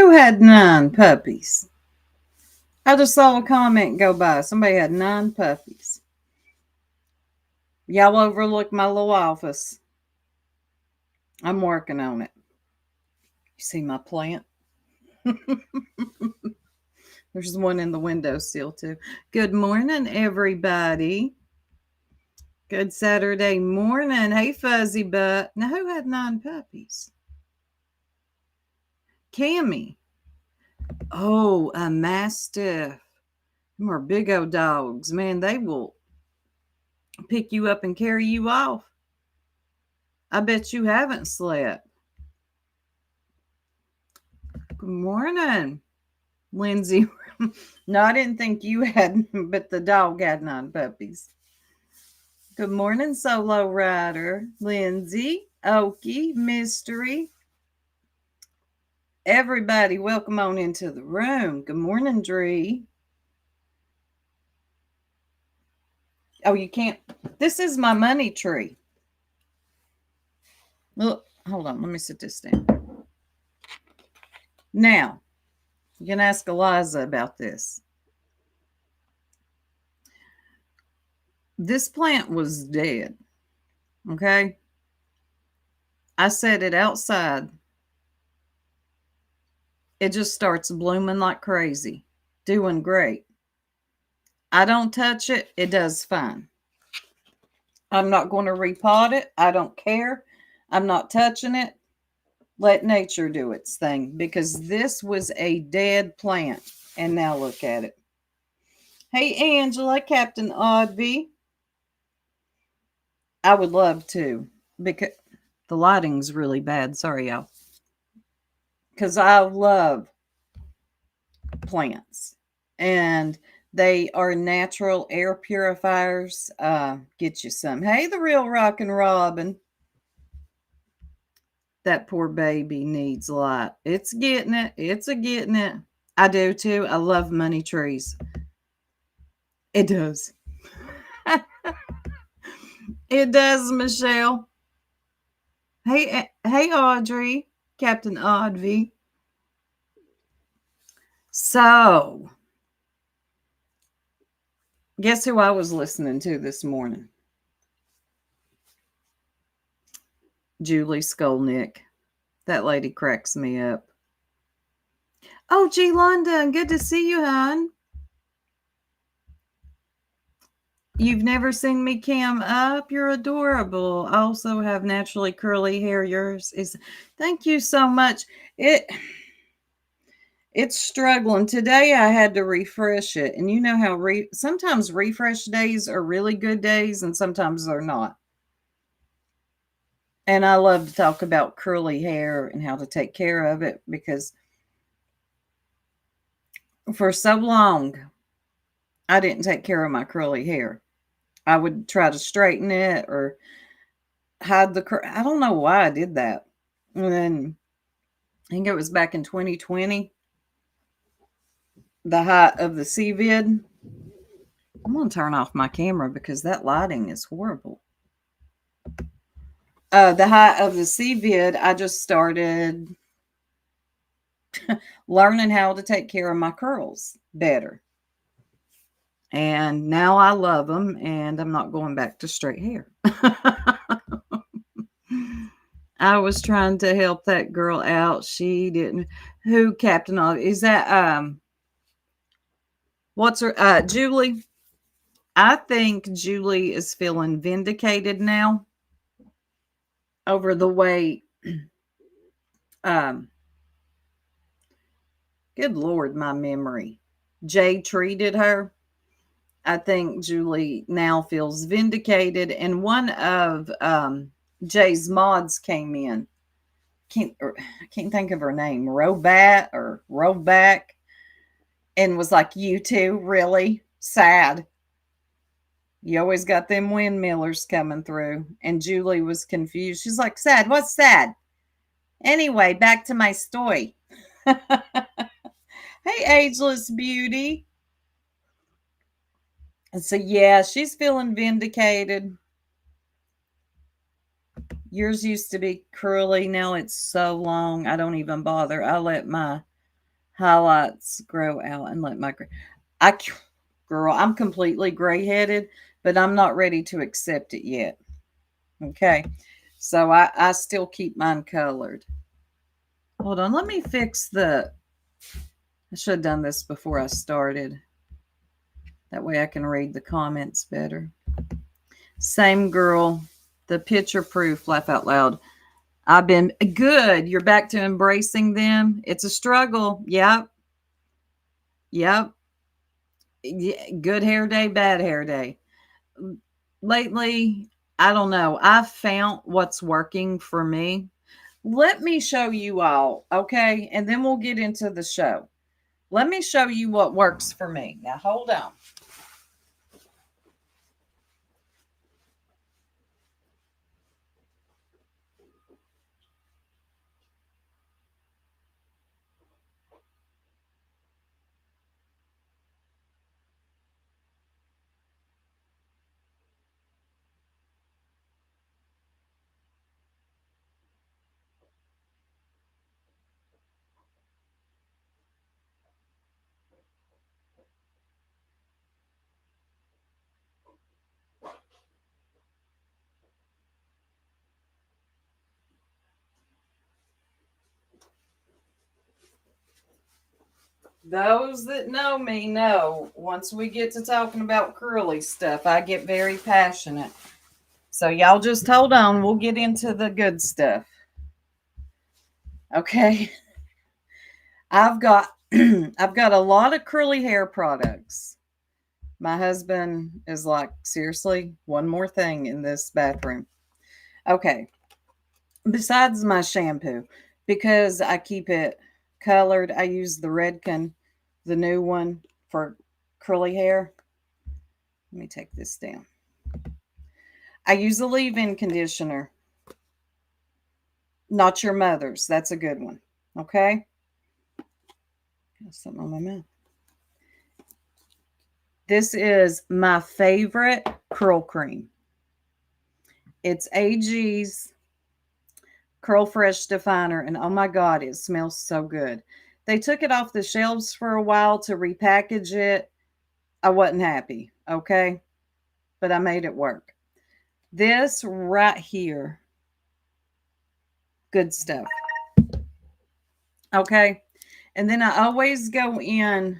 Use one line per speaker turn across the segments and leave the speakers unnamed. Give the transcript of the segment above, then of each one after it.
Who had 9 puppies? I just saw a comment go by. Somebody had 9 puppies. Y'all overlook my little office. I'm working on it. You see my plant? There's one in the windowsill too. Good morning, everybody. Good Saturday morning. Hey, Fuzzy Butt. Now, who had 9 puppies? Cammy. Oh, a Mastiff. Them are big old dogs. Man, they will pick you up and carry you off. I bet you haven't slept. Good morning, Lindsay. No, I didn't think you had, but the dog had 9 puppies. Good morning, Solo Rider, Lindsay, Okie, Mystery. Everybody, welcome on into the room. Good morning, Dree. Oh, you can't. This is my money tree. Look, hold on. Let me sit this down. Now, you can ask Eliza about this. This plant was dead. Okay. I set it outside. It just starts blooming like crazy. Doing great. I don't touch it. It does fine. I'm not going to repot it. I don't care. I'm not touching it. Let nature do its thing, because this was a dead plant. And now look at it. Hey, Angela, Captain Oddby. I would love to, because the lighting's really bad. Sorry, y'all. Because I love plants. And they are natural air purifiers. Get you some. Hey, the real Rockin' Robin. That poor baby needs light. It's getting it. It's a getting it. I do too. I love money trees. It does. It does, Michelle. Hey, Audrey, Captain Oddvy. So, guess who I was listening to this morning? Julie Skolnick. That lady cracks me up. Oh, G. London, good to see you, hon. You've never seen me cam up. You're adorable. I also have naturally curly hair. Yours is. Thank you so much. It's struggling. Today I had to refresh it. And you know how sometimes refresh days are really good days and sometimes they're not. And I love to talk about curly hair and how to take care of it, because for so long I didn't take care of my curly hair. I would try to straighten it or hide the I don't know why I did that. And then I think it was back in 2020, the height of the CVID. I'm going to turn off my camera because that lighting is horrible. The height of the CVID, I just started learning how to take care of my curls better. And now I love them, and I'm not going back to straight hair. I was trying to help that girl out. She didn't. Who, Captain? Is that what's her? Julie. I think Julie is feeling vindicated now over the way. Good Lord, my memory. Jay treated her. I think Julie now feels vindicated, and one of Jay's mods came in. I can't think of her name. Robat or Roback, and was like, "You too, really sad. You always got them windmillers coming through." And Julie was confused. She's like, "Sad? What's sad?" Anyway, back to my story. Hey, Ageless Beauty. And so, yeah, she's feeling vindicated. Yours used to be curly. Now it's so long. I don't even bother. I let my highlights grow out and let my girl, I'm completely gray-headed, but I'm not ready to accept it yet. Okay. So I still keep mine colored. Hold on, let me fix I should have done this before I started. That way I can read the comments better. Same girl, the picture proof, laugh out loud. I've been good. You're back to embracing them. It's a struggle. Yep. Yep. Good hair day, bad hair day. Lately, I don't know. I've found what's working for me. Let me show you all, okay? And then we'll get into the show. Let me show you what works for me. Now, hold on. Those that know me know once we get to talking about curly stuff, I get very passionate. So y'all just hold on. We'll get into the good stuff. Okay. I've got I've got a lot of curly hair products. My husband is like, seriously, one more thing in this bathroom. Okay. Besides my shampoo, because I keep it colored, I use the Redken, the new one for curly hair. Let me take this down. I use a leave-in conditioner. Not your mother's. That's a good one. Okay? Got something on my mouth. This is my favorite curl cream. It's AG's Curl Fresh Definer, and oh my God, it smells so good. They took it off the shelves for a while to repackage it. I wasn't happy, okay? But I made it work. This right here, good stuff. Okay? And then I always go in,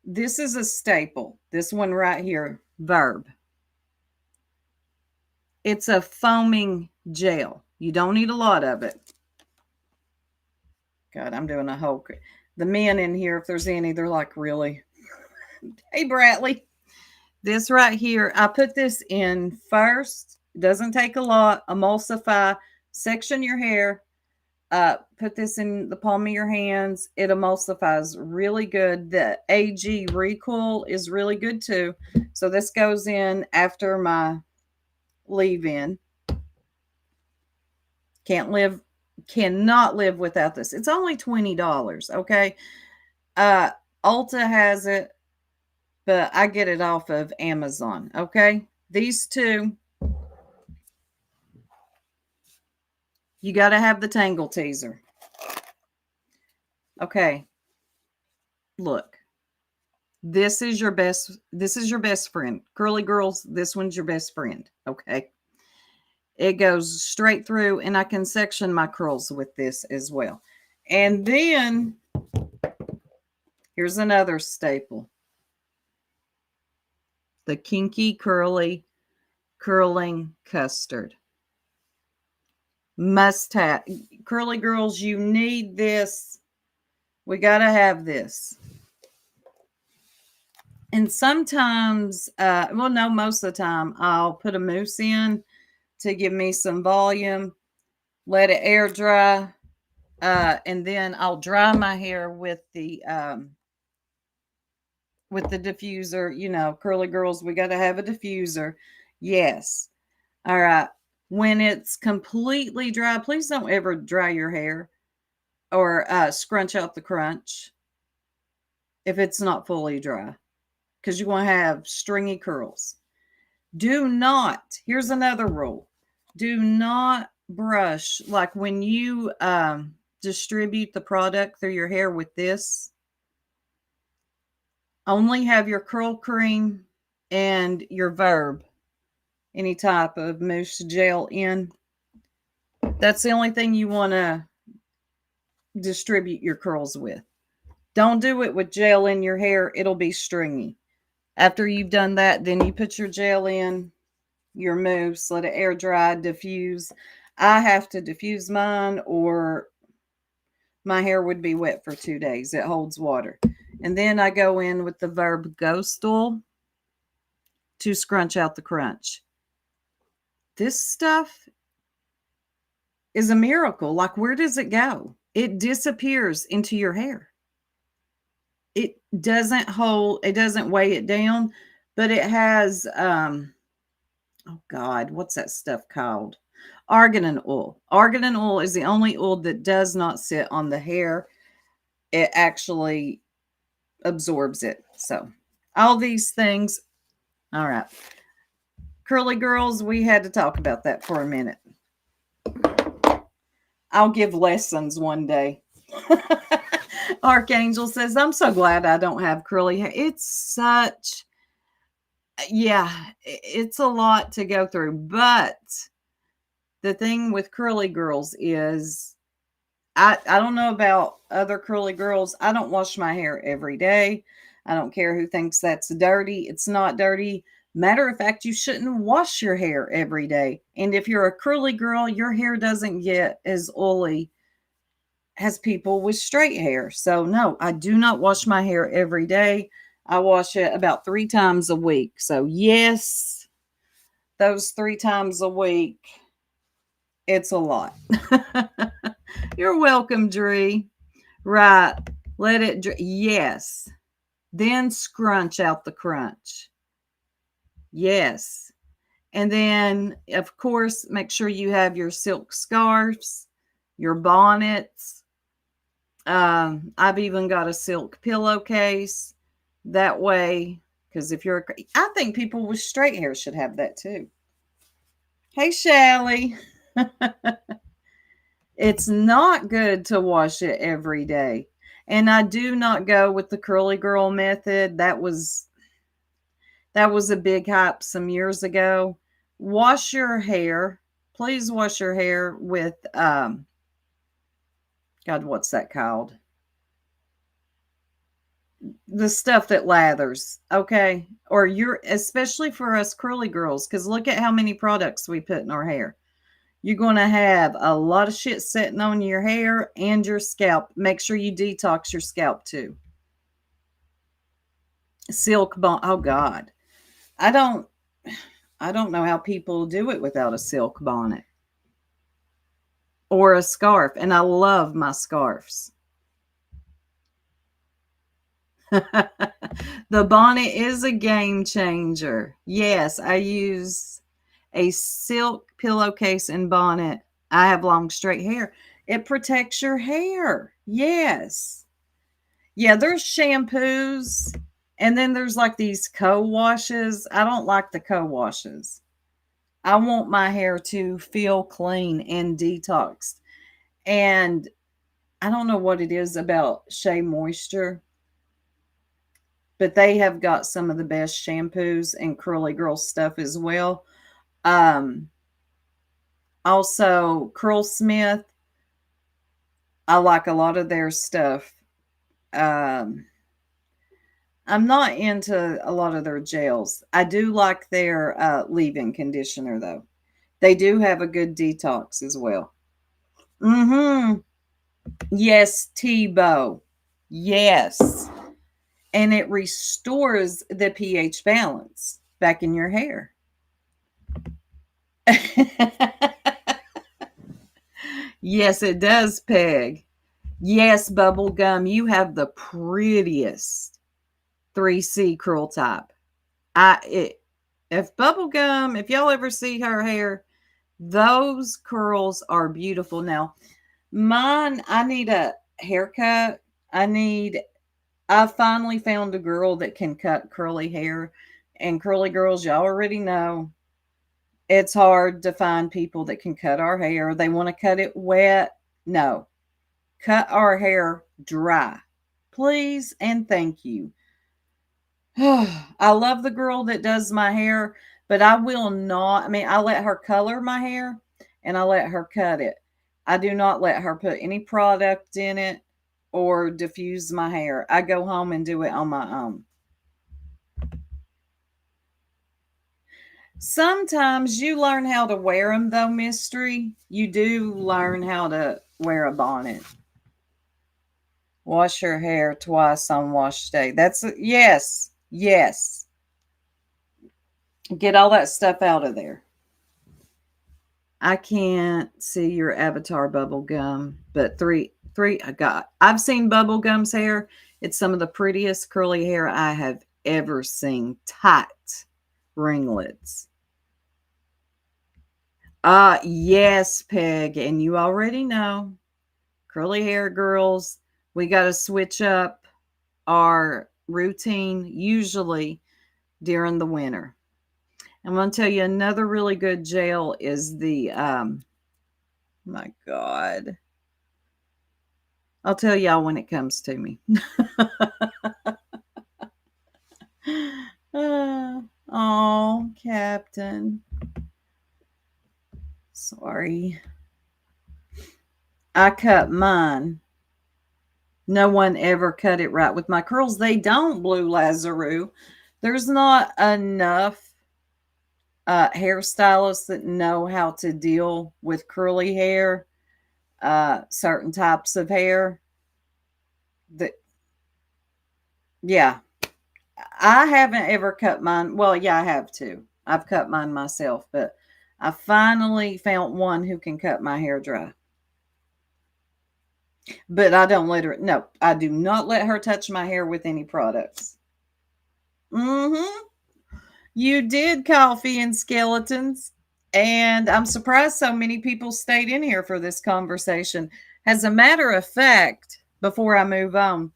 this is a staple. This one right here, Verb. It's a foaming gel. You don't need a lot of it. God, I'm doing a whole. The men in here, if there's any, they're like, really? Hey, Bradley. This right here, I put this in first. It doesn't take a lot. Emulsify, section your hair. Put this in the palm of your hands. It emulsifies really good. The AG Recool is really good too. So this goes in after my leave-in. Cannot live without this. It's only $20, okay? Ulta has it, but I get it off of Amazon, okay? These two, you got to have the Tangle Teaser. Okay. Look. This is your best friend. Curly girls, this one's your best friend, okay? It goes straight through, and I can section my curls with this as well. And then here's another staple. The Kinky Curly Curling Custard. Must have. Curly girls, you need this. We got to have this. And sometimes, well, no, most of the time, I'll put a mousse in to give me some volume, let it air dry, and then I'll dry my hair with the diffuser. You know, curly girls, we got to have a diffuser. Yes. All right. When it's completely dry, please don't ever dry your hair or scrunch out the crunch if it's not fully dry, because you want to have stringy curls. Do not, here's another rule. Do not brush, like when you distribute the product through your hair with this. Only have your curl cream and your Verb, any type of mousse gel in. That's the only thing you want to distribute your curls with. Don't do it with gel in your hair. It'll be stringy. After you've done that, then you put your gel in, your mousse, let it air dry, diffuse. I have to diffuse mine or my hair would be wet for 2 days. It holds water. And then I go in with the Verb Ghost Oil to scrunch out the crunch. This stuff is a miracle. Like, where does it go? It disappears into your hair. It doesn't hold, it doesn't weigh it down, but it has, oh God, what's that stuff called? Argan oil. Argan oil is the only oil that does not sit on the hair. It actually absorbs it. So all these things. All right. Curly girls, we had to talk about that for a minute. I'll give lessons one day. Archangel says, I'm so glad I don't have curly hair. It's such, yeah, it's a lot to go through. But the thing with curly girls is, I don't know about other curly girls. I don't wash my hair every day. I don't care who thinks that's dirty. It's not dirty. Matter of fact, you shouldn't wash your hair every day. And if you're a curly girl, your hair doesn't get as oily as people with straight hair. So no, I do not wash my hair every day. I wash it about 3 times a week. So yes, those 3 times a week, it's a lot. You're welcome, Dree. Right. Let it dry. Yes. Then scrunch out the crunch. Yes. And then, of course, make sure you have your silk scarves, your bonnets. I've even got a silk pillowcase. That way, because if you're, I think people with straight hair should have that too. Hey, Shelly. It's not good to wash it every day. And I do not go with the curly girl method. That was a big hype some years ago. Wash your hair. Please wash your hair with God, what's that called? The stuff that lathers, okay? Or especially for us curly girls, because look at how many products we put in our hair. You're going to have a lot of shit sitting on your hair and your scalp. Make sure you detox your scalp too. Silk bonnet. Oh God. I don't know how people do it without a silk bonnet or a scarf. And I love my scarves. The bonnet is a game changer. Yes, I use a silk pillowcase and bonnet. I have long straight hair. It protects your hair. Yes. Yeah, there's shampoos and then there's like these co-washes. I don't like the co-washes. I want my hair to feel clean and detoxed. And I don't know what it is about Shea Moisture, but they have got some of the best shampoos and curly girl stuff as well. Also, Curlsmith, I like a lot of their stuff. I'm not into a lot of their gels. I do like their leave-in conditioner, though. They do have a good detox as well. Mm-hmm. Yes, Tebow. Yes. And it restores the pH balance back in your hair. Yes, it does, Peg. Yes, Bubblegum, you have the prettiest 3C curl type. If Bubblegum, if y'all ever see her hair, those curls are beautiful. Now, mine, I need a haircut. I finally found a girl that can cut curly hair. And curly girls, y'all already know, it's hard to find people that can cut our hair. They want to cut it wet. No. cut our hair dry. Please and thank you. I love the girl that does my hair, but I will not. I mean, I let her color my hair and I let her cut it. I do not let her put any product in it or diffuse my hair. I go home and do it on my own. Sometimes you learn how to wear them, though, Mystery. You do learn how to wear a bonnet. Wash your hair twice on wash day. That's yes, yes. Get all that stuff out of there. I can't see your avatar bubble gum, but three I got. I've seen Bubblegum's hair. It's some of the prettiest curly hair I have ever seen. Tight ringlets. Yes, Peg, and you already know, curly hair girls, we got to switch up our routine usually during the winter. I'm going to tell you another really good gel is the my God. I'll tell y'all when it comes to me. Oh, Captain. Sorry. I cut mine. No one ever cut it right with my curls. They don't, Blue Lazarou. There's not enough hairstylists that know how to deal with curly hair, certain types of hair. That, yeah, I haven't ever cut mine. Well, yeah, I have too. I've cut mine myself, but I finally found one who can cut my hair dry. But I don't let her. No, I do not let her touch my hair with any products. Mm-hmm. You did Coffee and Skeletons. And I'm surprised so many people stayed in here for this conversation. As a matter of fact, before I move on,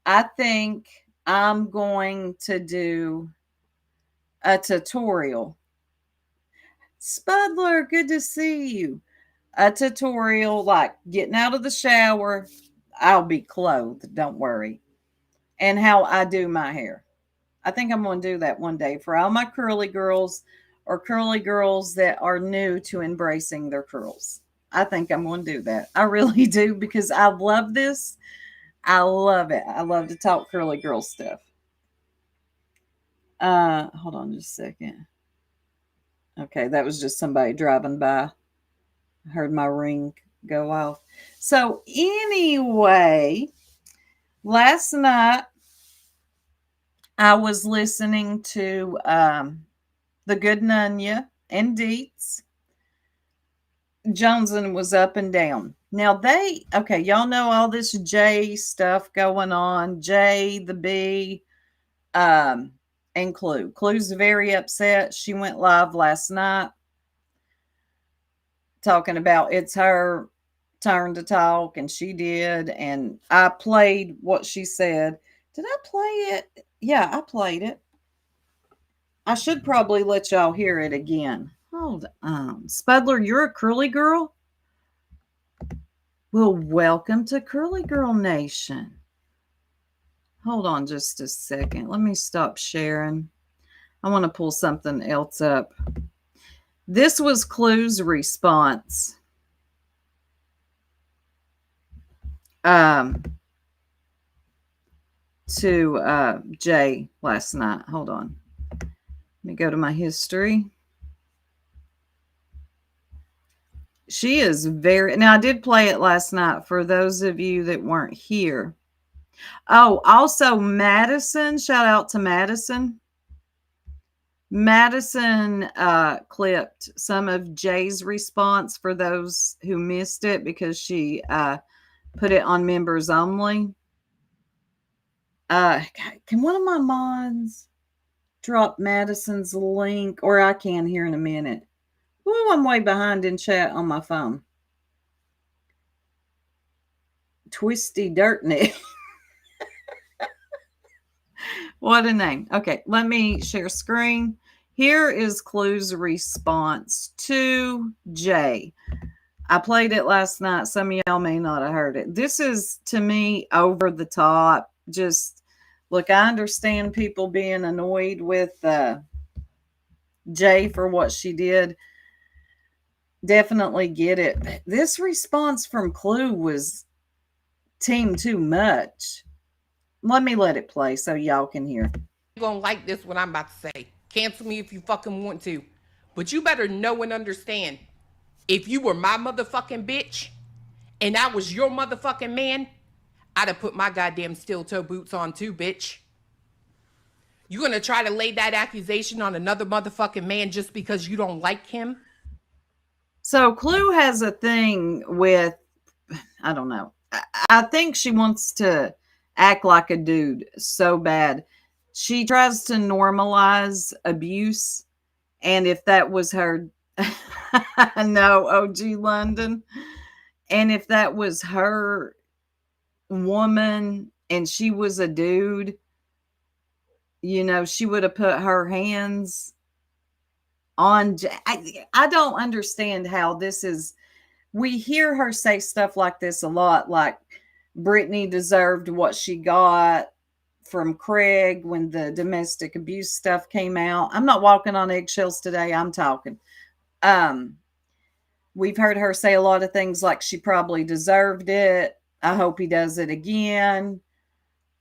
I think I'm going to do a tutorial. Spudler, good to see you. A tutorial like getting out of the shower. I'll be clothed, don't worry. And how I do my hair. I think I'm going to do that one day for all my curly girls or curly girls that are new to embracing their curls. I think I'm going to do that. I really do because I love this. I love it. I love to talk curly girl stuff. Hold on just a second. Okay, that was just somebody driving by. I heard my ring go off. So anyway, last night I was listening to The Good Nunya and Deets. Joneson was up and down. Now okay, y'all know all this J stuff going on. J, the B, and Clue. Clue's very upset. She went live last night talking about it's her turn to talk, and she did. And I played what she said. Did I play it? Yeah, I played it. I should probably let y'all hear it again. Hold on. Spudler, you're a curly girl? Well, welcome to Curly Girl Nation. Hold on just a second. Let me stop sharing. I want to pull something else up. This was Clue's response. To Jay last night. Hold on. Let me go to my history. She is very. Now, I did play it last night for those of you that weren't here. Oh, also Madison. Shout out to Madison. Madison clipped some of Jay's response for those who missed it because she put it on members only. Can one of my mods drop Madison's link? Or I can here in a minute. Ooh, I'm way behind in chat on my phone. Twisty Dirtneck. What a name. Okay, let me share screen. Here is Clue's response to Jay. I played it last night. Some of y'all may not have heard it. This is, to me, over the top. Just look, I understand people being annoyed with Jay for what she did. Definitely get it. This response from Clue was team too much. Let it play so y'all can hear.
You're gonna like this what I'm about to say. Cancel me if you fucking want to. But you better know and understand. If you were my motherfucking bitch and I was your motherfucking man, I'd have put my goddamn steel toe boots on too, bitch. You gonna try to lay that accusation on another motherfucking man just because you don't like him?
So Clue has a thing with, I don't know. I think she wants to act like a dude so bad. She tries to normalize abuse. And if that was her, no, OG London. And if that was her woman and she was a dude, you know, she would have put her hands on. I don't understand how this is. We hear her say stuff like this a lot, like Brittany deserved what she got from Craig when the domestic abuse stuff came out. I'm not walking on eggshells today. I'm talking. We've heard her say a lot of things like she probably deserved it. I hope he does it again.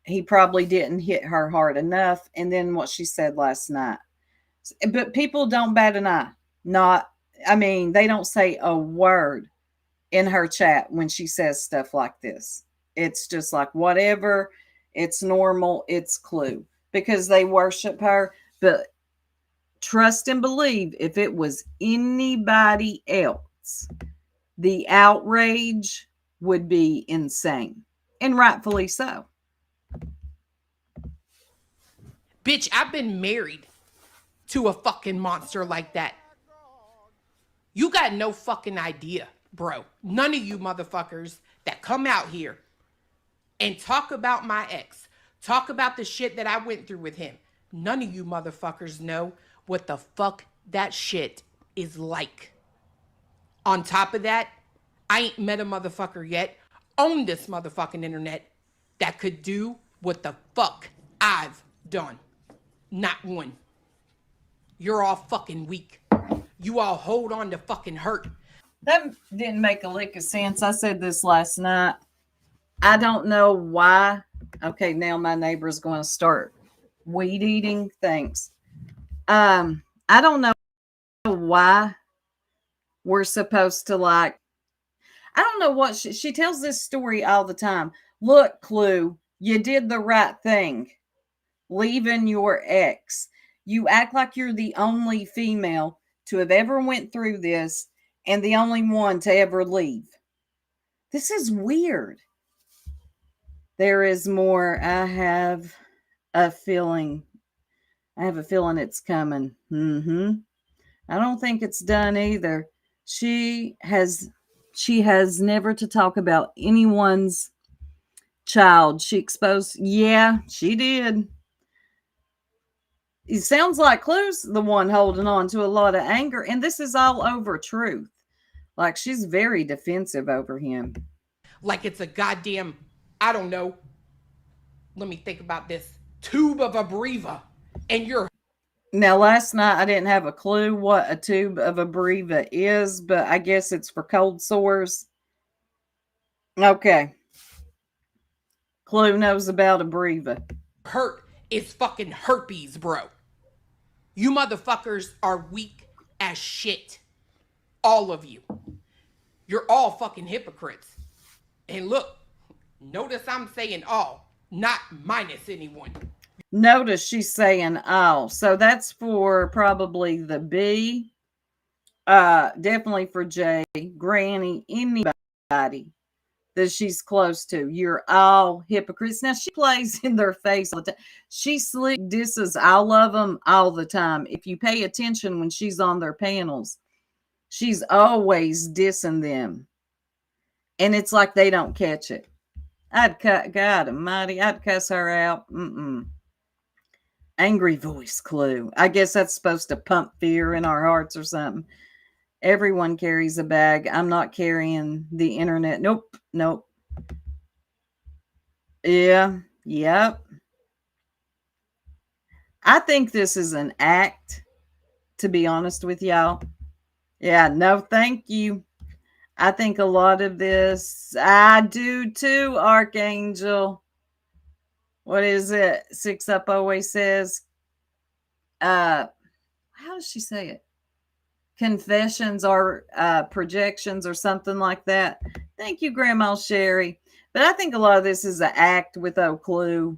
He probably didn't hit her hard enough. And then what she said last night. But people don't bat an eye. They don't say a word in her chat when she says stuff like this. It's just like whatever. It's normal. It's Clue because they worship her. But trust and believe, if it was anybody else, the outrage would be insane, and rightfully so.
Bitch, I've been married to a fucking monster like that. You got no fucking idea, bro. None of you motherfuckers that come out here and talk about my ex, talk about the shit that I went through with him. None of you motherfuckers know what the fuck that shit is like. On top of that, I ain't met a motherfucker yet on this motherfucking internet that could do what the fuck I've done. Not one. You're all fucking weak. You all hold on to fucking hurt.
That didn't make a lick of sense. I said this last night. I don't know why. Okay, now my neighbor's going to start weed eating. Thanks. I don't know why we're supposed to I don't know what she tells this story all the time. Look, Clue, you did the right thing. Leaving your ex. You act like you're the only female to have ever went through this and the only one to ever leave. This is weird. There is more. I have a feeling it's coming. I don't think it's done either. She has never to talk about anyone's child. She exposed, yeah, she did. It sounds like Clue's the one holding on to a lot of anger, and this is all over truth. Like she's very defensive over him.
Like it's a goddamn, I don't know. Let me think about this. Tube of Abreva. And you're.
Now, last night I didn't have a clue what a tube of Abreva is, but I guess it's for cold sores. Okay. Clue knows about Abreva.
Hurt is fucking herpes, bro. You motherfuckers are weak as shit. All of you. You're all fucking hypocrites. And look, notice I'm saying all, not minus anyone.
Notice she's saying all. So that's for probably the B. Definitely for Jay, Granny, anybody that she's close to. You're all hypocrites. Now, she plays in their face all the time. She slick disses all of them all the time. If you pay attention when she's on their panels, she's always dissing them. And it's like they don't catch it. God almighty, I'd cuss her out. Angry voice, Clue. I guess that's supposed to pump fear in our hearts or something. Everyone carries a bag. I'm not carrying the internet. Nope. Nope. Yeah. Yep. I think this is an act, to be honest with y'all. Yeah. No, thank you. I think a lot of this, I do too, Archangel. What is it? Six Up always says, how does she say it? Confessions or projections or something like that. Thank you, Grandma Sherry. But I think a lot of this is an act with no clue.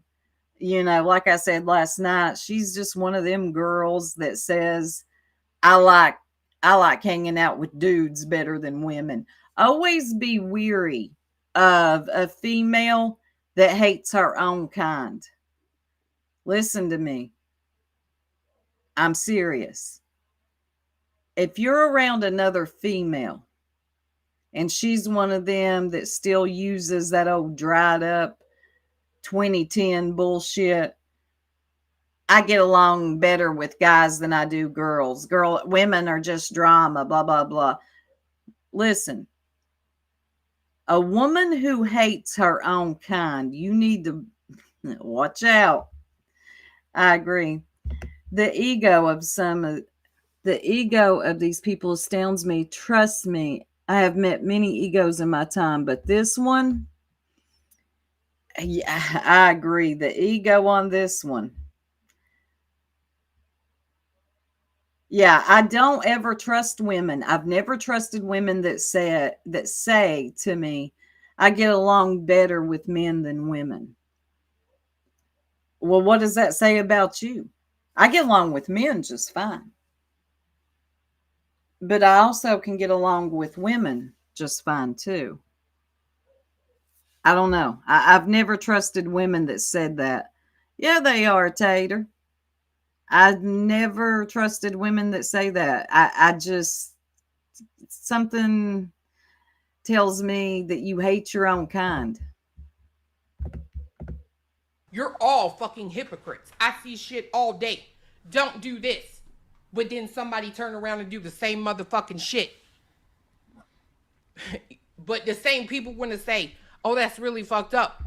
You know, like I said last night, she's just one of them girls that says, I like I like hanging out with dudes better than women. Always be weary of a female that hates her own kind. Listen to me. I'm serious. If you're around another female and she's one of them that still uses that old dried up 2010 bullshit, I get along better with guys than I do girls. Women are just drama, blah, blah, blah. Listen, a woman who hates her own kind, you need to watch out. I agree. The ego of these people astounds me. Trust me, I have met many egos in my time, but this one, yeah, I agree. The ego on this one. Yeah, I don't ever trust women. I've never trusted women that say to me, I get along better with men than women. Well, what does that say about you? I get along with men just fine. But I also can get along with women just fine too. I don't know. I've never trusted women that said that. Yeah, they are a tater. I've never trusted women that say that. I just, something tells me that you hate your own kind.
You're all fucking hypocrites. I see shit all day. Don't do this. But then somebody turn around and do the same motherfucking shit. But the same people want to say, oh, that's really fucked up.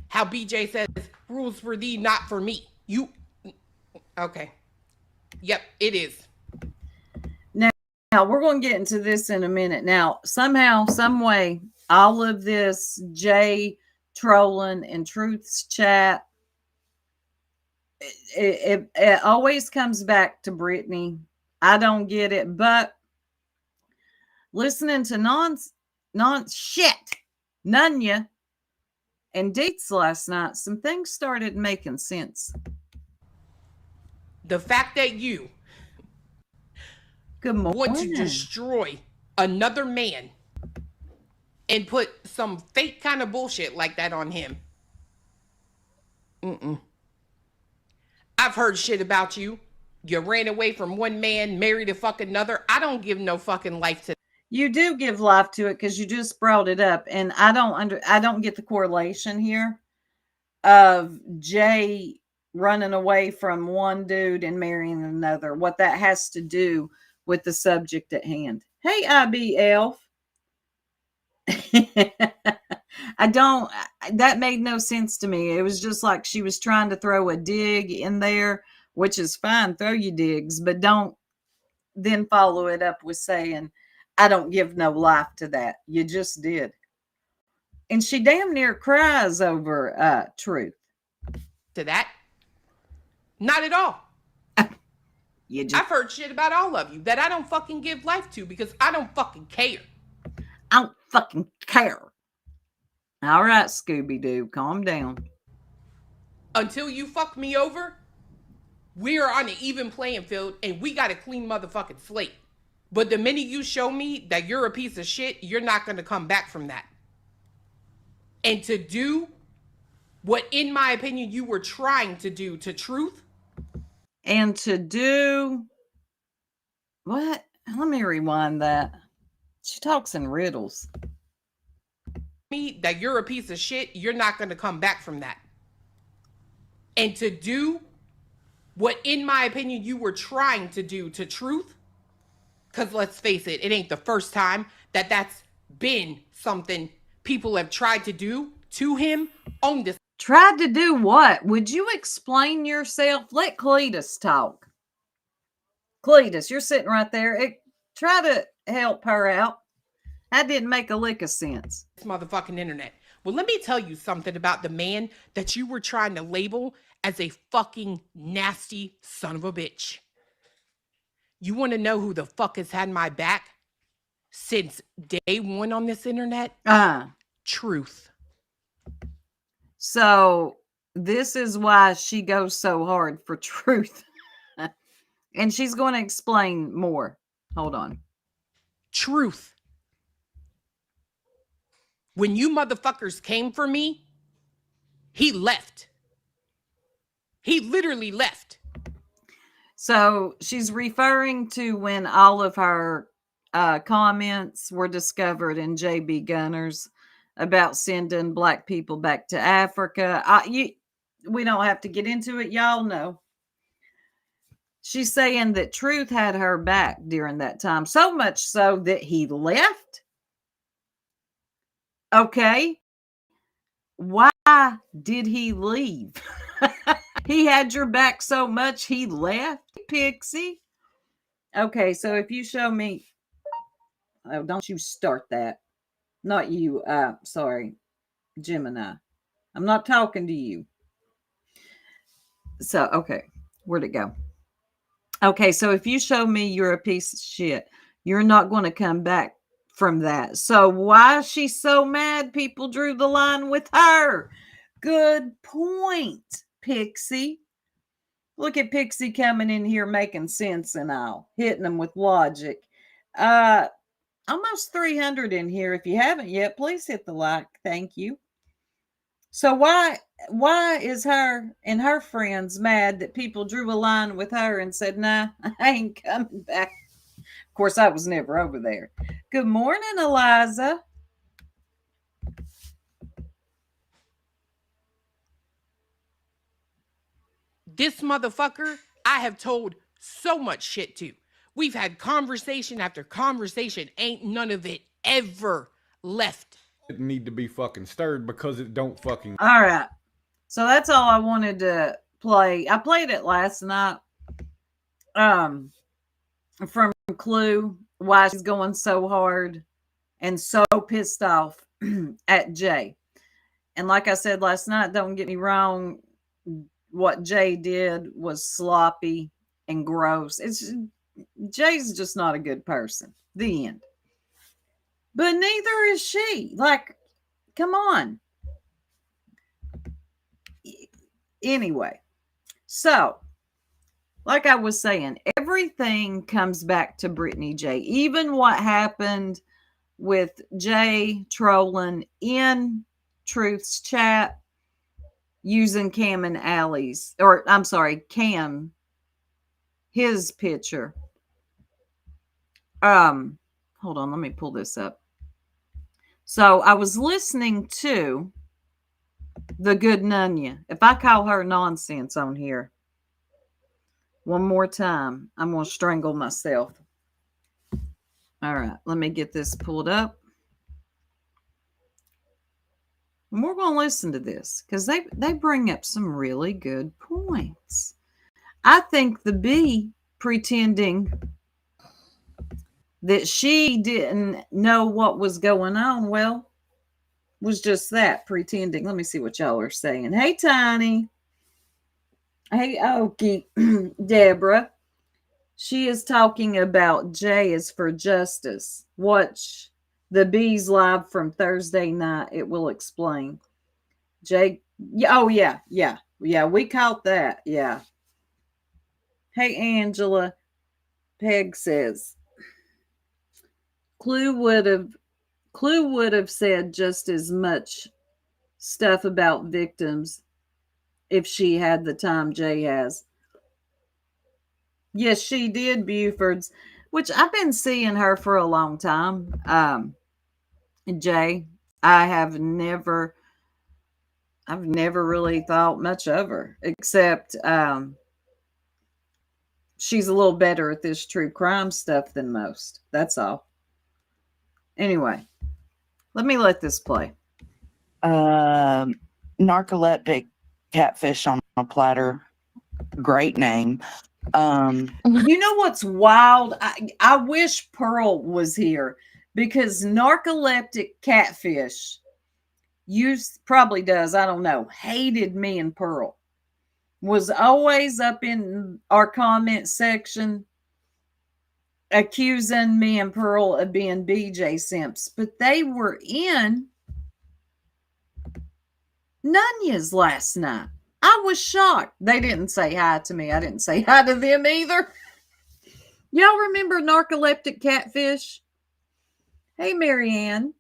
How BJ says, rules for thee, not for me. You, okay. Yep, it is.
Now, we're going to get into this in a minute. Now, somehow, some way, all of this Jay trolling and Truth's chat, it always comes back to Brittany. I don't get it, but listening to Nunya and Deets last night, some things started making sense.
The fact that you want to destroy another man and put some fake kind of bullshit like that on him. I've heard shit about you. You ran away from one man, married a fucking another. I don't give no fucking life to.
You do give life to it because you just brought it up, and I don't get the correlation here of Jay running away from one dude and marrying another. What that has to do with the subject at hand. Hey, IB Elf. That made no sense to me. It was just like she was trying to throw a dig in there, which is fine. Throw your digs, but don't then follow it up with saying, I don't give no life to that. You just did. And she damn near cries over Truth.
To that? Not at all. I've heard shit about all of you that I don't fucking give life to because I don't fucking care.
I don't fucking care. All right, Scooby-Doo, calm down.
Until you fuck me over, we're on an even playing field and we got a clean motherfucking slate. But the minute you show me that you're a piece of shit, you're not going to come back from that. And to do what, in my opinion, you were trying to do to Truth.
And to do what? Let me rewind that. She talks in riddles.
Me that you're a piece of shit, you're not going to come back from that. And to do what, in my opinion, you were trying to do to Truth. Because let's face it, it ain't the first time that that's been something people have tried to do to him on this.
Tried to do what? Would you explain yourself? Let Cletus talk. Cletus, you're sitting right there. Try to help her out. That didn't make a lick of sense.
Motherfucking internet. Well, let me tell you something about the man that you were trying to label as a fucking nasty son of a bitch. You want to know who the fuck has had my back since day one on this internet? Truth.
So this is why she goes so hard for truth. And she's going to explain more. Hold on.
Truth. When you motherfuckers came for me, he left. He literally left.
So she's referring to when all of her comments were discovered in JB Gunners about sending black people back to Africa. We don't have to get into it. Y'all know. She's saying that Truth had her back during that time, so much so that he left. Okay. Why did he leave? He had your back so much he left, Pixie. Okay, so if you show me, oh, don't you start that. Not you. Sorry, Gemini. I'm not talking to you. So, okay, where'd it go? Okay, so if you show me you're a piece of shit, you're not going to come back from that. So why is she so mad people drew the line with her? Good point, Pixie. Look at Pixie coming in here making sense and all, hitting them with logic. Almost 300 in here. If you haven't yet, please hit the like. Thank you. So why is her and her friends mad that people drew a line with her and said, nah, I ain't coming back? Of course, I was never over there. Good morning, Eliza.
This motherfucker, I have told so much shit to. We've had conversation after conversation. Ain't none of it ever left.
It need to be fucking stirred because it don't fucking.
All right. So that's all I wanted to play. I played it last night. From Clue, why she's going so hard and so pissed off at Jay. And like I said last night, don't get me wrong, what Jay did was sloppy and gross. Jay's just not a good person. The end. But neither is she. Like, come on. Anyway, so like I was saying, everything comes back to Brittany J. Even what happened with Jay trolling in Truth's chat using Cam and Allie's, or I'm sorry, Cam, his picture. Hold on, let me pull this up. So I was listening to the Good Nunya. If I call her nonsense on here one more time, I'm going to strangle myself. All right, let me get this pulled up. And we're going to listen to this because they bring up some really good points. I think the B pretending that she didn't know what was going on, well, was just that, pretending. Let me see what y'all are saying. Hey, Tiny. Hey, Okie. Deborah. She is talking about Jay is for justice. Watch the Bees live from Thursday night. It will explain. Jay. Oh, yeah. We caught that. Yeah. Hey, Angela. Peg says, Clue would have said just as much stuff about victims if she had the time Jay has. Yes, she did Buford's, which I've been seeing her for a long time. Jay, I've never really thought much of her, except she's a little better at this true crime stuff than most. That's all. Anyway, let this play.
Narcoleptic catfish on a platter. Great name.
You know what's wild? I wish Pearl was here because narcoleptic catfish probably does, I don't know, hated me and Pearl. Was always up in our comment section accusing me and Pearl of being BJ simps, but they were in Nunya's last night. I was shocked. They didn't say hi to me. I didn't say hi to them either. Y'all remember Narcoleptic Catfish? Hey, Marianne.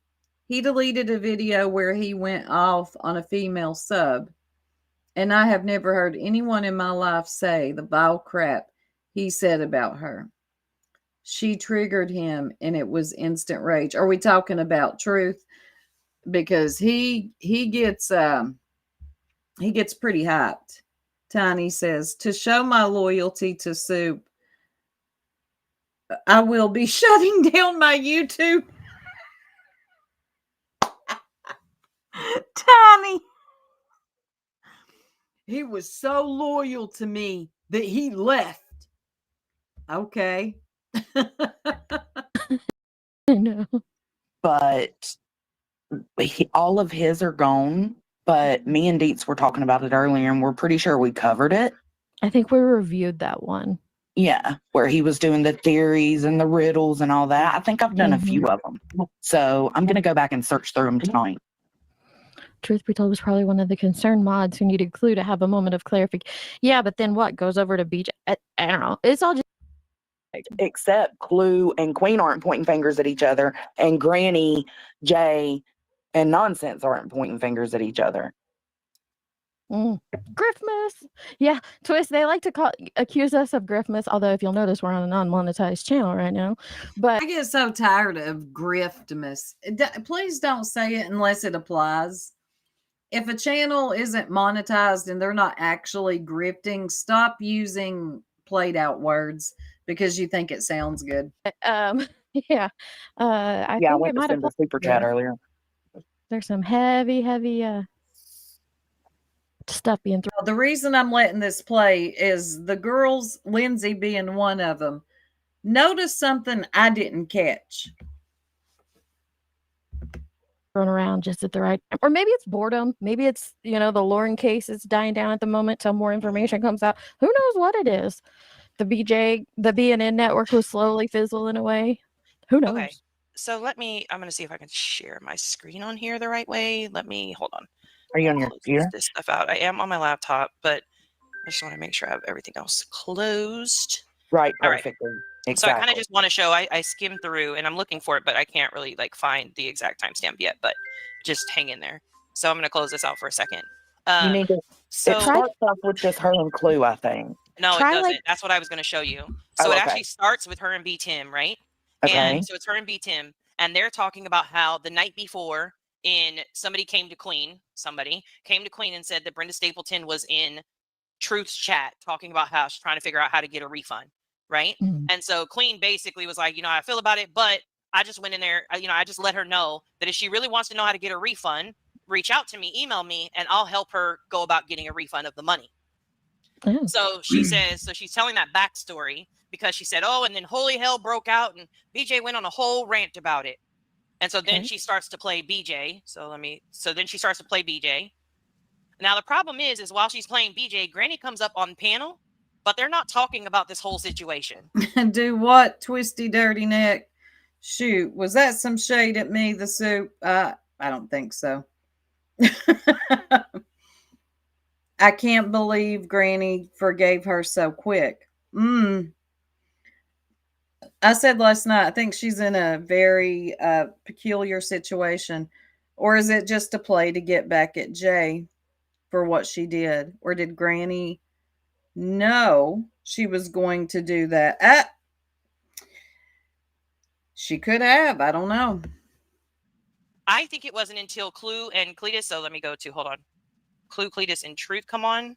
He deleted a video where he went off on a female sub, and I have never heard anyone in my life say the vile crap he said about her. She triggered him, and it was instant rage. Are we talking about Truth? Because he gets pretty hyped. Tiny says, to show my loyalty to Soup, I will be shutting down my YouTube. Tiny. He was so loyal to me that he left. Okay.
I know.
But all of his are gone. But me and Deets were talking about it earlier, and we're pretty sure we covered it.
I think we reviewed that one.
Yeah, where he was doing the theories and the riddles and all that. I think I've done a few of them. So I'm going to go back and search through them tonight.
Truth be told, was probably one of the concerned mods who needed Clue to have a moment of clarification. Yeah, but then what goes over to BJ? I don't know. It's all just.
Except Clue and Queen aren't pointing fingers at each other, and Granny, Jay, and Nonsense aren't pointing fingers at each other.
Griffmas. Yeah, Twist, they like to accuse us of Griffmas, although if you'll notice, we're on a non-monetized channel right now. But
I get so tired of Griftmas. Please don't say it unless it applies. If a channel isn't monetized and they're not actually grifting, stop using played out words because you think it sounds good.
I think
I went to send a super chat earlier.
There's some heavy stuff being thrown.
The reason I'm letting this play is the girls, Lindsay being one of them, noticed something I didn't catch.
Thrown around just at the right time. Or maybe it's boredom. Maybe it's, the Lauren case is dying down at the moment till more information comes out. Who knows what it is? The BNN network was slowly fizzling away. Who knows?
Okay. So I'm going to see if I can share my screen on here the right way. Hold on.
Are you on your computer?
This stuff out. I am on my laptop, but I just want to make sure I have everything else closed.
Right.
All right.
Perfectly. Exactly.
So I kind of just want to show, I skimmed through and I'm looking for it, but I can't really find the exact timestamp yet, but just hang in there. So I'm going to close this out for a second.
You need to, it starts off with just her and Clue, I think.
No, it doesn't. That's what I was going to show you. So it actually starts with her and B. Tim, right?
Okay.
And so it's her and B. Tim, and they're talking about how the night before somebody came to Queen and said that Brenda Stapleton was in Truth's chat talking about how she's trying to figure out how to get a refund, right?
Mm-hmm.
And so Queen basically was like, I feel about it, but I just went in there, I just let her know that if she really wants to know how to get a refund, reach out to me, email me, and I'll help her go about getting a refund of the money.
Oh.
So she says, so she's telling that backstory because she said, and then holy hell broke out and BJ went on a whole rant about it. And so then she starts to play BJ. So then she starts to play BJ. Now the problem is while she's playing BJ, Granny comes up on panel, but they're not talking about this whole situation.
Do what, Twisty Dirty Neck? Shoot, was that some shade at me, the Soup? I don't think so. I can't believe Granny forgave her so quick. I said last night, I think she's in a very peculiar situation. Or is it just a play to get back at Jay for what she did? Or did Granny know she was going to do that? She could have. I don't know.
I think it wasn't until Clue and Cletus. So let me go to, hold on. Clue, Cletus, and Truth come on.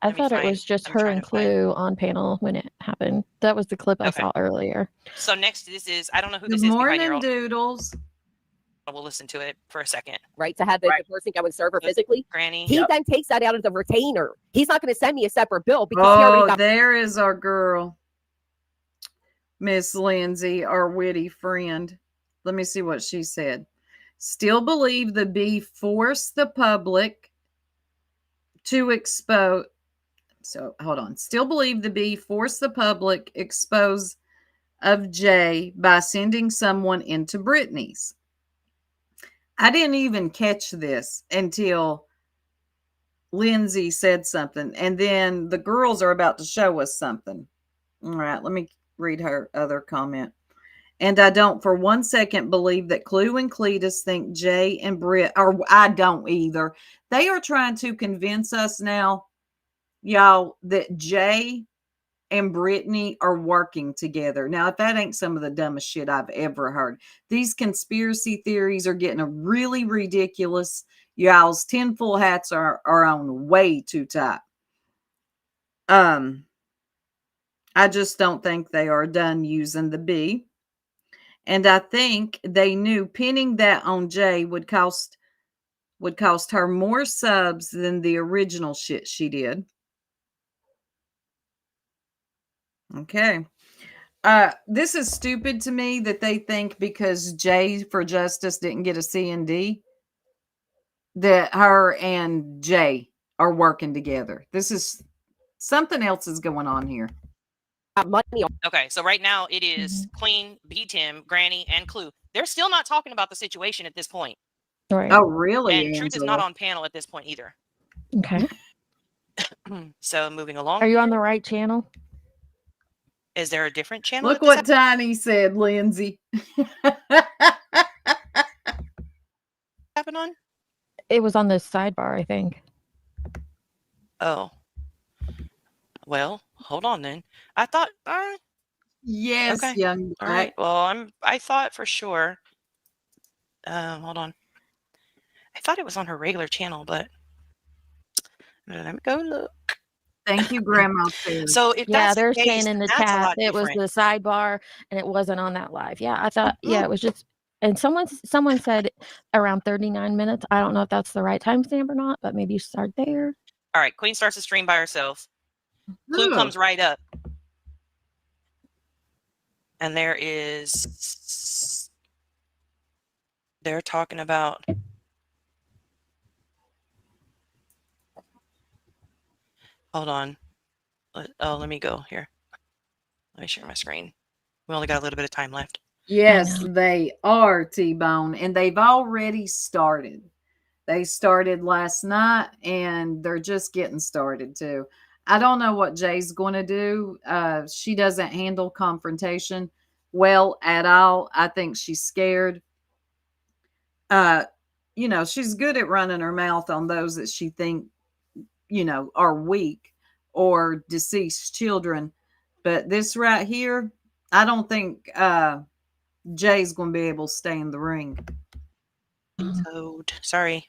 I
Let me
thought it
find-
was just
I'm
her
trying
and
to find-
Clue on panel when it happened. That was the clip I
Okay.
saw earlier.
So next, this is I don't know who
Good
this is behind
morning,
here.
Doodles.
We'll listen to it for a second.
Right, to have the person go and serve her
Yes.
physically.
Granny.
He then takes that out of the retainer. He's not going to send me a separate bill because he already
Oh,
got.
there is our girl, Miss Lindsay, our witty friend. Let me see what she said. Still believe the B forced the public to expose. So hold on. Still believe the B forced the public expose of Jay by sending someone into Brittany's. I didn't even catch this until Lindsay said something, and then the girls are about to show us something. All right, let me read her other comment. And I don't for 1 second believe that Clue and Cletus think Jay and Britt, or I don't either. They are trying to convince us now, y'all, that Jay and Brittany are working together. Now, if that ain't some of the dumbest shit I've ever heard, these conspiracy theories are getting really ridiculous. Y'all's tinfoil hats are on way too tight. I just don't think they are done using the B. And I think they knew pinning that on Jay would cost her more subs than the original shit she did. Okay. This is stupid to me that they think because Jay for Justice didn't get a C&D that her and Jay are working together. This is something else is going on here.
Money on.
Okay, so right now it is Queen, B Tim, Granny, and Clue. They're still not talking about the situation at this point.
Right.
Oh, really?
And Truth is not
Angela?
on panel at this point either.
Okay.
So moving along.
Are you on the right channel?
Is there a different channel?
Look
that this
what Tiny said, Lindsay.
happened on?
It was on the sidebar, I think.
Oh. Well, hold on then. I thought
Yes,
Okay.
young
all
black.
right. Well, I thought for sure. Hold on. I thought it was on her regular channel, but let me go look.
Thank you, Grandma. Food.
So if
Yeah,
that's
they're
the case,
saying in the
that's a
chat
lot
it was
different.
the sidebar and it wasn't on that live. Yeah, I thought yeah, it was just and someone said around 39 minutes. I don't know if that's the right timestamp or not, but maybe you start there.
All right, Queen starts to stream by herself. Clue
Ugh.
comes right up. And there is they're talking about hold on. Let me go here. Let me share my screen. We only got a little bit of time left.
Yes, they are, T-Bone, and they've already started. They started last night, and they're just getting started, too. I don't know what Jay's going to do. She doesn't handle confrontation well at all. I think she's scared. She's good at running her mouth on those that she think, are weak or deceased children. But this right here, I don't think Jay's going to be able to stay in the ring.
Toad. Sorry.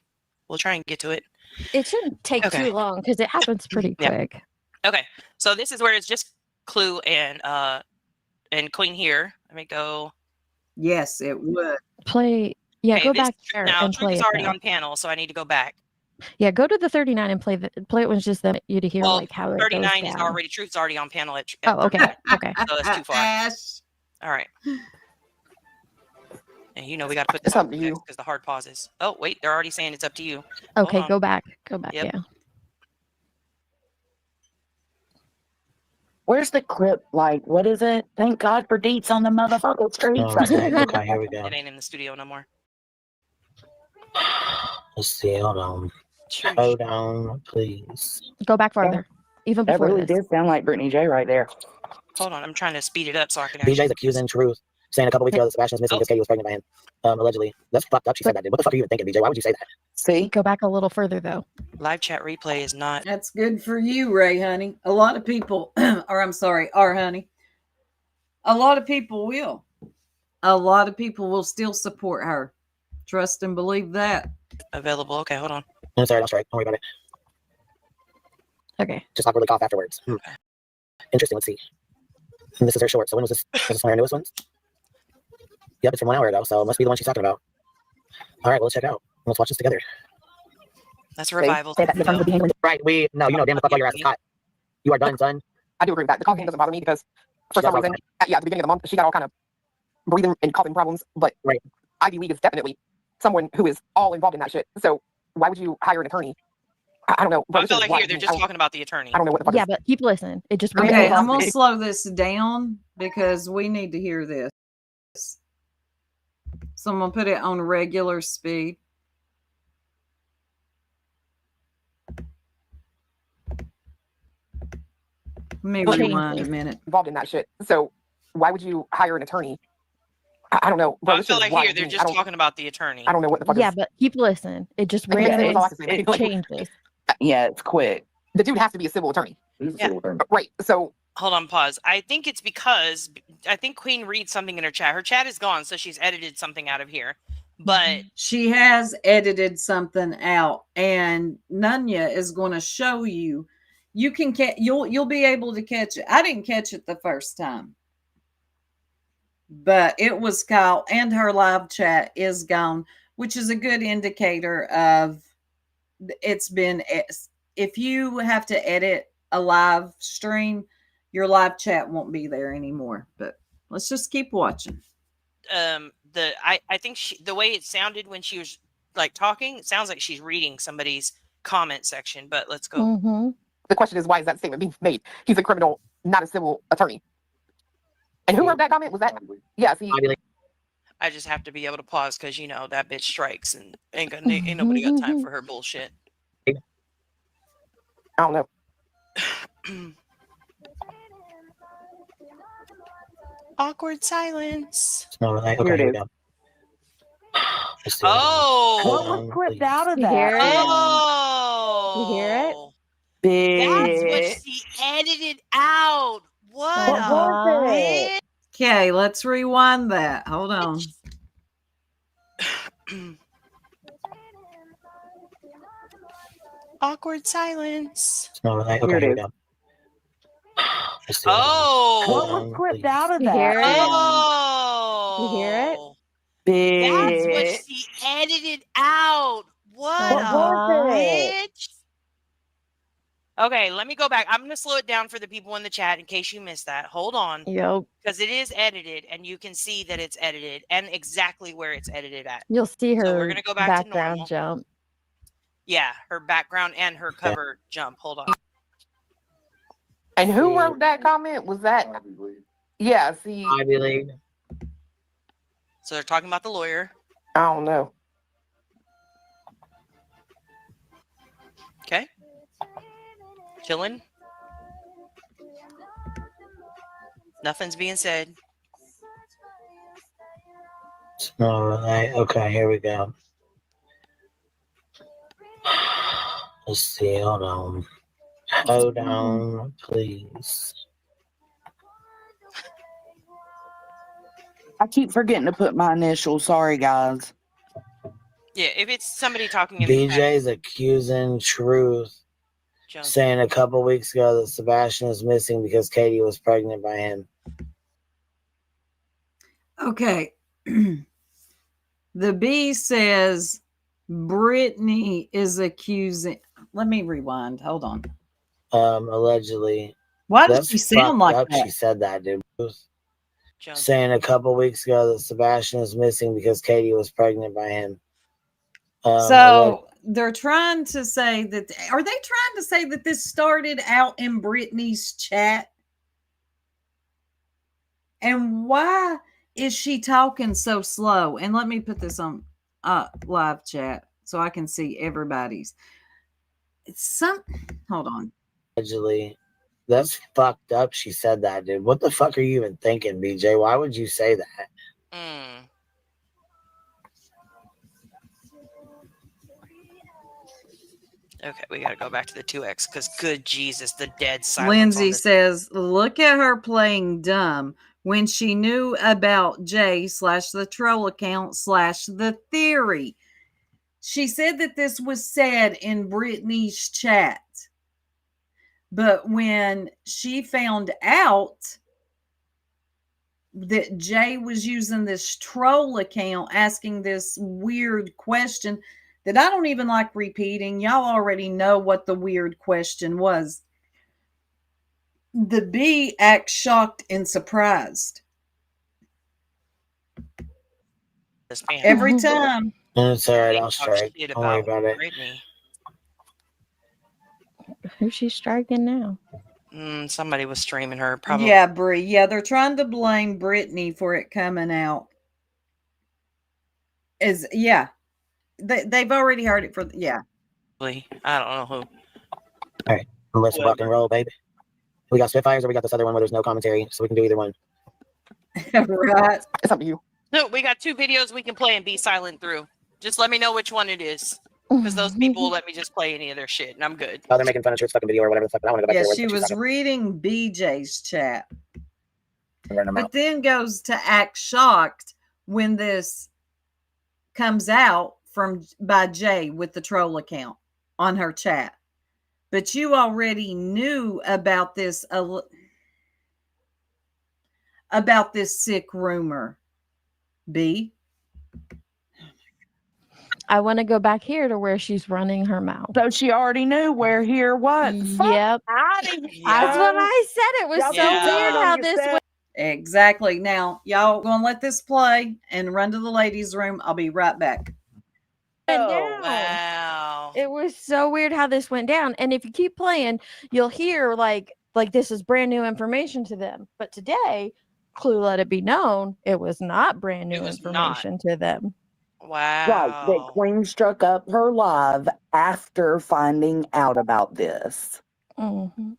We'll try and get to it.
It shouldn't take
Okay.
too long because it happens pretty
Yeah.
quick.
Okay. So this is where it's just Clue and Queen here. Let me go.
Yes, it would.
Play yeah,
Okay,
go
this
back there
now
and
Truth
play
is
it.
already
though.
on panel, so I need to go back.
Yeah, go to the 39 and play it when it's just you to hear
Well,
like how it
39
goes
is
down.
already Truth's already on panel at
Oh, okay.
39.
Okay.
So that's too far.
Ash.
All right. And we got to put this
It's up to you.
because the hard pauses. Oh, wait, they're already saying it's up to you.
Okay,
on.
go back. Go back.
Yep.
Yeah.
Where's the clip? Like, what is it? Thank God for deets on the motherfucking streets.
Okay, here we go.
It ain't in the studio no more.
Let's see, hold on.
Shush.
Hold on, please.
Go back farther. Even
That
before
really
this.
did sound like Brittany J right there.
Hold on, I'm trying to speed it up so I can
BJ's
actually.
accusing Truth, saying a couple weeks ago that Sebastian's missing because Katie was pregnant by him. Allegedly. That's fucked up. She said that, dude. What the fuck are you even thinking, BJ? Why would you say that?
See?
Go back a little further though.
Live chat replay is not.
That's good for you, Ray, honey. A lot of people, R, honey. A lot of people will. A lot of people will still support her. Trust and believe that.
Available. Okay, hold on.
I'm sorry, I'm straight. Don't worry about it.
Okay.
Just awkwardly cough afterwards. Interesting. Let's see. And this is her short. So when was this? Is this one of her newest ones? Yep, it's from 1 hour ago. So it must be the one she's talking about. All right, well, let's check out. Let's watch this together.
That's a revival.
Say that the
video.
behavior.
Right, you know damn the fuck well your ass is hot. You are done, son.
I do agree with that. The coughing doesn't bother me because for some reason, at the beginning of the month, she got all kind of breathing and coughing problems. But
Right.
Ivy League is definitely someone who is all involved in that shit. So why would you hire an attorney? I don't know. Bro,
I
this
feel
is
like
wild
here
to
they're
me.
just talking about the attorney.
I don't know what the fuck
Yeah,
is.
but keep listening. It just
Okay,
really
I'm gonna
helps.
slow this down because we need to hear this. So I'm gonna put it on regular speed. Let me
Change
rewind a
this.
minute.
Involved in that shit. So why would you hire an attorney? I don't know. Bro,
I
this
feel
is
like
wild
here
to
they're
me.
just talking about the attorney.
I don't know what the fuck
Yeah,
is.
but keep listening. It just
Yeah,
randomly
that's all I can say. Like,
changes.
Yeah, it's quick.
the dude has to be a civil attorney.
Yeah.
Right. So
Hold on, pause. I think it's because I think Queen reads something in her chat. Her chat is gone, so she's edited something out of here. But
She has edited something out, and Nunya is going to show you. You can you'll be able to catch it. I didn't catch it the first time, but it was Kyle, and her live chat is gone, which is a good indicator of it's been. If you have to edit a live stream, your live chat won't be there anymore. But let's just keep watching.
I think the way it sounded when she was like talking, it sounds like she's reading somebody's comment section. But let's go.
Mm-hmm.
the question is, why is that statement being made? He's a criminal, not a civil attorney. And who wrote that comment? Was that? Yeah, see,
Ivy League.
I just have to be able to pause because you know that bitch strikes and ain't nobody got time for her bullshit.
I don't know.
Awkward silence.
No, okay,
Here it
here we
is.
go. Let's see.
Oh.
What was clipped out of
You hear
that?
it?
Oh.
You hear it?
That's what
Bitch.
she edited out. What
What
a
was it?
bitch.
Okay, let's rewind that. Hold on.
Awkward silence.
No, okay,
Here it
here we
is.
go. Let's see.
Oh.
What was clipped out of
You hear
that?
it?
Oh.
You hear it?
That's what
Bitch.
she edited out. What
What
a
was it?
bitch. Okay, let me go back. I'm going to slow it down for the people in the chat in case you missed that. Hold on.
Yo,
Because it is edited and you can see that it's edited and exactly where it's edited at.
you'll see her
So we're gonna go back to
background
normal.
jump.
Yeah, her background and her cover jump. Hold on.
And who wrote that comment? Was that? Yeah, see,
Ivy League.
So they're talking about the lawyer.
I don't know.
Okay. Chilling. Nothing's being said.
No, okay, here we go. Let's see, hold on. Hold on, please.
I keep forgetting to put my initials. Sorry, guys.
Yeah, if it's somebody talking in the chat,
BJ's accusing Truth,
jump.
saying a couple weeks ago that Sebastian is missing because Katie was pregnant by him.
Okay. The B says Brittany is accusing. Let me rewind. Hold on.
Allegedly.
Why does
That's
she sound
fucked
like
up
that?
She said that, dude.
Jump.
Saying a couple weeks ago that Sebastian is missing because Katie was pregnant by him.
So they're trying to say that. Are they trying to say that this started out in Brittany's chat? And why is she talking so slow? And let me put this on live chat so I can see everybody's. Hold on.
Allegedly. That's fucked up. She said that, dude. What the fuck are you even thinking, BJ? Why would you say that?
Mm. Okay, we gotta go back to the 2X because good Jesus, the dead silence. on
Lindsay
this.
says, look at her playing dumb when she knew about J/the troll account / the theory. She said that this was said in Brittany's chat. But when she found out that Jay was using this troll account asking this weird question that I don't even like repeating, y'all already know what the weird question was. The bee acts shocked and surprised.
This man.
Every time.
It's alright,
They
I'll
talk
strike.
shit
Don't worry
about
about it.
Brittany.
Who's she striking now?
Somebody was streaming her. Probably.
Yeah, Brie. Yeah, they're trying to blame Brittany for it coming out. They've already heard it yeah.
I don't know who.
Alright, let's rock and roll, baby. We got Spitfires or we got this other one where there's no commentary, so we can do either one.
Right.
It's up to you.
No, we got 2 videos we can play and be silent through. Just let me know which one it is. Because those people will let me just play any of their shit, and I'm good.
Oh, they're making fun of Shirt's fucking video or whatever the fuck, but I want to go back
Yeah,
there.
she was reading BJ's chat.
But
But then goes to act shocked when this comes out by Jay with the troll account on her chat. But you already knew about this sick rumor, B.
I want to go back here to where she's running her mouth.
So she already knew where here was.
Yep. That's what I said. It was so weird how this went.
Exactly. Now, y'all gonna let this play and run to the ladies' room. I'll be right back.
Down.
Wow.
It was so weird how this went down. And if you keep playing, you'll hear like this is brand new information to them. But today, Clue let it be known it was not brand new information to them.
Wow.
Right, that Queen struck up her live after finding out about this.
Mm-hmm.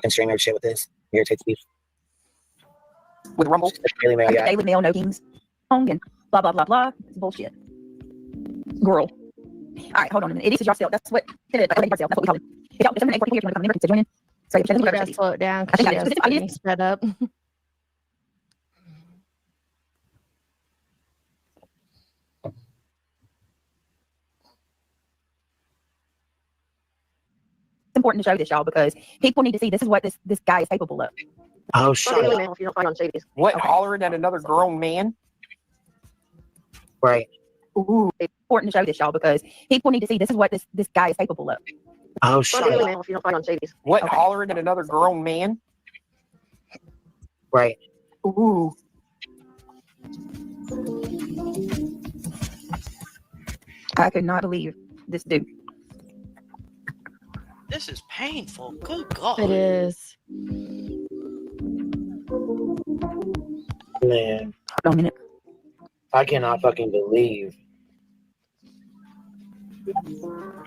fucking streamer shit with this. Irritates me.
With Rumble?
Daily Mail, yeah.
Daily Mail, no teams. And blah, blah, blah, blah. It's bullshit. Girl. All right, hold on a minute. It is your sale. That's what it is. That's what we call it. If y'all, if someone 8:44 here, if you want to come in, to join in. So,
You gotta slow it down because she has to get me sped up.
It's important to show this, y'all, because people need to see this is what this guy is capable of.
Oh, shut
Daily
up.
Mail, if you don't find on Shadies.
What?
Okay.
Hollering at another grown man?
Right.
Ooh, it's important to show this, y'all, because people need to see this is what this guy is capable of.
Oh, shut
Daily
up.
Mail, if you don't find on Shadies.
What?
Okay.
Hollering at another grown man?
Right.
Ooh.
I could not believe this dude.
This is painful. Good God.
It is.
Man,
Hold on a minute.
I cannot fucking believe.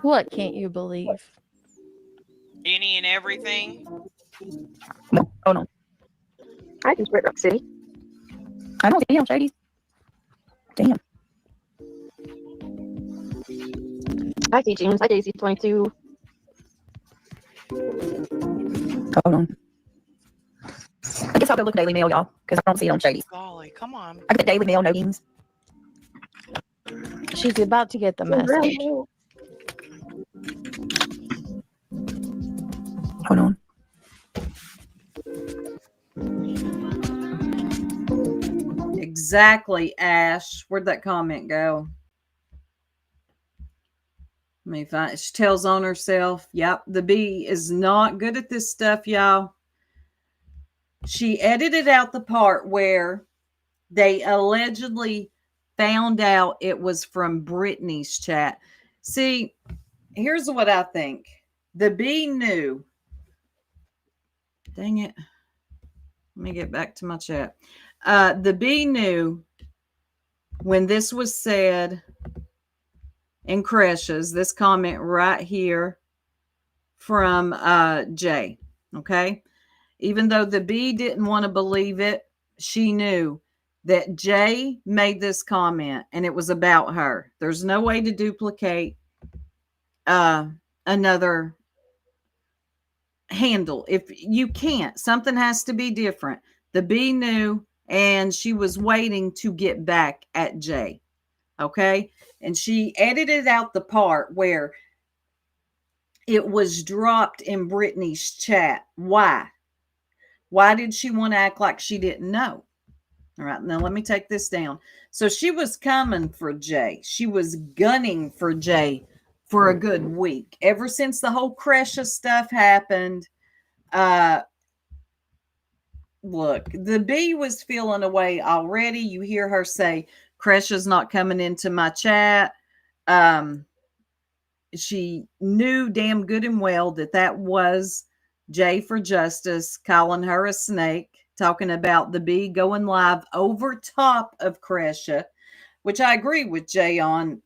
What can't you believe?
Any and everything.
Hold on. I can Red Rock City. I don't see on Shadies. Damn. I see James. I see 22. Hold on. I guess I'll go look at Daily Mail, y'all, because I don't see it on Shady.
Golly, come on.
I get Daily Mail, no games.
She's about to get the message.
Hold on.
Exactly, Ash. Where'd that comment go? Let me find. She tells on herself. Yep, the bee is not good at this stuff, y'all. She edited out the part where they allegedly found out it was from Brittany's chat. See, here's what I think. The bee knew. Dang it. Let me get back to my chat. The bee knew when this was said in Crashes, this comment right here from Jay. Okay. Even though the bee didn't want to believe it, she knew that Jay made this comment and it was about her. There's no way to duplicate another handle. If you can't, something has to be different. The bee knew and she was waiting to get back at Jay. Okay. And she edited out the part where it was dropped in Brittany's chat. Why? Why did she want to act like she didn't know? All right, now let me take this down. So she was coming for Jay. She was gunning for Jay for a good week. Ever since the whole Kresha stuff happened, look, the bee was feeling away already. You hear her say, Kresha's not coming into my chat. She knew damn good and well that was Jay for Justice calling her a snake, talking about the bee going live over top of Kresha, which I agree with Jay on.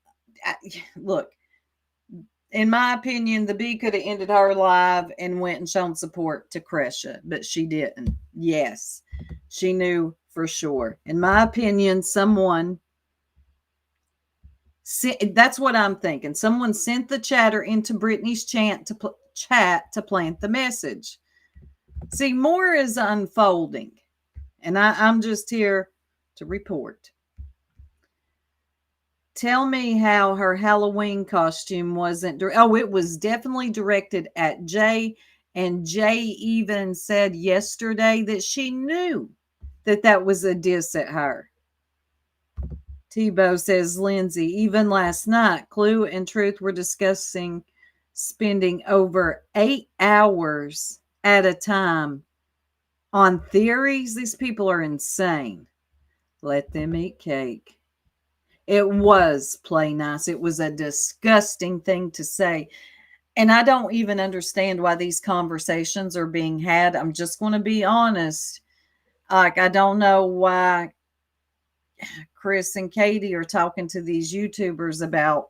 Look, in my opinion, the bee could have ended her live and went and shown support to Kresha, but she didn't. Yes, she knew for sure. In my opinion, that's what I'm thinking. Someone sent the chatter into Brittany's chat to plant the message. See, more is unfolding, and I'm just here to report. Tell me how her Halloween costume wasn't. It was definitely directed at Jay, and Jay even said yesterday that she knew that was a diss at her. Tebow says, Lindsay, even last night, Clue and Truth were discussing spending over 8 hours at a time on theories. These people are insane. Let them eat cake. It was play nice. It was a disgusting thing to say. And I don't even understand why these conversations are being had. I'm just going to be honest. Like, I don't know why Chris and Katie are talking to these YouTubers about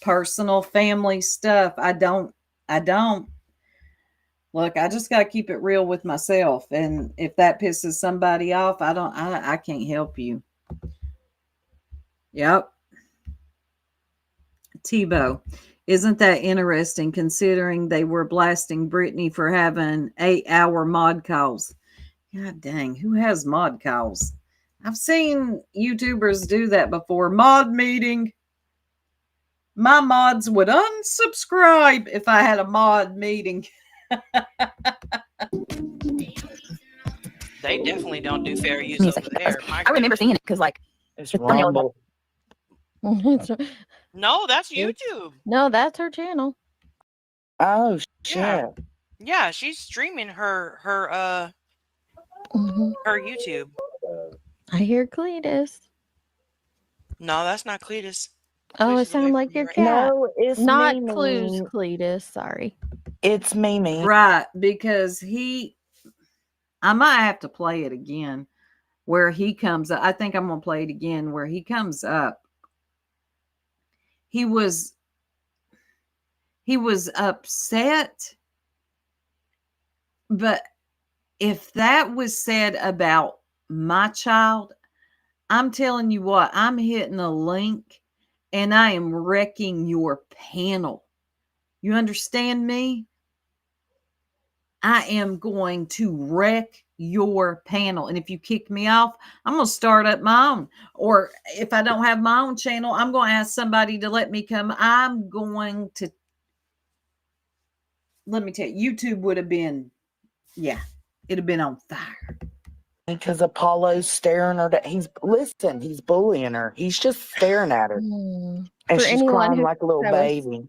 personal family stuff. I don't. Look, I just got to keep it real with myself. And if that pisses somebody off, I can't help you. Yep. Tebow, isn't that interesting considering they were blasting Brittany for having 8-hour mod calls? God dang, who has mod calls? I've seen YouTubers do that before. Mod meeting. My mods would unsubscribe if I had a mod meeting.
They definitely don't do fair use
Give me a
over
second.
there.
I remember seeing it because, like,
It's
It's funny.
Rumble.
No, that's YouTube.
No, that's her channel.
Oh shit.
Yeah. Yeah, she's streaming her
Mhm.
YouTube.
I hear Cletus.
No, that's not Cletus.
Oh,
Cletus
it
is away
sounded like
from
your
me right
cat.
now.
No, it's
Not
Mimi.
Clues Cletus. Sorry.
It's Mimi.
Right, because I might have to play it again where he comes up. I think I'm going to play it again where he comes up. He was upset, but if that was said about my child, I'm telling you what, I'm hitting a link and I am wrecking your panel. You understand me? I am going to wreck your panel. And if you kick me off, I'm going to start up my own. Or if I don't have my own channel, I'm going to ask somebody to let me come. I'm going to, let me tell you, YouTube would have been, it'd have been on fire.
Because Apollo's staring her. He's bullying her. He's just staring at her, and
For
she's
anyone
crying
who
like a little
I was-
baby.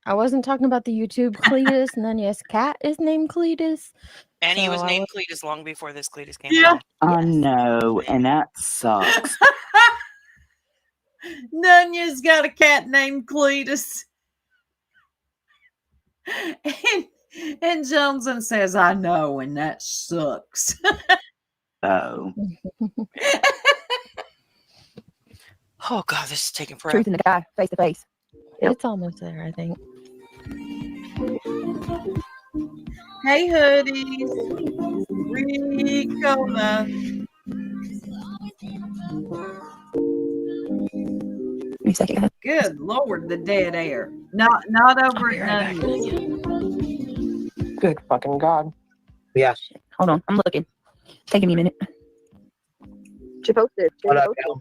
I wasn't talking about the YouTube Cletus, and then yes, cat is named Cletus.
And he was
So I
named Cletus long before this Cletus came
Yeah.
out.
I
Yes.
know, and that sucks.
Nunya's got a cat named Cletus. And Johnson says, I know, and that sucks.
Oh,
Oh god, this is taking forever.
Truth in the guy, face to face. Yep.
It's almost there, I think.
Hey, hoodies. Ricola.
Give me a second.
Good Lord, the dead air. Not over
be
at
right back.
Nunya's.
Good fucking God.
Yeah.
Hold on, I'm looking. Taking me a minute. She posted.
What up, Cal?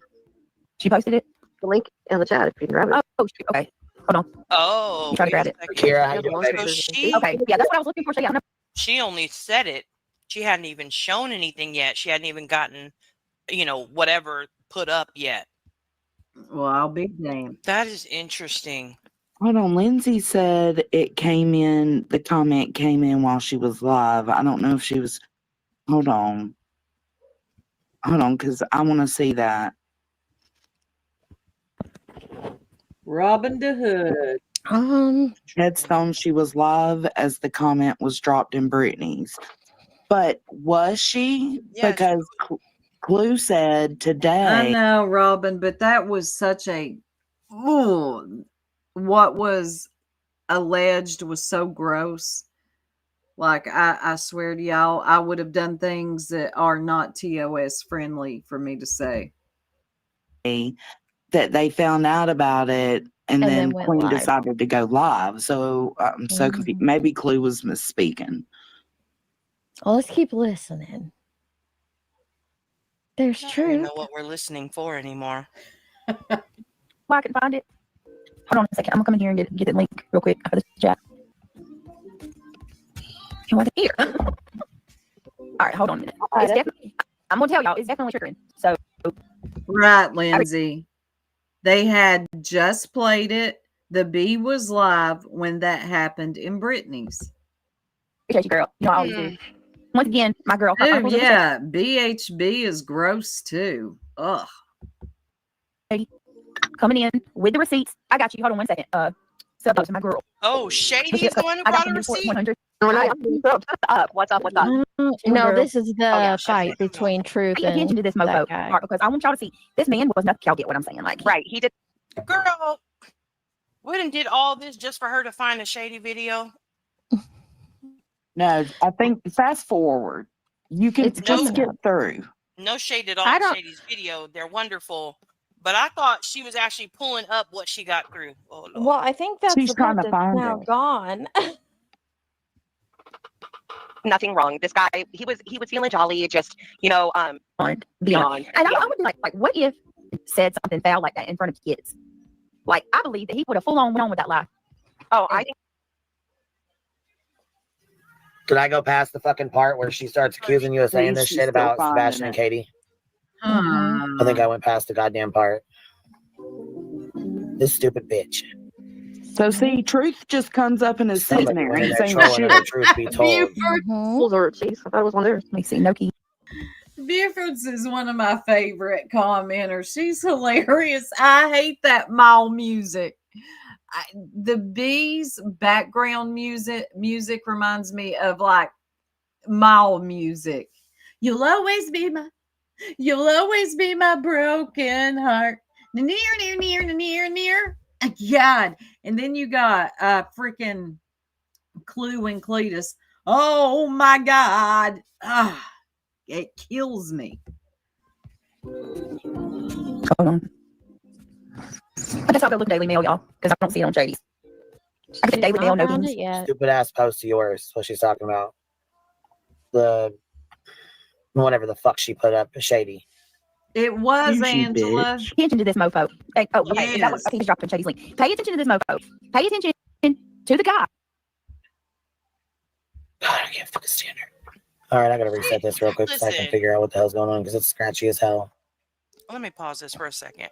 She posted it.
The link in the chat if you can grab it.
Oh, okay. Hold on.
Oh,
You try to
wait a
grab it.
second.
Kira, how you
Yeah, the
doing,
ones
baby?
that
So
are-
she
Okay. Yeah, that's what I was looking for. So yeah, I know.
she only said it. She hadn't even shown anything yet. She hadn't even gotten, whatever put up yet.
Well, I'll be damned.
That is interesting.
Hold on. Lindsay said it came in, the comment came in while she was live. I don't know if she was. Hold on. Hold on, because I want to see that.
Robin the Hood.
Headstone, she was live as the comment was dropped in Brittany's. But was she?
Yes.
Because Clue said
I
today.
know, Robin, but that was such a. Ooh, what was alleged was so gross. Like, I swear to y'all, I would have done things that are not TOS friendly for me to say.
That they found out about it and
then
then
went
Queen
live.
decided to go live. So I'm so confused.
Mhm.
Maybe Clue was misspeaking.
Well, let's keep listening. There's
I don't even
truth.
know what we're listening for anymore.
Well, I can find it. Hold on a second. I'm gonna come in here and get the link real quick out of the chat. It wasn't here. All right, hold on a minute. It's definitely. I'm gonna tell y'all. It's definitely triggering. So
Right, Lindsay. They had just played it. The B was live when that happened in Brittany's.
appreciate you, girl. You know I always do. Once again, my girl. her
Oh,
uncle's in the
yeah. BHB is gross too. Ugh.
chat, coming in with the receipts. I got you. Hold on 1 second. Sub to my girl.
Oh, Shady's the one who
I got
brought a
some
receipt.
100.
No, what's up? What's up? What's up?
No,
girl.
this is the
yeah,
fight
shut it.
between Truth
Pay attention
and
to this
that
mofo
guy.
part because I want y'all to see this man was nothing. Y'all get what I'm saying? Like,
Right. He did.
Girl, we done did all this just for her to find a Shady video.
No, I think fast forward. You can
It's
just
coming
get
up.
through.
No shade at all
I
on
don't-
Shady's video. They're wonderful. But I thought she was actually pulling up what she got through. Oh, Lord.
Well, I think that's
She's
the
trying
part
to
that's
find
now
it.
gone.
Nothing wrong. This guy, he was feeling jolly. Just
on beyond.
beyond.
And I would be like, what if said something foul like that in front of kids? Like, I believe that he would have full on went on with that lie.
Oh, I think
Did I go past the fucking part where she starts accusing you of saying
Please,
this
she's
shit
still
about
finding
Sebastian and
it.
Katie?
Mhm.
I think I went past the goddamn part. This stupid bitch.
So see, Truth just comes up and is sitting
Somebody
there
went in
and
there
saying
trolling her,
shit.
the truth be told.
Mhm.
schools are. Jeez, I thought it was one of theirs.
Let me see. No key.
Buford's is one of my favorite commenters. She's hilarious. I hate that mall music. The Bees background music reminds me of like mall music. You'll always be my broken heart. Near. God. And then you got freaking Clue and Cletus. Oh my God. It kills me.
Hold on. I guess I'll go look at Daily Mail, y'all, because I don't see it on Shady's. I can see Daily Mail,
Not
no
found
beans.
it yet.
Stupid ass post of yours. What she's talking about. The whatever the fuck she put up. Shady.
It was
You
Angela.
bitch.
Pay attention to this mofo. Hey, oh, okay. Is that what,
Yes.
I think he dropped in Shady's link. Pay attention to this mofo. Pay attention to the guy.
God, I can't fucking stand her. All right, I gotta reset this real quick so I can
Listen.
figure out what the hell's going on because it's scratchy as hell.
Let me pause this for a second.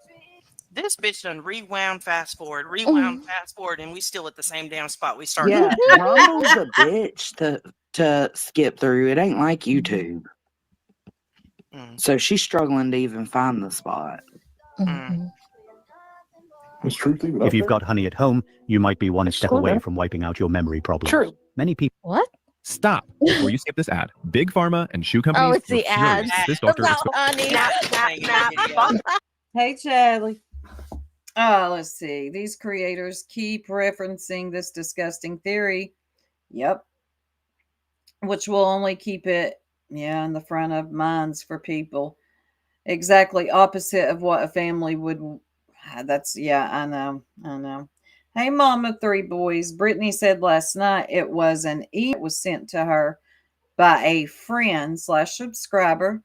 This bitch done rewound, fast forward, and we still at the same damn spot we started.
Yeah, Rumble's a bitch to skip through. It ain't like YouTube.
Mm.
So she's struggling to even find the spot.
Mhm.
If you've got honey at home, you might be one step
Scroll
away
down.
from wiping out your memory problems.
True.
Many people.
What?
Stop before you skip this ad. Big Pharma and shoe companies
Oh, it's
were
the
furious
ads.
that this doctor
That's
exposed
funny.
Hey, Charlie. Let's see. These creators keep referencing this disgusting theory. Yep. Which will only keep it, in the front of minds for people. Exactly opposite of what a family would. I know. Hey, Mama, 3 boys. Brittany said last night it was an email that was sent to her by a friend / subscriber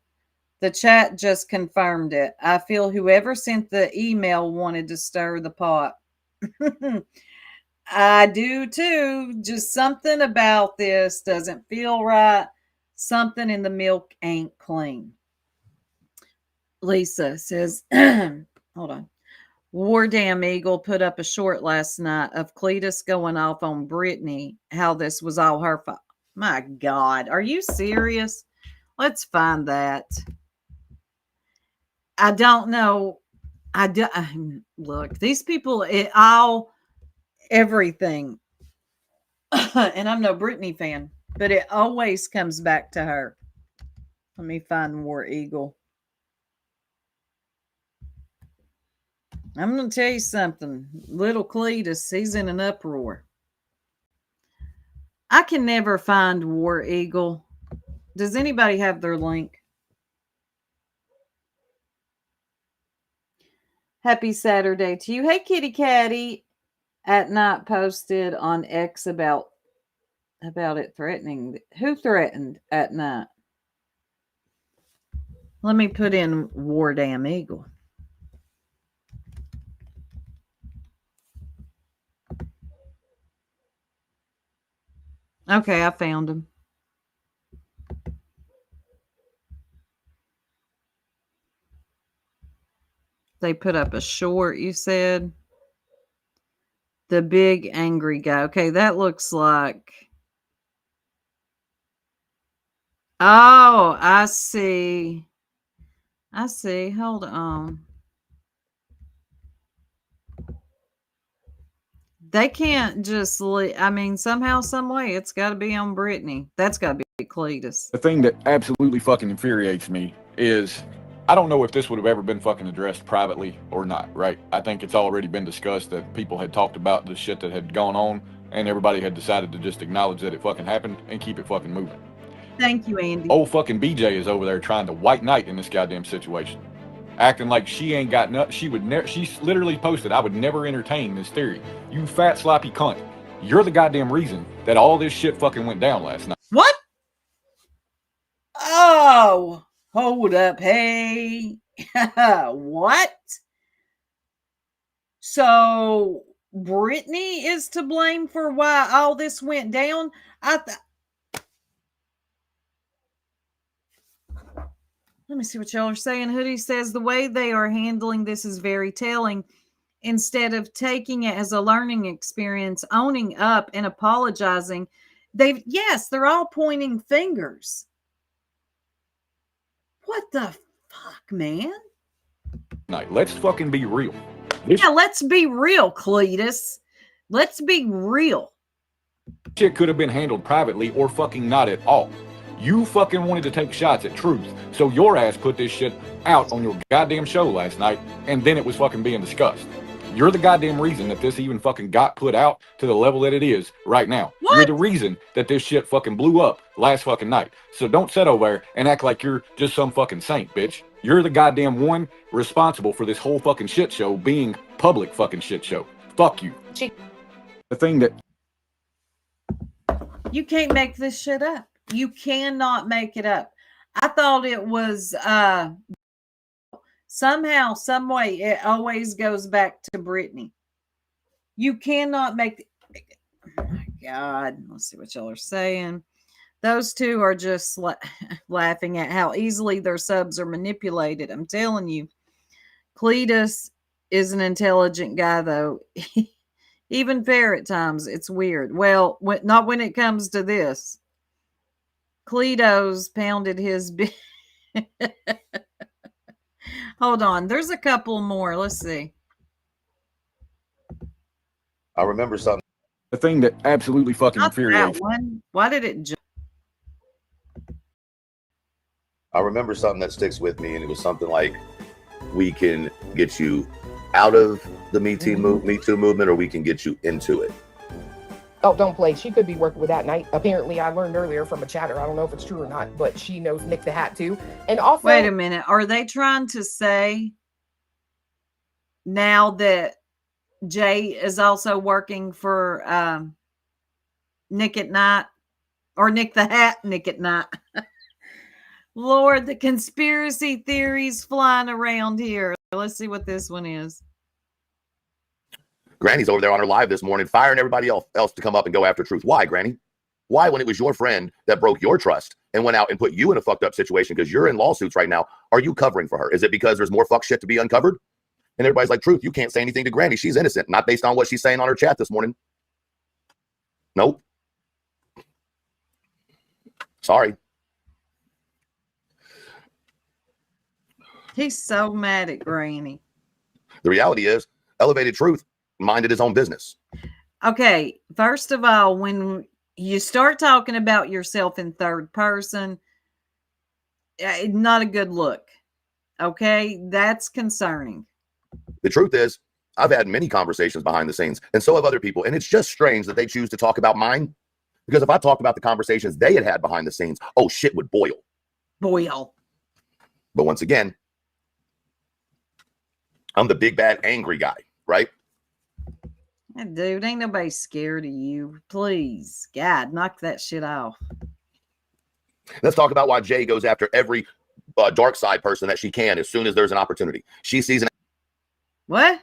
The chat just confirmed it. I feel whoever sent the email wanted to stir the pot. I do too. Just something about this doesn't feel right. Something in the milk ain't clean. Lisa says, hold on. War Damn Eagle put up a short last night of Cletus going off on Brittany, how this was all her fault. My God, are you serious? Let's find that. I don't know. Look, these people, everything. And I'm no Brittany fan, but it always comes back to her. Let me find War Eagle. I'm going to tell you something. Little Cletus, he's in an uproar. I can never find War Eagle. Does anybody have their link? Happy Saturday to you. Hey, Kitty Catty. At night posted on X about it threatening. Who threatened at night? Let me put in War Damn Eagle. Okay, I found him. They put up a short, you said? The big angry guy. Okay, that looks like... Oh, I see. I see. Hold on. They can't just I mean, somehow, some way, it's got to be on Brittany. That's got to be Cletus.
The thing that absolutely fucking infuriates me is I don't know if this would have ever been fucking addressed privately or not, right? I think it's already been discussed that people had talked about the shit that had gone on and everybody had decided to just acknowledge that it fucking happened and keep it fucking moving.
Thank you, Andy.
Old fucking BJ is over there trying to white knight in this goddamn situation. Acting like she ain't got nothing. She would never. She's literally posted, I would never entertain this theory. You fat sloppy cunt. You're the goddamn reason that all this shit fucking went down last night.
What? Oh, hold up. Hey. What? So Brittany is to blame for why all this went down? Let me see what y'all are saying. Hoodie says the way they are handling this is very telling. Instead of taking it as a learning experience, owning up and apologizing, they're all pointing fingers. What the fuck, man?
Let's fucking be real.
Let's be real, Cletus. Let's be real.
Shit could have been handled privately or fucking not at all. You fucking wanted to take shots at truth, so your ass put this shit out on your goddamn show last night, and then it was fucking being discussed. You're the goddamn reason that this even fucking got put out to the level that it is right now.
What?
You're the reason that this shit fucking blew up last fucking night. So don't sit over there and act like you're just some fucking saint, bitch. You're the goddamn one responsible for this whole fucking shit show being public fucking shit show. Fuck you. The thing that...
You can't make this shit up. You cannot make it up. I thought it was somehow, some way, it always goes back to Brittany. You cannot make... Oh my God. Let's see what y'all are saying. Those two are just laughing at how easily their subs are manipulated. I'm telling you. Cletus is an intelligent guy, though. Even fair at times. It's weird. Well, not when it comes to this. Cletos pounded his... Hold on. There's a couple more. Let's see.
I remember something.
The thing that absolutely fucking
Not
infuriates
that one. Why did it jump?
I remember something that sticks with me, and it was something like, we can get you out of the Me Too movement, or we can get you into it.
Oh, don't play. She could be working with that night. Apparently, I learned earlier from a chatter. I don't know if it's true or not, but she knows Nick the Hat too. And also,
Wait a minute. Are they trying to say now that Jay is also working for Nick at Night, or Nick the Hat, Nick at Night? Lord, the conspiracy theories flying around here. Let's see what this one is.
Granny's over there on her live this morning, firing everybody else to come up and go after Truth. Why, Granny? Why, when it was your friend that broke your trust and went out and put you in a fucked up situation because you're in lawsuits right now, are you covering for her? Is it because there's more fuck shit to be uncovered? And everybody's like, Truth, you can't say anything to Granny. She's innocent. Not based on what she's saying on her chat this morning. Nope. Sorry.
He's so mad at Granny.
The reality is, Elevated Truth minded his own business.
Okay, first of all, when you start talking about yourself in third person, not a good look. Okay, that's concerning.
The truth is, I've had many conversations behind the scenes, and so have other people, and it's just strange that they choose to talk about mine, because if I talked about the conversations they had behind the scenes, oh, shit would boil.
Boil.
But once again, I'm the big, bad, angry guy, right?
Dude, ain't nobody scared of you. Please, God, knock that shit off.
Let's talk about why Jay goes after every dark side person that she can as soon as there's an opportunity. She sees an...
What?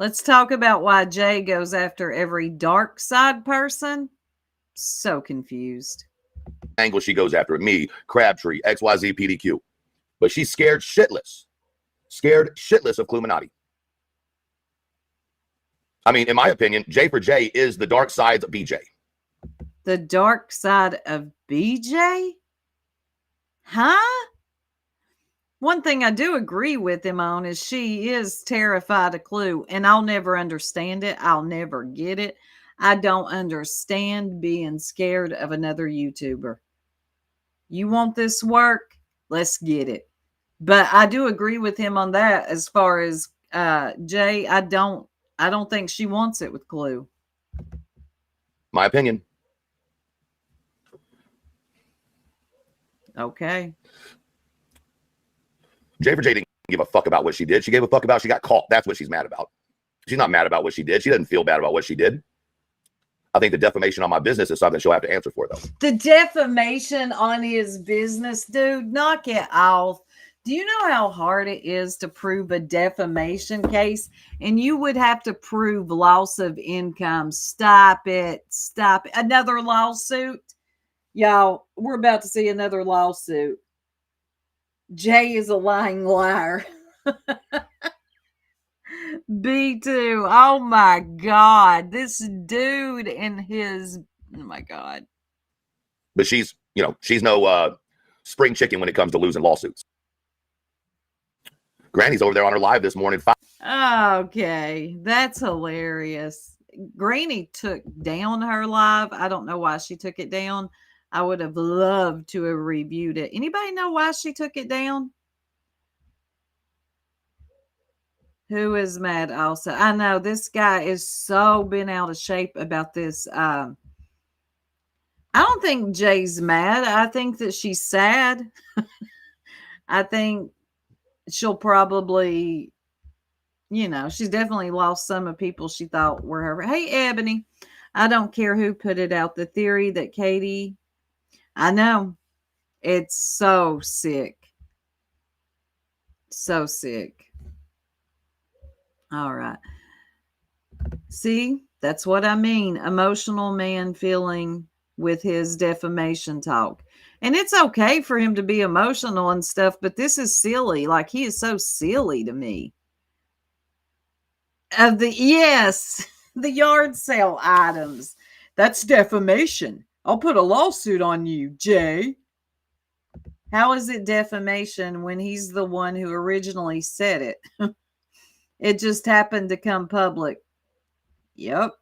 Let's talk about why Jay goes after every dark side person. So confused.
Angle she goes after me, Crabtree, XYZ, PDQ. But she's scared shitless. Scared shitless of Cluminati. I mean, in my opinion, J for J is the dark side of BJ.
The dark side of BJ? Huh? One thing I do agree with him on is she is terrified of Clue, and I'll never understand it. I'll never get it. I don't understand being scared of another YouTuber. You want this work? Let's get it. But I do agree with him on that as far as Jay. I don't think she wants it with Clue.
My opinion.
Okay.
J for J didn't give a fuck about what she did. She gave a fuck about she got caught. That's what she's mad about. She's not mad about what she did. She doesn't feel bad about what she did. I think the defamation on my business is something she'll have to answer for, though.
The defamation on his business, dude, knock it off. Do you know how hard it is to prove a defamation case? And you would have to prove loss of income. Stop it. Stop it. Another lawsuit? Y'all, we're about to see another lawsuit. Jay is a lying liar. B2. Oh my God. This dude and his, oh my God.
But she's no spring chicken when it comes to losing lawsuits. Granny's over there on her live this morning.
Okay, that's hilarious. Granny took down her live. I don't know why she took it down. I would have loved to have reviewed it. Anybody know why she took it down? Who is mad also? I know this guy is so bent out of shape about this. I don't think Jay's mad. I think that she's sad. I think she'll probably, she's definitely lost some of people she thought were her. Hey, Ebony, I don't care who put it out. The theory that Katie, I know, it's so sick. So sick. All right. See, that's what I mean. Emotional man feeling with his defamation talk. And it's okay for him to be emotional and stuff, but this is silly. Like, he is so silly to me. The yard sale items. That's defamation. I'll put a lawsuit on you, Jay. How is it defamation when he's the one who originally said it? It just happened to come public. Yep.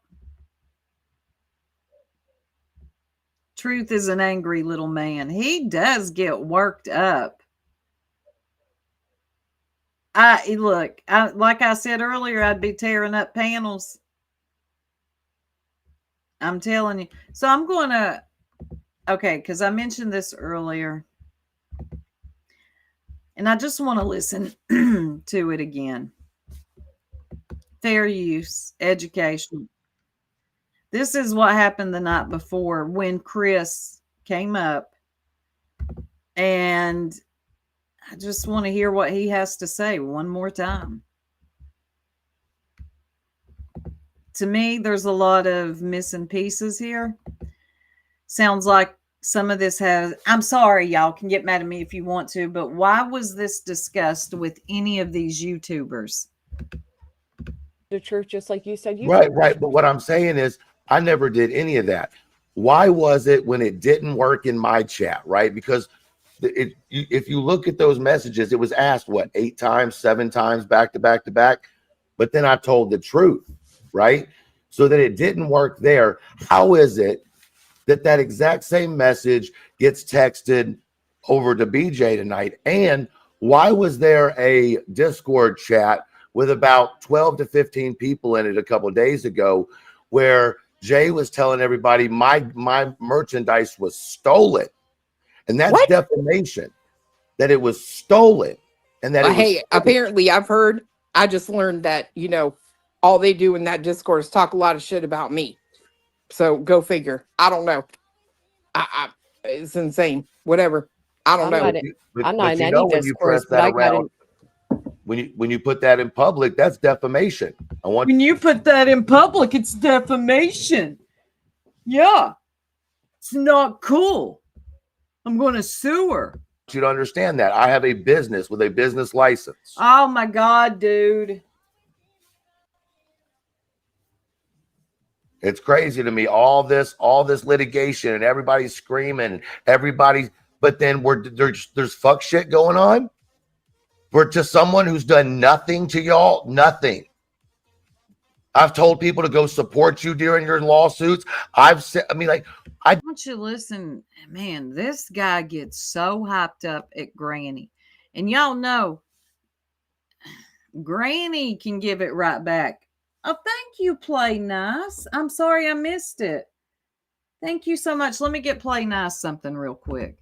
Truth is an angry little man. He does get worked up. Like I said earlier, I'd be tearing up panels. I'm telling you. So I'm going to, okay, because I mentioned this earlier. And I just want to listen to it again. Fair use, education. This is what happened the night before when Chris came up And I just want to hear what he has to say one more time. To me, there's a lot of missing pieces here. Sounds like some of this has, I'm sorry, y'all can get mad at me if you want to, but why was this discussed with any of these YouTubers?
The church, just like you said.
Right. But what I'm saying is, I never did any of that. Why was it when it didn't work in my chat, right? Because if you look at those messages, it was asked, what, 8 times, 7 times, back to back to back. But then I told the truth, right? So that it didn't work there. How is it that exact same message gets texted over to BJ tonight? And why was there a Discord chat with about 12 to 15 people in it a couple of days ago where Jay was telling everybody my merchandise was stolen? And that's
What?
defamation, that it was stolen. And that
Hey, apparently I've heard, I just learned that, all they do in that Discord is talk a lot of shit about me. So go figure. I don't know. It's insane. Whatever. I don't know.
I'm not in any Discord, but I got
when you put that in public, that's defamation.
When you put that in public, it's defamation. Yeah. It's not cool. I'm going to sue her.
I want you to understand that. I have a business with a business license.
Oh my God, dude.
It's crazy to me. All this litigation and everybody's screaming, but then there's fuck shit going on. We're to someone who's done nothing to y'all, nothing. I've told people to go support you during your lawsuits. I
want you to listen, man. This guy gets so hyped up at Granny, and y'all know Granny can give it right back. Oh, thank you, Play Nice. I'm sorry I missed it. Thank you so much. Let me get Play Nice something real quick.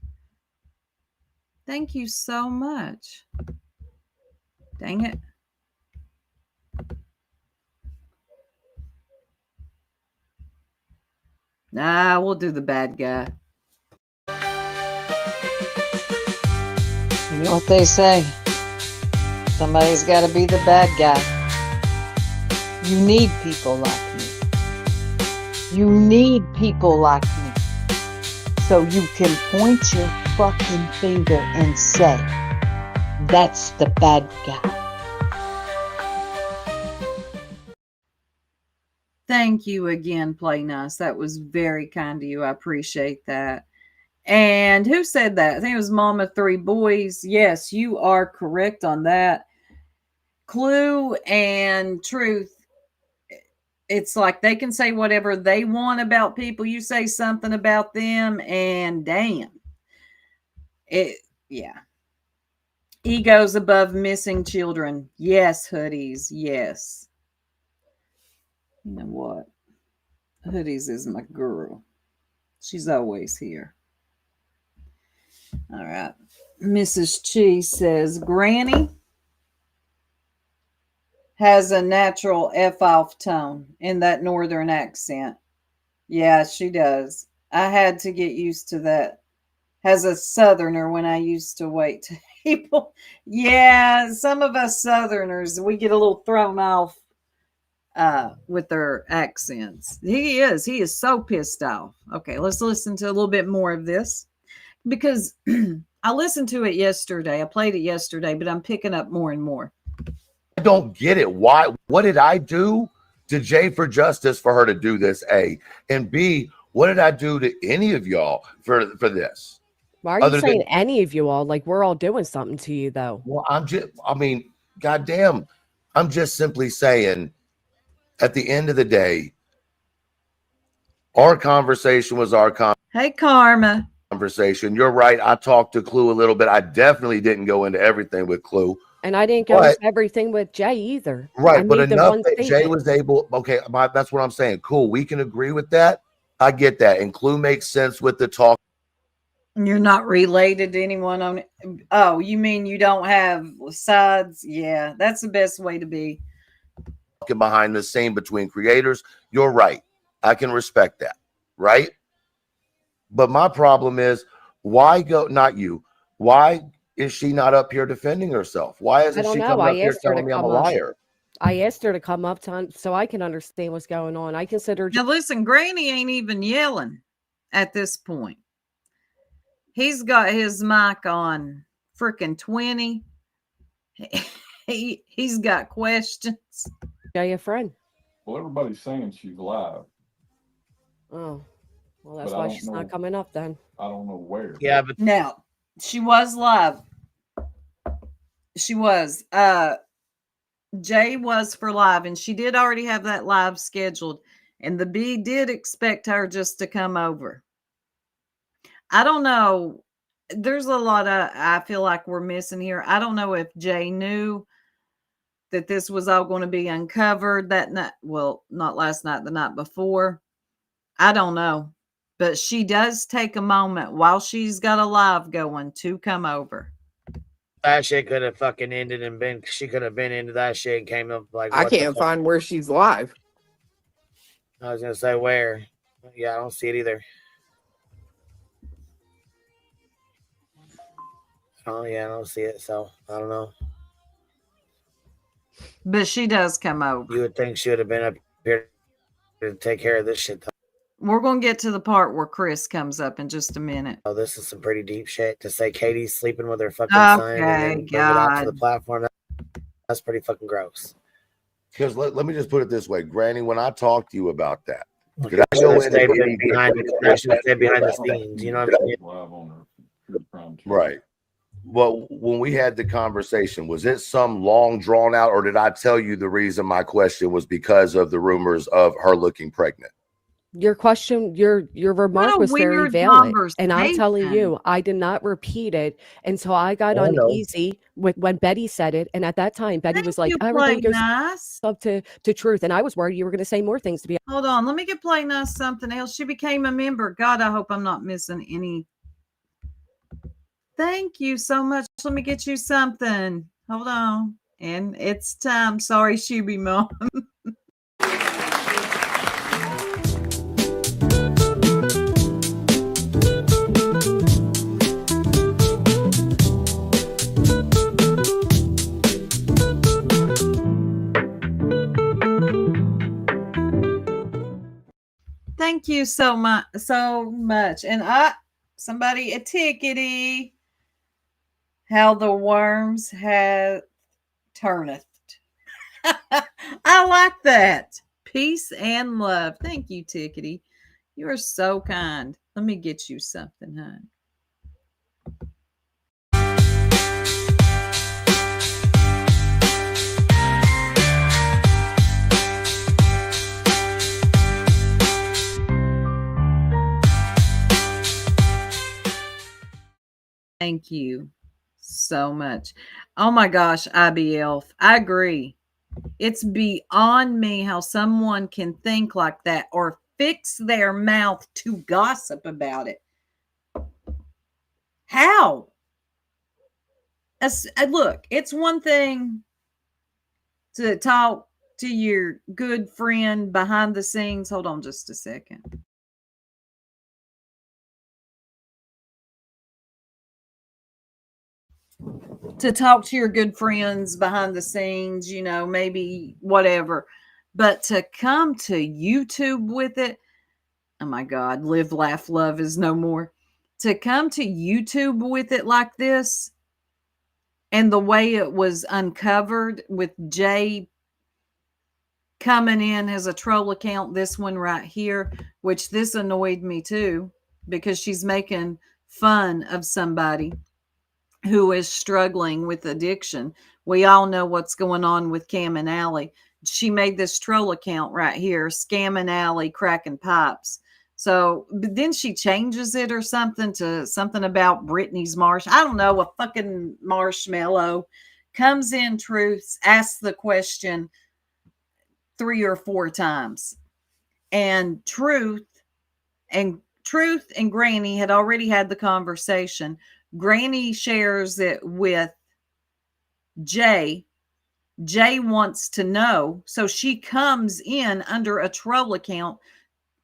Thank you so much. Dang it. Nah, we'll do the bad guy. You know what they say? Somebody's got to be the bad guy. You need people like me. You need people like me. So you can point your fucking finger and say, that's the bad guy. Thank you again, Play Nice. That was very kind of you. I appreciate that. And who said that? I think it was Mama 3 Boys. Yes, you are correct on that. Clue and Truth. It's like they can say whatever they want about people. You say something about them and damn. Yeah. Egos above missing children. Yes, Hoodies. Yes. You know what? Hoodies is my girl. She's always here. All right. Mrs. Cheese says, Granny has a natural F-off tone in that northern accent. Yeah, she does. I had to get used to that. As a southerner when I used to wait people. Yeah, some of us southerners, we get a little thrown off with their accents. He is so pissed off. Okay, let's listen to a little bit more of this because I listened to it yesterday. I played it yesterday, but I'm picking up more and more.
I don't get it. Why? What did I do to Jay for Justice for her to do this? A and B. What did I do to any of y'all for this?
Why are you saying any of you all? Like we're all doing something to you, though.
Well, goddamn. I'm just simply saying. At the end of the day, our conversation was our
Hey, Karma.
Conversation. You're right. I talked to Clue a little bit. I definitely didn't go into everything with Clue.
And I didn't go into everything with Jay either.
Right, but enough that Jay was able. Okay, that's what I'm saying. Cool. We can agree with that. I get that. And Clue makes sense with the talk.
You're not related to anyone on it. Oh, you mean you don't have sides? Yeah, that's the best way to be.
Behind the scene between creators, you're right. I can respect that, right? But my problem is, why go? Not you. Why is she not up here defending herself? Why
I
isn't
don't
she
know.
coming
I
up here
asked her to
telling me I'm a
come up.
liar?
I asked her to come up so I can understand what's going on. I consider
Now listen, Granny ain't even yelling at this point. He's got his mic on freaking 20. He's got questions.
Jay a friend.
Well, everybody's saying she's live,
Oh, well, that's
but I
why
don't
she's
know.
not coming up then.
I don't know where.
Yeah, but
Now, she was live. She was. Jay was for live, and she did already have that live scheduled. And the B did expect her just to come over. I don't know. There's a lot of, I feel like we're missing here. I don't know if Jay knew that this was all going to be uncovered that night. Well, not last night, the night before. I don't know. But she does take a moment while she's got a live going to come over.
that shit could have fucking ended and been. She could have been into that shit and came up like.
I
what the
can't
fuck?
find where she's live.
I was gonna say where. Yeah, I don't see it either. Oh yeah, I don't see it. So I don't know.
But she does come over.
You would think she would have been up here to take care of this shit. Though.
We're going to get to the part where Chris comes up in just a minute.
Oh, this is some pretty deep shit to say Katie's sleeping with her fucking son and then
Okay,
bring it out to
God.
the platform. That's pretty fucking gross.
Because let me just put it this way, Granny, when I talked to you about that, did
I
I go in
stay
and
behind the scenes? You know what I mean?
Live on her true crime channel.
Right. Well, when we had the conversation, was it some long drawn out, or did I tell you the reason my question was because of the rumors of her looking pregnant?
Your question, your remark
a
was very
weird
valid. And I'm telling
conversation.
you, I did not repeat it until I got
I know.
uneasy when Betty said it. And at that time, Betty was like,
You
everything
play
goes
nice.
up to truth. And I was worried you were going to say more things to be.
Hold on. Let me get play nice something else. She became a member. God, I hope I'm not missing any. Thank you so much. Let me get you something. Hold on. And it's time. Sorry, Shuby Mom. Thank you so much. And somebody a tickety. How the worms have turneth. I like that. Peace and love. Thank you, Tickety. You are so kind. Let me get you something, hon. Thank you so much. Oh my gosh, IBL. I agree. It's beyond me how someone can think like that or fix their mouth to gossip about it. How? Look, it's one thing to talk to your good friend behind the scenes. Hold on just a second. To talk to your good friends behind the scenes, you know, maybe whatever. But to come to YouTube with it, oh my God, live, laugh, love is no more. To come to YouTube with it like this, and the way it was uncovered with Jay coming in as a troll account, this one right here, which this annoyed me too, because she's making fun of somebody who is struggling with addiction. We all know what's going on with Cam and Allie. She made this troll account right here, scamming Allie, cracking pipes. So, but then she changes it or something to something about Brittany's marsh. I don't know, a fucking marshmallow comes in truths, asks the question 3 or 4 times. And Truth and Granny had already had the conversation. Granny shares it with Jay. Jay wants to know. So she comes in under a troll account,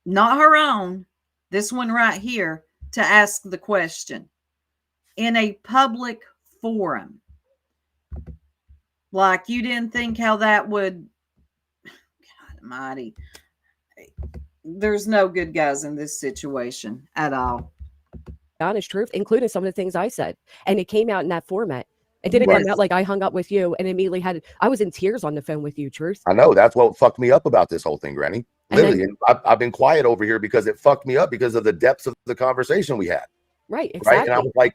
not her own, this one right here, to ask the question in a public forum. Like, you didn't think how that would, God almighty. There's no good guys in this situation at all.
Honest truth, including some of the things I said. And it came out in that format. It didn't come out like I hung up with you and immediately I was in tears on the phone with you, Truth.
I know. That's what fucked me up about this whole thing, Granny. Literally.
And
I've been quiet over here because it fucked me up because of the depths of the conversation we had.
Right, exactly.
Right. And I was like,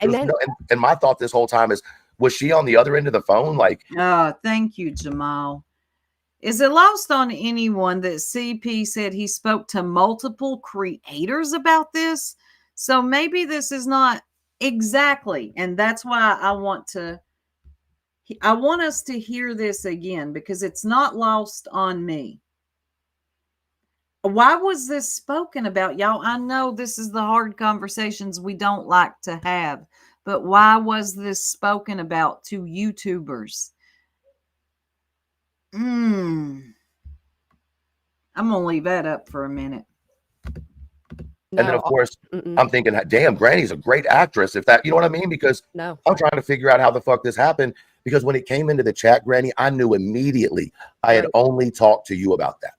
and my thought this whole time is, was she on the other end of the phone? Like,
thank you, Jamal. Is it lost on anyone that CP said he spoke to multiple creators about this? So maybe this is not exactly, and that's why I want us to hear this again, because it's not lost on me. Why was this spoken about, y'all? I know this is the hard conversations we don't like to have, but why was this spoken about to YouTubers? I'm gonna leave that up for a minute.
And then, of course, I'm thinking, damn, Granny's a great actress. If that, you know what I mean? Because I'm trying to figure out how the fuck this happened. Because when it came into the chat, Granny, I knew immediately I had only talked to you about that.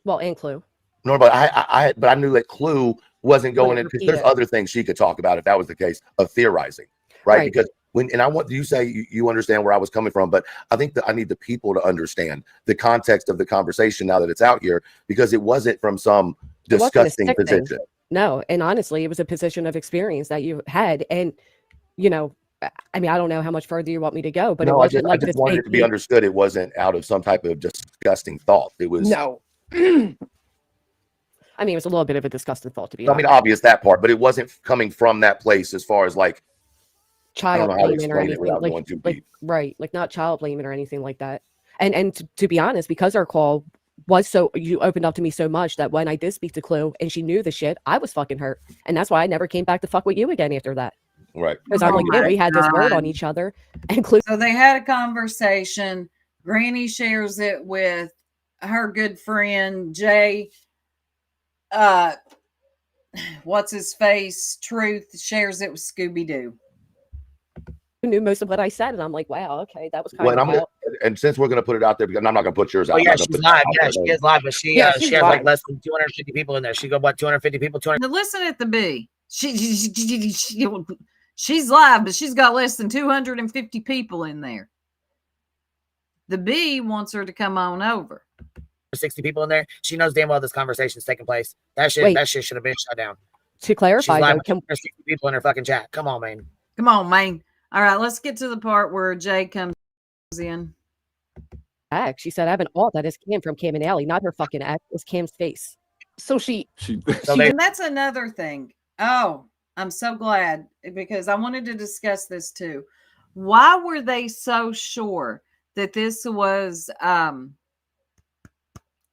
Well, and Clue.
No, but I knew that Clue wasn't going in, because there's other things she could talk about if that was the case of theorizing, right? Because I want you say you understand where I was coming from, but I think that I need the people to understand the context of the conversation now that it's out here, because it wasn't from some disgusting position.
No, and honestly, it was a position of experience that you had, and you know, I mean, I don't know how much further you want me to go, but
No,
it wasn't
I just wanted it to be understood. It wasn't out of some type of disgusting thought. It was
no. I mean, it was a little bit of a disgusting thought, to be honest.
I mean, obvious that part, but it wasn't coming from that place as far as like
child blaming or anything, like right, like not child blaming or anything like that. And to be honest, because our call was so, you opened up to me so much that when I did speak to Clue and she knew the shit, I was fucking hurt, and that's why I never came back to fuck with you again after that.
Right.
Because I'm like, yeah, we had this word on each other, and Clue.
So they had a conversation. Granny shares it with her good friend Jay. What's his face? Truth shares it with Scooby Doo.
Knew most of what I said, and I'm like, wow, okay, that was kind of.
And since we're gonna put it out there, because I'm not gonna put yours out.
Oh yeah, she's live. Yeah, she is live, but she has like less than 250 people in there. She got what, 250 people? 200.
Now listen at the B. She's live, but she's got less than 250 people in there. The B wants her to come on over.
60 people in there. She knows damn well this conversation is taking place. That shit should have been shut down.
To clarify,
she's live
though,
with 60 people in her fucking chat. Come on, man.
Come on, man. All right, let's get to the part where Jay comes in.
She said, I have an alt that is Cam from Cam and Allie, not her fucking ex. It's Cam's face.
So
and that's another thing. Oh, I'm so glad, because I wanted to discuss this too. Why were they so sure that this was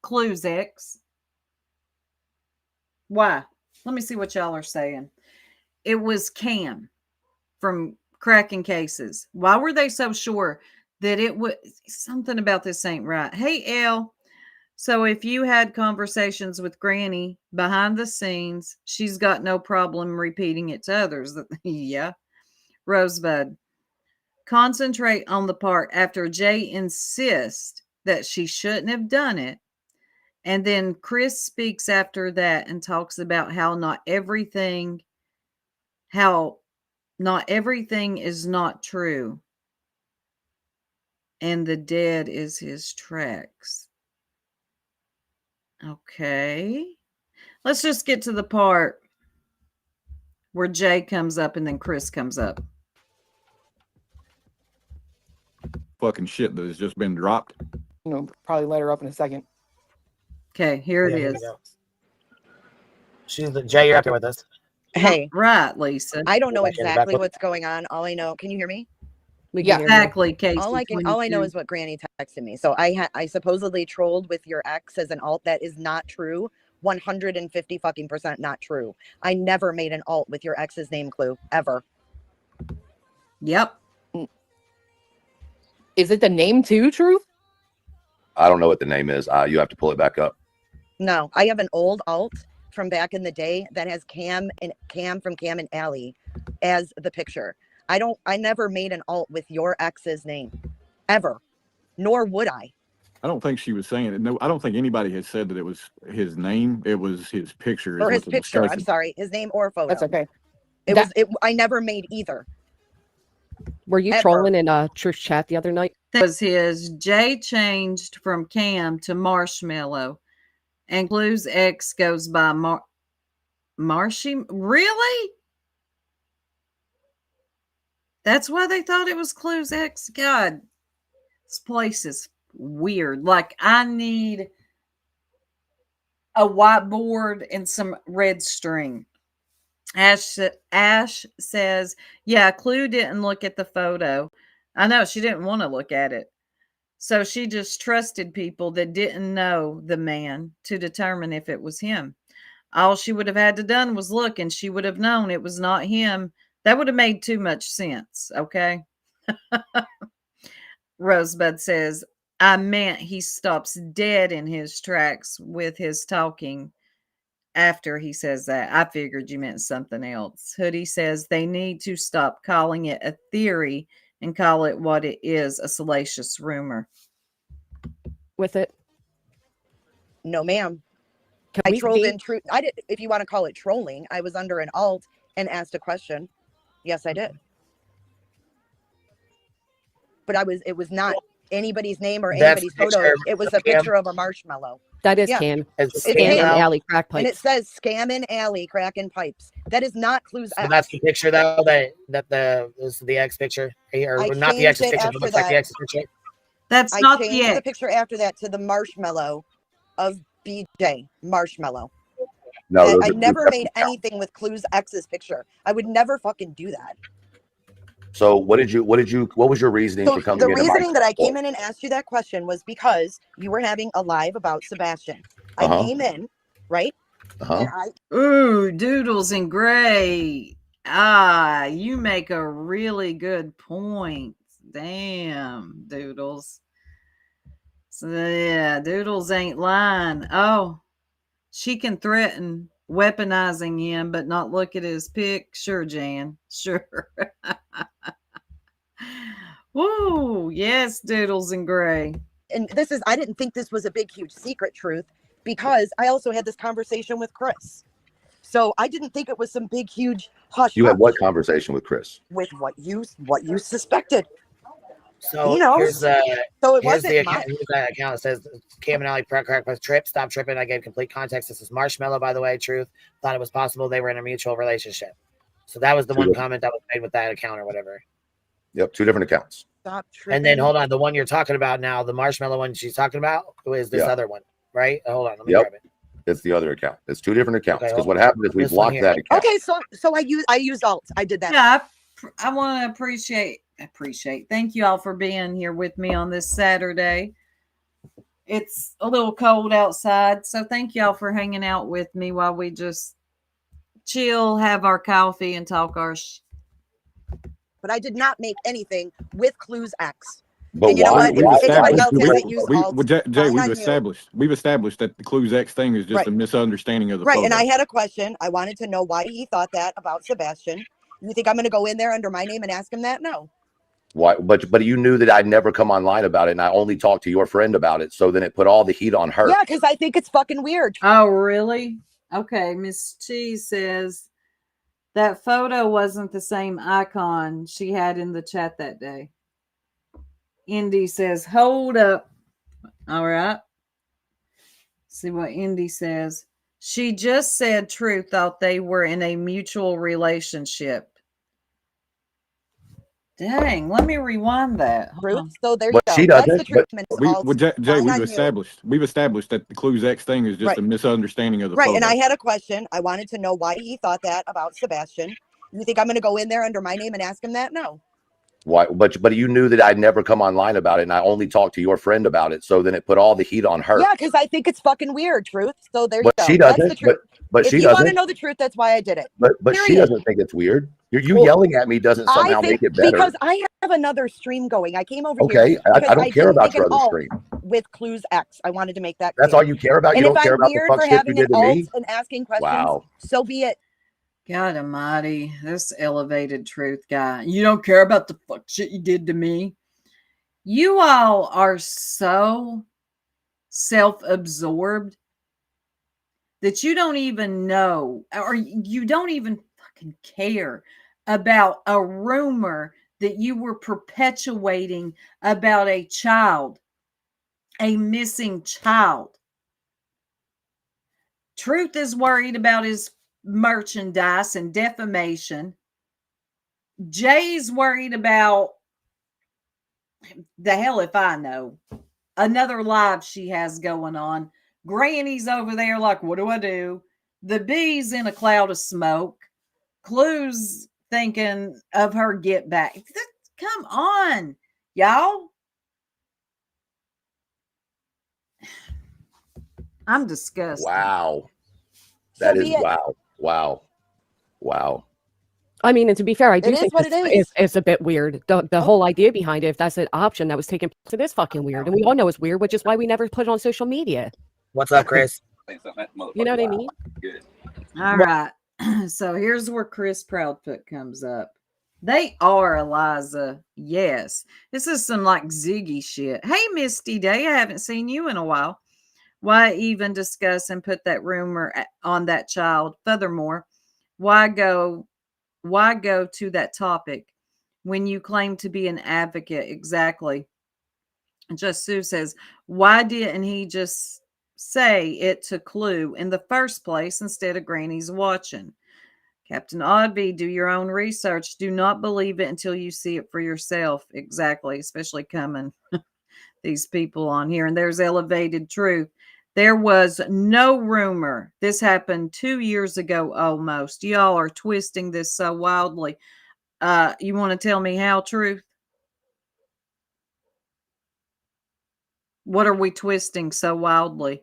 Clue's ex? Why? Let me see what y'all are saying. It was Cam from Cracking Cases. Why were they so sure that it was something about this ain't right? Hey, Elle. So if you had conversations with Granny behind the scenes, she's got no problem repeating it to others. Yeah. Rosebud. Concentrate on the part after Jay insists that she shouldn't have done it. And then Chris speaks after that and talks about how not everything is not true. And the dead is his tracks. Okay. Let's just get to the part where Jay comes up and then Chris comes up.
Fucking shit that has just been dropped.
Probably let her up in a second.
Okay, here it is.
She's Jay, you're up here with us.
Hey.
Right, Lisa.
I don't know exactly what's going on. All I know, can you hear me?
Exactly, Casey.
All I know is what Granny texted me. So I supposedly trolled with your ex as an alt. That is not true. 150 fucking % not true. I never made an alt with your ex's name, Clue, ever.
Yep.
Is it the name too, Truth?
I don't know what the name is. You have to pull it back up.
No, I have an old alt from back in the day that has Cam from Cam and Allie as the picture. I never made an alt with your ex's name ever, nor would I.
I don't think she was saying it. No, I don't think anybody has said that it was his name. It was his picture.
Or his picture. I'm sorry, his name or photo.
That's okay.
I never made either.
Were you
Ever.
trolling in a church chat the other night?
That was his. Jay changed from Cam to Marshmallow, and Clue's ex goes by Marshy. Really? That's why they thought it was Clue's ex. God, this place is weird. Like, I need a whiteboard and some red string. Ash says, yeah, Clue didn't look at the photo. I know she didn't want to look at it. So she just trusted people that didn't know the man to determine if it was him. All she would have had to done was look, and she would have known it was not him. That would have made too much sense. Okay. Rosebud says, I meant he stops dead in his tracks with his talking. After he says that, I figured you meant something else. Hoodie says they need to stop calling it a theory and call it what it is, a salacious rumor.
With it?
No, ma'am. I trolled in truth. I did. If you want to call it trolling, I was under an alt and asked a question. Yes, I did. But it was not anybody's name or anybody's photo. It was a picture of a marshmallow.
That is Cam.
It's
Cam and Allie crack pipes.
And it says Scam and Allie cracking pipes. That is not Clue's
So
ex.
that's the picture though. This is the ex picture, or not the ex's picture, but looks like the ex's picture.
That's
I
not
changed
the ex.
the picture after that to the marshmallow of BJ Marshmallow.
No,
I never made anything with Clue's ex's picture. I would never fucking do that.
So what was your reasoning
So
for coming
the
in?
reasoning that I came in and asked you that question was because you were having a live about Sebastian. I came in, right? And
Ooh, Doodles and Gray. Ah, you make a really good point. Damn, Doodles. So yeah, Doodles ain't lying. Oh, she can threaten weaponizing him, but not look at his pic. Sure, Jan. Sure. Woo, yes, Doodles and Gray.
And I didn't think this was a big, huge secret truth because I also had this conversation with Chris. So I didn't think it was some big, huge hush.
You had what conversation with Chris?
With what you suspected.
So
here's
so
it
here's
wasn't
the account. Here's that account. It says Cam and Allie crack trip. Stop tripping. I gave complete context. This is Marshmallow, by the way. Truth. Thought it was possible they were in a mutual relationship. So that was the one comment that was made with that account or whatever.
Yep, 2 different accounts.
Stop tripping.
And then hold on, the one you're talking about now, the Marshmallow one she's talking about is this other one, right? Hold on, let me grab it.
It's the other account. It's 2 different accounts.
Okay,
Because what happened is we
this one
blocked
here.
that account.
Okay, so I used alt. I did that.
Yeah, I want to appreciate. Thank you all for being here with me on this Saturday. It's a little cold outside, so thank y'all for hanging out with me while we just chill, have our coffee, and talk our
But I did not make anything with Clue's ex.
But
and you know
why?
what? If anybody else hasn't used alt,
Jay,
fine on you.
we've established that the Clue's X thing is just
Right.
a misunderstanding of the
Right,
photo.
and I had a question. I wanted to know why he thought that about Sebastian. You think I'm going to go in there under my name and ask him that? No.
Why? But you knew that I'd never come online about it, and I only talked to your friend about it. So then it put all the heat on her.
Yeah, because I think it's fucking weird.
Oh, really? Okay. Miss Cheese says that photo wasn't the same icon she had in the chat that day. Indy says, hold up. All right. See what Indy says. She just said True thought they were in a mutual relationship. Dang, let me rewind that. Hold on.
So there
But
you
she
go. That's the
doesn't,
truth.
Jay, we've established that the Clue's X thing is just
Right.
a misunderstanding of the
Right,
photo.
and I had a question. I wanted to know why he thought that about Sebastian. You think I'm going to go in there under my name and ask him that? No.
Why? But you knew that I'd never come online about it, and I only talked to your friend about it. So then it put all the heat on her.
Yeah, because I think it's fucking weird, Truth. So there
But
you go.
she
That's
doesn't.
the truth.
But
if
she
you want to
doesn't.
know the truth, that's why I did it.
But she
Period.
doesn't think it's weird. You yelling at me doesn't somehow
I think
make it better.
because I have another stream going. I came over
Okay,
here.
I
because
don't care
didn't
about
make
your
an
other
alt
stream.
with Clue's ex. I wanted to make that
That's
clear.
all you care about?
And
You
if
don't care
I'm
about the
weird
fuck
for
shit you
having an
did to
alt
me?
and asking questions,
Wow.
so be it.
God almighty, this elevated truth guy. You don't care about the fuck shit you did to me. You all are so self-absorbed that you don't even know, or you don't even fucking care about a rumor that you were perpetuating about a child, a missing child. Truth is worried about his merchandise and defamation. Jay's worried about, the hell if I know, another live she has going on. Granny's over there like, what do I do? The B's in a cloud of smoke. Clue's thinking of her get back. Come on, y'all. I'm disgusted.
Wow. That
So
is
be it.
wow. Wow. Wow.
I mean, and to be fair, I do
It is
think
what it is.
it's a bit weird. The whole idea behind it, if that's an option that was taken, it is fucking weird, and we all know it's weird, which is why we never put it on social media.
What's up, Chris?
You know what I mean?
All right. So here's where Chris Proudfoot comes up. They are, Eliza. Yes. This is some like Ziggy shit. Hey, Misty Day. I haven't seen you in a while. Why even discuss and put that rumor on that child? Furthermore, why go to that topic when you claim to be an advocate? Exactly. Just Sue says, why didn't he just say it to Clue in the first place instead of Granny's watching? Captain Oddby, do your own research. Do not believe it until you see it for yourself. Exactly, especially coming these people on here. And there's elevated truth. There was no rumor. This happened 2 years ago almost. Y'all are twisting this so wildly. You want to tell me how, Truth? What are we twisting so wildly?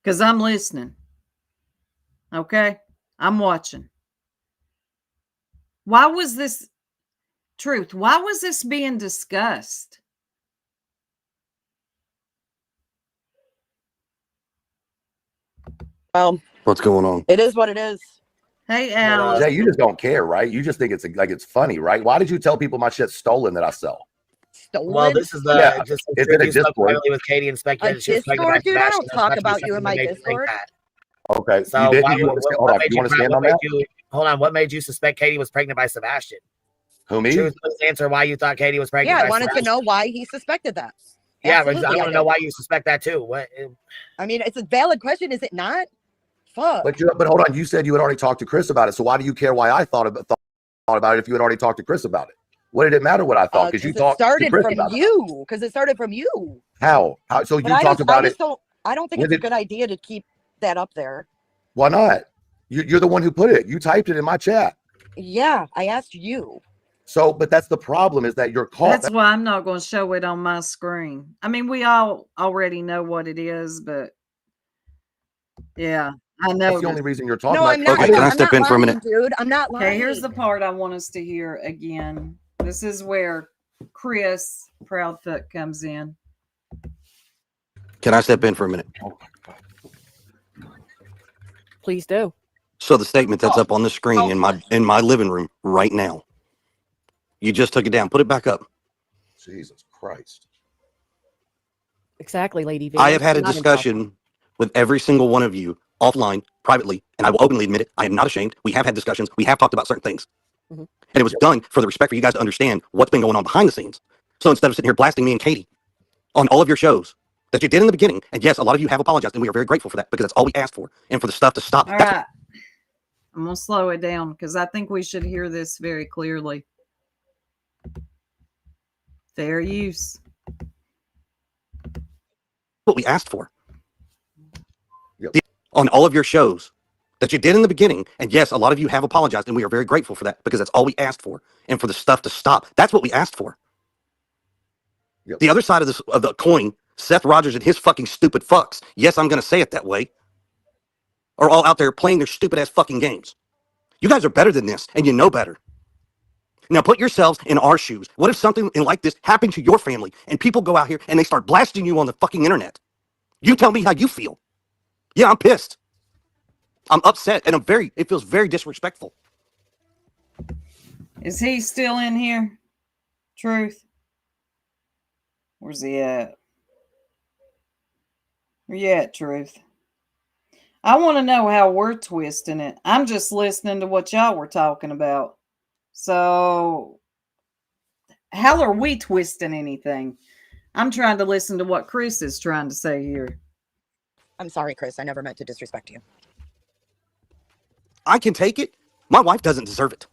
Because I'm listening. Okay? I'm watching. Why was this, Truth, why was this being discussed?
What's going on?
It is what it is.
Hey, Al.
Jay, you just don't care, right? You just think it's like it's funny, right? Why did you tell people my shit's stolen that I sell?
Stolen?
Well, this is the
Yeah,
just
it's in a
you spoke
Discord.
privately with Katie and speculated
A
she was pregnant by
Discord, dude? I
Sebastian.
don't talk
That's
about
actually
you in my
something that made me think
Discord.
that.
Okay.
So
You did?
why
You
would-
want to stand,
what
hold on.
made
You want to
proud-
stand
what
on
made
that?
you- hold on. What made you suspect Katie was pregnant by Sebastian?
Who, me?
Truth, please answer why you thought Katie was pregnant.
Yeah, I
by
wanted to
Sebastian.
know why he suspected that.
Yeah, but I
Absolutely,
want to know
did.
why you suspect that too. What?
I mean, it's a valid question, is it not? Fuck.
But hold on. You said you had already talked to Chris about it. So why do you care why I thought about it if you had already talked to Chris about it? What did it matter what I thought? Because you
It
talked to
started
Chris
from
about it.
you. Because it started from you.
How? So
But
you
I
talked
just,
about
I
it.
just don't. I don't think
When
it's a
did-
good idea to keep that up there.
Why not? You're the one who put it. You typed it in my chat.
Yeah, I asked you.
So, but that's the problem is that you're caught.
That's why I'm not going to show it on my screen. I mean, we all already know what it is, but yeah, I know.
That's the only reason you're talking
No,
about.
I'm not.
Okay, can I
I'm
step
not
in for a
lying,
minute?
dude. I'm not lying.
Okay, here's the part I want us to hear again. This is where Chris Proudfoot comes in.
Can I step in for a minute?
Please do.
So the statement that's up on the screen in my living room right now. You just took it down. Put it back up.
Jesus Christ.
Exactly, Lady V.
I have had a
Not
discussion with every single one of you offline, privately, and I will openly admit it. I am not ashamed. We have had discussions. We have talked about certain things.
Mhm.
And it was done for the respect for you guys to understand what's been going on behind the scenes. So instead of sitting here blasting me and Katie on all of your shows that you did in the beginning, and yes, a lot of you have apologized, and we are very grateful for that because that's all we asked for, and for the stuff to stop.
All right. I'm going to slow it down because I think we should hear this very clearly. Fair use.
What we asked for. On all of your shows that you did in the beginning, and yes, a lot of you have apologized, and we are very grateful for that because that's all we asked for, and for the stuff to stop. That's what we asked for. The other side of the coin, Seth Rogers and his fucking stupid fucks, yes, I'm going to say it that way, are all out there playing their stupid ass fucking games. You guys are better than this, and you know better. Now put yourselves in our shoes. What if something like this happened to your family and people go out here and they start blasting you on the fucking internet? You tell me how you feel. Yeah, I'm pissed. I'm upset, and it feels very disrespectful.
Is he still in here? Truth? Where's he at? Where you at, Truth? I want to know how we're twisting it. I'm just listening to what y'all were talking about. So, how are we twisting anything? I'm trying to listen to what Chris is trying to say here.
I'm sorry, Chris. I never meant to disrespect you.
I can take it. My wife doesn't deserve it.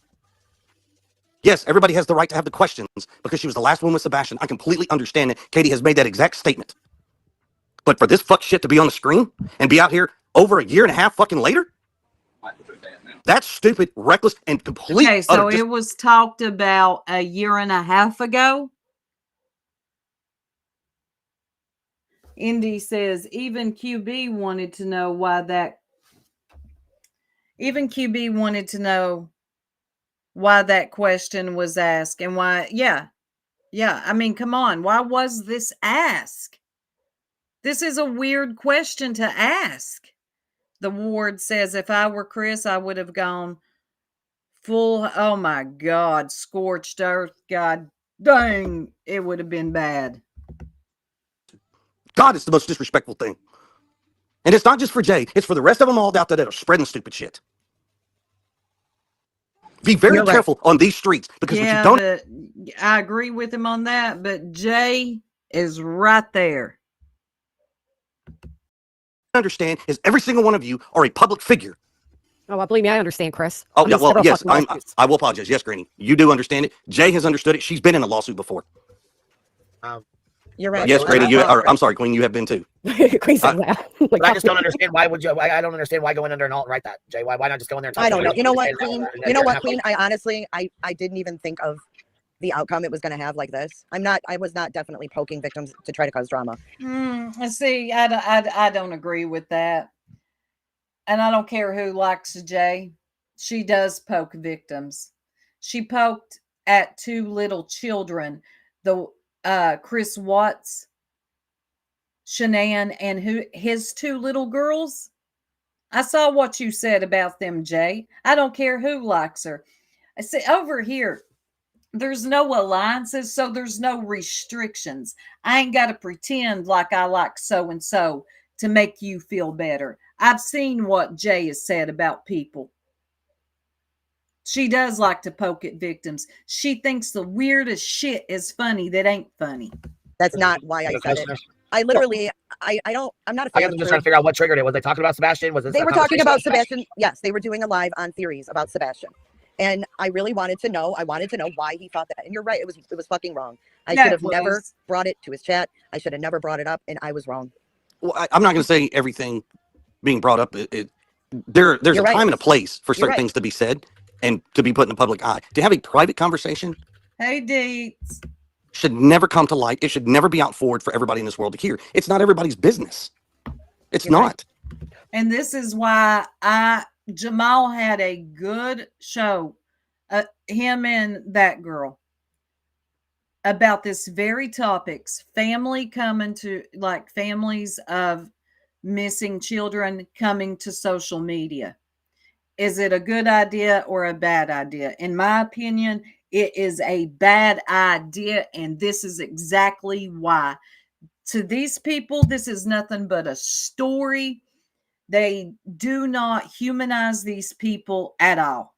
Yes, everybody has the right to have the questions because she was the last one with Sebastian. I completely understand that. Katie has made that exact statement. But for this fuck shit to be on the screen and be out here over a year and a half fucking later, that's stupid, reckless, and complete.
Okay, so it was talked about a year and a half ago. Indy says even QB wanted to know why that. Even QB wanted to know why that question was asked and why. Yeah. I mean, come on. Why was this asked? This is a weird question to ask. The ward says, if I were Chris, I would have gone full. Oh my God. Scorched earth. God dang. It would have been bad.
God, it's the most disrespectful thing. And it's not just for Jay. It's for the rest of them all out there that are spreading stupid shit. Be very careful on these streets because what you don't.
I agree with him on that, but Jay is right there.
Understand is every single one of you are a public figure.
Oh, believe me, I understand, Chris.
Oh, yeah, well, yes, I will apologize. Yes, Granny, you do understand it. Jay has understood it. She's been in a lawsuit before.
You're right.
Yes, Granny, I'm sorry, Queen, you have been too.
Queen's
but I just don't understand why would you? I don't understand why go in under an alt and write that, Jay. Why not just go in there and talk?
I don't know. You know what, Queen? You know what, Queen? I honestly, I didn't even think of the outcome it was going to have like this. I was not definitely poking victims to try to cause drama.
See, I don't agree with that. And I don't care who likes Jay. She does poke victims. She poked at two little children, the Chris Watts, Shanann, and his two little girls. I saw what you said about them, Jay. I don't care who likes her. I see over here, there's no alliances, so there's no restrictions. I ain't got to pretend like I like so-and-so to make you feel better. I've seen what Jay has said about people. She does like to poke at victims. She thinks the weirdest shit is funny that ain't funny.
That's not why I said it. I literally, I'm not a fan.
I'm just trying to figure out what triggered it. Was they talking about Sebastian? Was it?
They were talking about Sebastian. Yes, they were doing a live on Theories about Sebastian. And I really wanted to know. I wanted to know why he thought that. And you're right. It was fucking wrong. I should have never brought it to his chat. I should have never brought it up. And I was wrong.
Well, I'm not going to say everything being brought up. There's a time and a place for certain things to be said and to be put in the public eye. To have a private conversation.
Hey, Deets.
Should never come to light. It should never be out forward for everybody in this world to hear. It's not everybody's business. It's not.
Right. And this is why Jamal had a good show, him and that girl, about this very topics, family coming to, like, families of missing children coming to social media. Is it a good idea or a bad idea? In my opinion, it is a bad idea, and this is exactly why. To these people, this is nothing but a story. They do not humanize these people at all.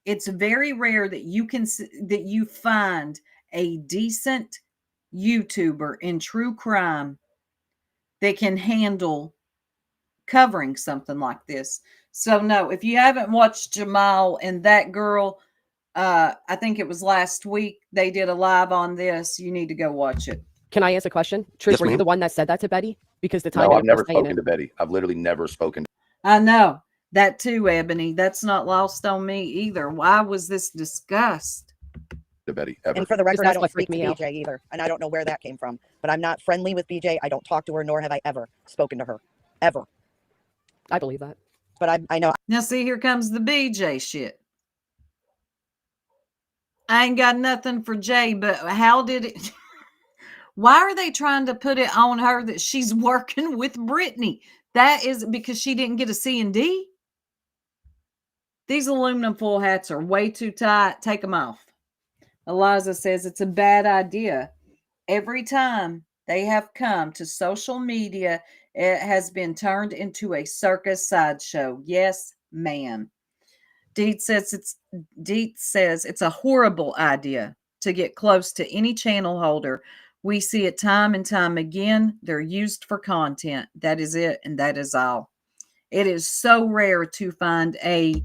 It's very rare that you find a decent YouTuber in true crime that can handle covering something like this. So no, if you haven't watched Jamal and that girl, I think it was last week, they did a live on this. You need to go watch it.
Can I ask a question? Trish, were you the one that said that to Betty? Because the time
No, I've never spoken to Betty. I've literally never spoken.
I know that too, Ebony. That's not lost on me either. Why was this discussed?
To Betty ever.
And for the record, I don't speak to BJ either, and I don't know where that came from. But I'm not friendly with BJ. I don't talk to her, nor have I ever spoken to her, ever.
I believe that.
But I know.
Now see, here comes the BJ shit. I ain't got nothing for Jay, but how did it? Why are they trying to put it on her that she's working with Brittany? That is because she didn't get a C&D. These aluminum foil hats are way too tight. Take them off. Eliza says it's a bad idea. Every time they have come to social media, it has been turned into a circus sideshow. Yes, ma'am. Deet says it's a horrible idea to get close to any channel holder. We see it time and time again. They're used for content. That is it, and that is all. It is so rare to find a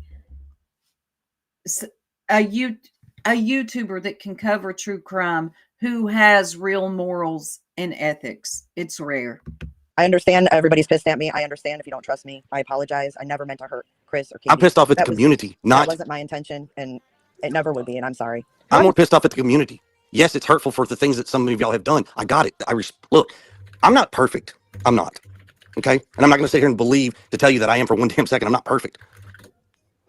YouTuber that can cover true crime who has real morals and ethics. It's rare.
I understand everybody's pissed at me. I understand if you don't trust me. I apologize. I never meant to hurt Chris or Katie.
I'm pissed off at the community.
That wasn't my intention, and it never would be, and I'm sorry.
I'm more pissed off at the community. Yes, it's hurtful for the things that some of y'all have done. I got it. Look, I'm not perfect. I'm not. Okay? And I'm not going to sit here and to tell you that I am for one damn second. I'm not perfect.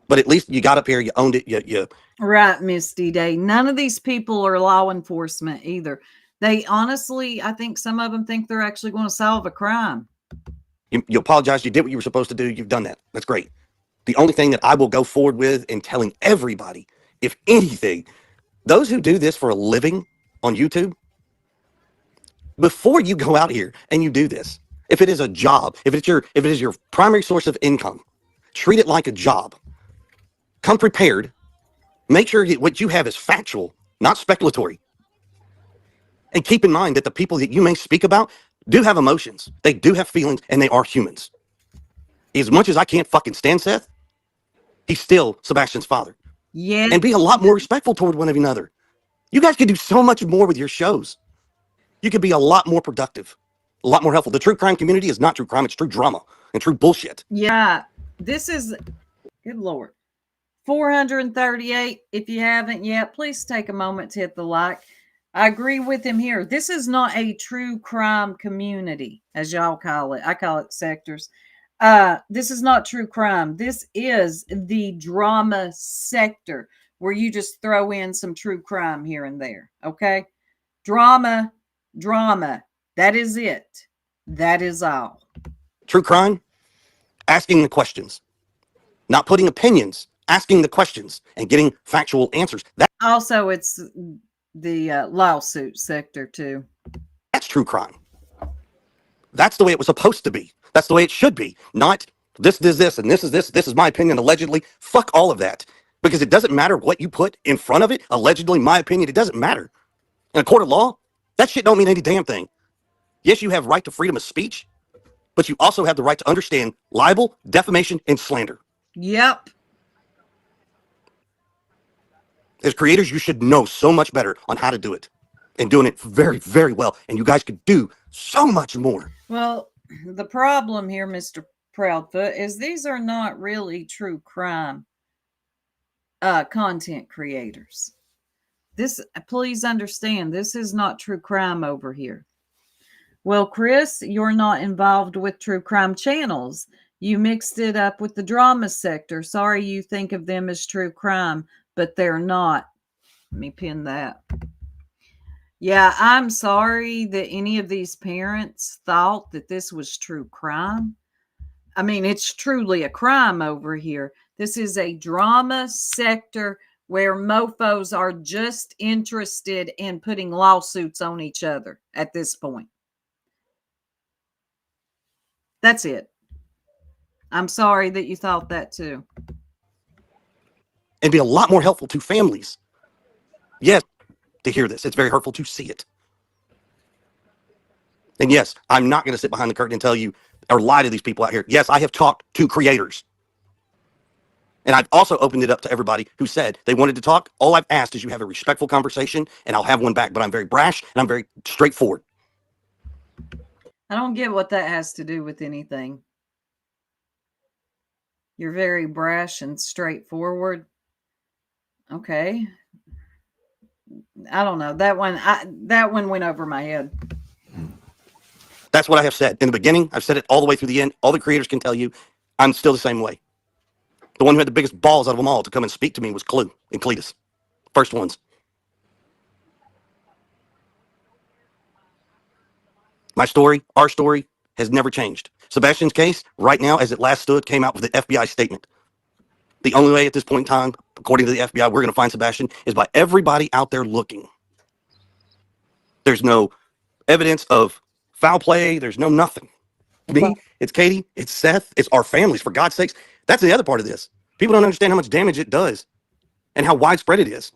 But at least you got up here, you owned it, you
Right, Misty Day. None of these people are law enforcement either. They honestly, I think some of them think they're actually going to solve a crime.
You apologize. You did what you were supposed to do. You've done that. That's great. The only thing that I will go forward with in telling everybody, if anything, those who do this for a living on YouTube, before you go out here and you do this, if it is a job, if it is your primary source of income, treat it like a job. Come prepared. Make sure that what you have is factual, not speculatory. And keep in mind that the people that you may speak about do have emotions. They do have feelings, and they are humans. As much as I can't fucking stand Seth, he's still Sebastian's father.
Yeah.
And be a lot more respectful toward one another. You guys could do so much more with your shows. You could be a lot more productive, a lot more helpful. The true crime community is not true crime. It's true drama and true bullshit.
Yeah. This is, good Lord. 438. If you haven't yet, please take a moment to hit the like. I agree with him here. This is not a true crime community, as y'all call it. I call it sectors. This is not true crime. This is the drama sector where you just throw in some true crime here and there. Okay? Drama. That is it. That is all.
True crime, asking the questions, not putting opinions, asking the questions and getting factual answers.
Also, it's the lawsuit sector too.
That's true crime. That's the way it was supposed to be. That's the way it should be. Not this, and this is this. This is my opinion, allegedly. Fuck all of that. Because it doesn't matter what you put in front of it. Allegedly, my opinion, it doesn't matter. In a court of law, that shit don't mean any damn thing. Yes, you have right to freedom of speech, but you also have the right to understand libel, defamation, and slander.
Yep.
As creators, you should know so much better on how to do it and doing it very, very well. And you guys could do so much more.
Well, the problem here, Mr. Proudfoot, is these are not really true crime content creators. Please understand, this is not true crime over here. Well, Chris, you're not involved with true crime channels. You mixed it up with the drama sector. Sorry you think of them as true crime, but they're not. Let me pin that. Yeah, I'm sorry that any of these parents thought that this was true crime. I mean, it's truly a crime over here. This is a drama sector where mofos are just interested in putting lawsuits on each other at this point. That's it. I'm sorry that you thought that too.
And be a lot more helpful to families. Yes, to hear this. It's very hurtful to see it. And yes, I'm not going to sit behind the curtain and tell you or lie to these people out here. Yes, I have talked to creators. And I've also opened it up to everybody who said they wanted to talk. All I've asked is you have a respectful conversation, and I'll have one back. But I'm very brash, and I'm very straightforward.
I don't get what that has to do with anything. You're very brash and straightforward. Okay. I don't know. That one went over my head.
That's what I have said. In the beginning, I've said it all the way through the end. All the creators can tell you I'm still the same way. The one who had the biggest balls out of them all to come and speak to me was Clue and Cletus. First ones. My story, our story, has never changed. Sebastian's case, right now, as it last stood, came out with the FBI statement. The only way at this point in time, according to the FBI, we're going to find Sebastian is by everybody out there looking. There's no evidence of foul play. There's no nothing. Me, it's Katie, it's Seth, it's our families, for God's sakes. That's the other part of this. People don't understand how much damage it does and how widespread it is.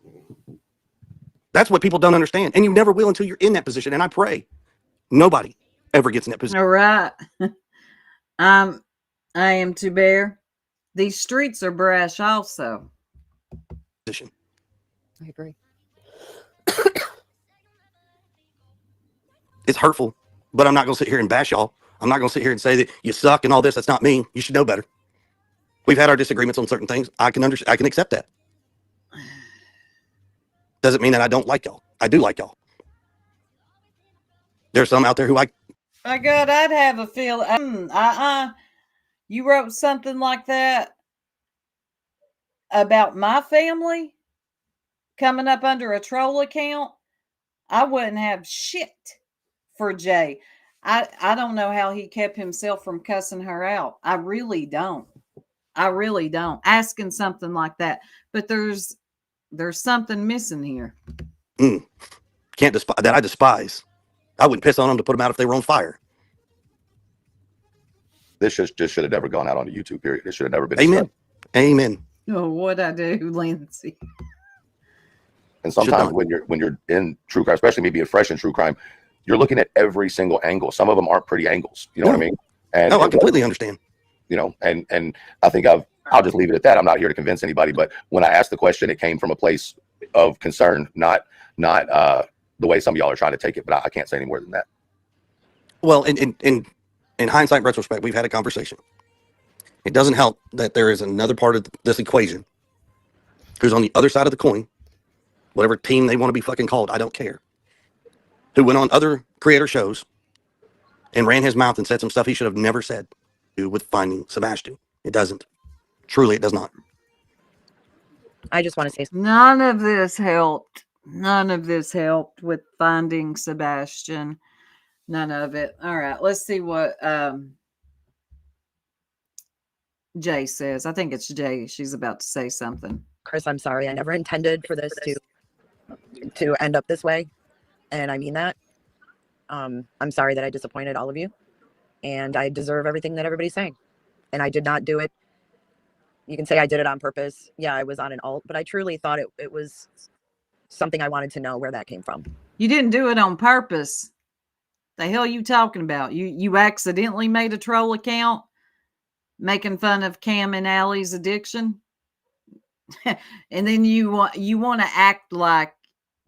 That's what people don't understand. And you never will until you're in that position. And I pray nobody ever gets in that position.
All right. I am to bear. These streets are brash also.
I agree.
It's hurtful, but I'm not going to sit here and bash y'all. I'm not going to sit here and say that you suck and all this. That's not me. You should know better. We've had our disagreements on certain things. I can accept that. Doesn't mean that I don't like y'all. I do like y'all. There's some out there who
My God, I'd have a feel. You wrote something like that about my family coming up under a troll account. I wouldn't have shit for Jay. I don't know how he kept himself from cussing her out. I really don't. Asking something like that. But there's something missing here.
Can't despise that. I despise. I wouldn't piss on them to put them out if they were on fire.
This just should have never gone out on the YouTube, period. This should have never been.
Amen. Amen.
Oh, what'd I do, Lindsay?
And sometimes when you're in true crime, especially me being fresh in true crime, you're looking at every single angle. Some of them aren't pretty angles. You know what I mean? And
no, I completely understand.
You know, and I think I'll just leave it at that. I'm not here to convince anybody, but when I asked the question, it came from a place of concern, not the way some of y'all are trying to take it. But I can't say any more than that.
Well, in hindsight, retrospect, we've had a conversation. It doesn't help that there is another part of this equation who's on the other side of the coin, whatever team they want to be fucking called, I don't care, who went on other creator shows and ran his mouth and said some stuff he should have never said with finding Sebastian. It doesn't. Truly, it does not.
I just want to say
none of this helped. None of this helped with finding Sebastian. None of it. All right, let's see what Jay says. I think it's Jay. She's about to say something.
Chris, I'm sorry. I never intended for this to end up this way. And I mean that. I'm sorry that I disappointed all of you. And I deserve everything that everybody's saying. And I did not do it. You can say I did it on purpose. Yeah, I was on an alt, but I truly thought it was something I wanted to know where that came from.
You didn't do it on purpose. The hell you talking about? You accidentally made a troll account making fun of Cam and Allie's addiction? And then you want to act like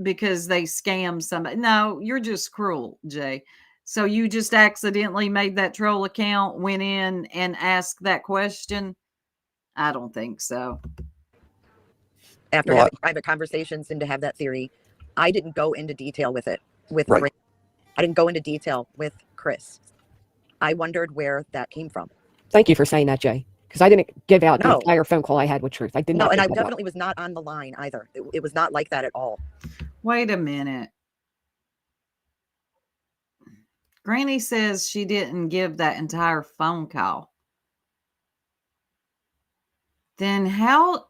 because they scammed somebody. No, you're just cruel, Jay. So you just accidentally made that troll account, went in and asked that question? I don't think so.
After having private conversations and to have that theory, I didn't go into detail with it. I didn't go into detail with Chris. I wondered where that came from.
Thank you for saying that, Jay. Because I didn't give out the entire phone call I had with Truth. I did not.
No, and I definitely was not on the line either. It was not like that at all.
Wait a minute. Granny says she didn't give that entire phone call. Then how?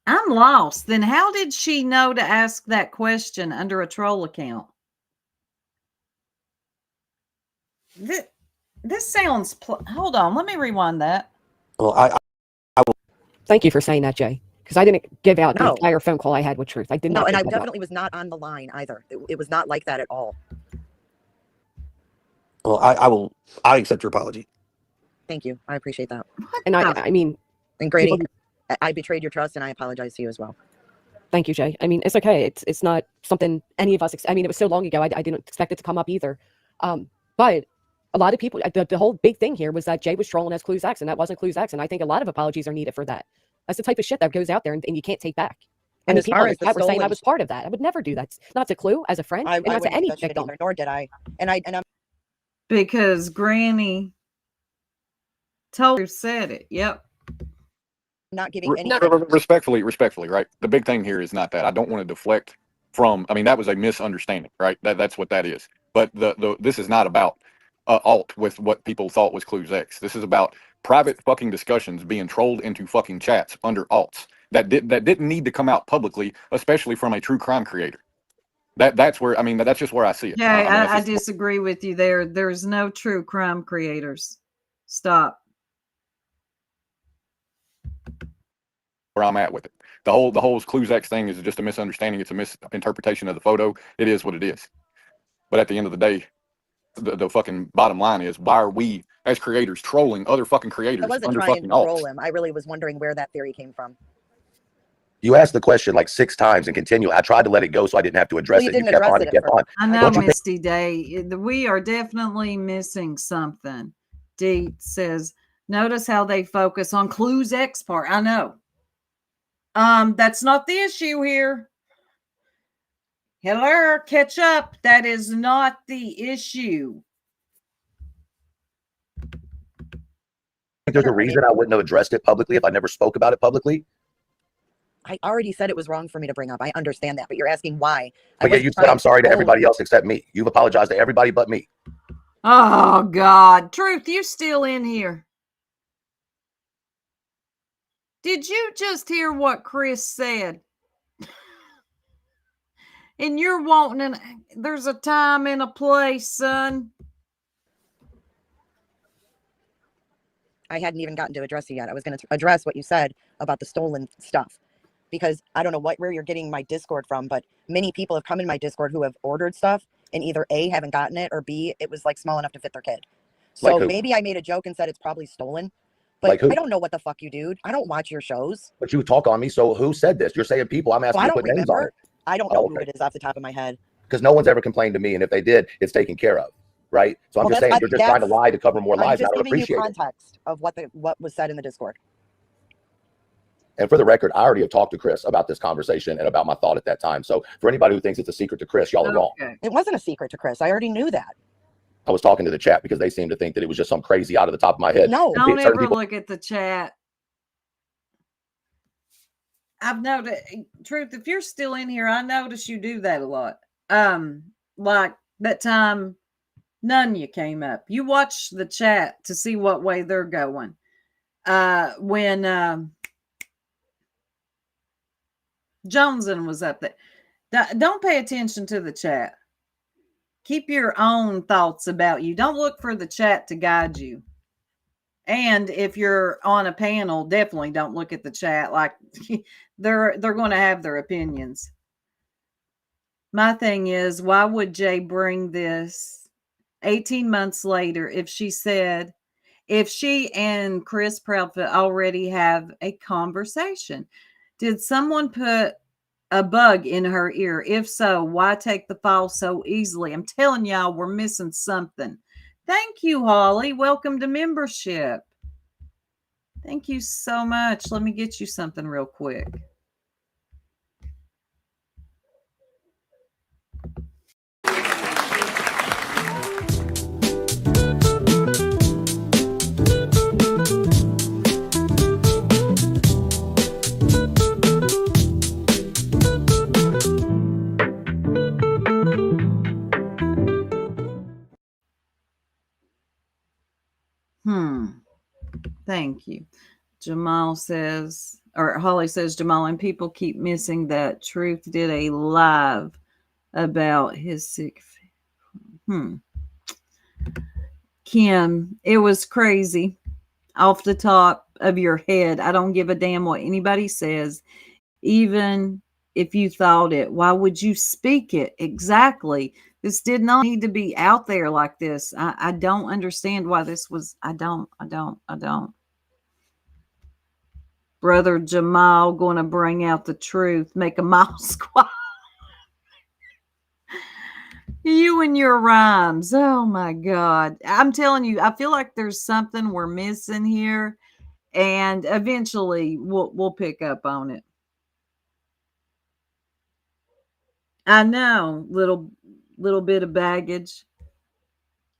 I'm lost. Then how did she know to ask that question under a troll account? This sounds... Hold on. Let me rewind that.
Well, I will...
Thank you for saying that, Jay. Because I didn't give out the entire phone call I had with Truth. I did not.
No, and I definitely was not on the line either. It was not like that at all.
Well, I accept your apology.
Thank you. I appreciate that.
And I mean...
And Grady, I betrayed your trust and I apologize to you as well.
Thank you, Jay. I mean, it's okay. It's not something any of us... I mean, it was so long ago. I didn't expect it to come up either. But a lot of people... The whole big thing here was that Jay was trolling as Clues X, and that wasn't Clues X. And I think a lot of apologies are needed for that. That's the type of shit that goes out there and you can't take back. And
as
people
far as the
were saying I
stolen-
was part of that. I would never do that. Not to Clue as a friend, and not to
wouldn't
any
do that shit
victim.
either, nor did I. And I'm
Because Granny told her, said it. Yep.
not giving any...
Respectfully, right? The big thing here is not that. I don't want to deflect from, I mean, that was a misunderstanding, right? That's what that is. But this is not about alt with what people thought was Clues X. This is about private fucking discussions being trolled into fucking chats under alts that didn't need to come out publicly, especially from a true crime creator. That's where, I mean, that's just where I see it.
Yeah, I disagree with you there. There's no true crime creators. Stop.
Where I'm at with it. The whole Clues X thing is just a misunderstanding. It's a misinterpretation of the photo. It is what it is. But at the end of the day, the fucking bottom line is, why are we as creators trolling other fucking creators
I wasn't
under
trying
fucking
to troll
alts?
him. I really was wondering where that theory came from.
You asked the question like 6 times and continually. I tried to let it go so I didn't have to address
Well,
it.
you
You
didn't
kept
address
on
it
and
at
kept on.
I know,
Don't you think-
Misty Day. We are definitely missing something. Deet says, notice how they focus on Clues X part. I know. That's not the issue here. Hello, catch up. That is not the issue.
There's a reason I wouldn't have addressed it publicly if I never spoke about it publicly.
I already said it was wrong for me to bring up. I understand that, but you're asking why.
But yeah, you said I'm sorry to everybody else except me. You've apologized to everybody but me.
Oh, God. Truth, you still in here? Did you just hear what Chris said? And you're wanting there's a time and a place, son.
I hadn't even gotten to address it yet. I was going to address what you said about the stolen stuff, because I don't know where you're getting my Discord from, but many people have come in my Discord who have ordered stuff and either A, haven't gotten it, or B, it was like small enough to fit their kid. So maybe I made a joke and said it's probably stolen, but I don't know what the fuck you do. I don't watch your shows.
But you talk on me, so who said this? You're saying people. I'm asking
Well, I
you to
don't
put names on
remember.
it.
I don't know who it is off the top of my head.
Because no one's ever complained to me, and if they did, it's taken care of, right? So I'm
Well,
just saying, you're just trying to lie to cover more
I'm
lies. I
just
don't
giving you
appreciate it.
context of what was said in the Discord.
And for the record, I already have talked to Chris about this conversation and about my thought at that time. So for anybody who thinks it's a secret to Chris, y'all are wrong.
It wasn't a secret to Chris. I already knew that.
I was talking to the chat because they seemed to think that it was just some crazy out of the top of my head.
No,
Don't ever look at the chat. I've noticed, Truth, if you're still in here, I notice you do that a lot. Like that time Nunya came up. You watch the chat to see what way they're going. When Joneson was up there. Don't pay attention to the chat. Keep your own thoughts about you. Don't look for the chat to guide you. And if you're on a panel, definitely don't look at the chat. Like they're going to have their opinions. My thing is, why would Jay bring this 18 months later if she and Chris Proudfoot already have a conversation? Did someone put a bug in her ear? If so, why take the fall so easily? I'm telling y'all, we're missing something. Thank you, Holly. Welcome to membership. Thank you so much. Let me get you something real quick. Thank you. Jamal says, or Holly says, Jamal, and people keep missing that Truth did a live about his sick. Kim, it was crazy off the top of your head. I don't give a damn what anybody says, even if you thought it. Why would you speak it? Exactly. This did not need to be out there like this. I don't understand why this was. I don't. Brother Jamal going to bring out the truth. Make a mile squat. You and your rhymes. Oh my God. I'm telling you, I feel like there's something we're missing here. And eventually we'll pick up on it. I know, little bit of baggage.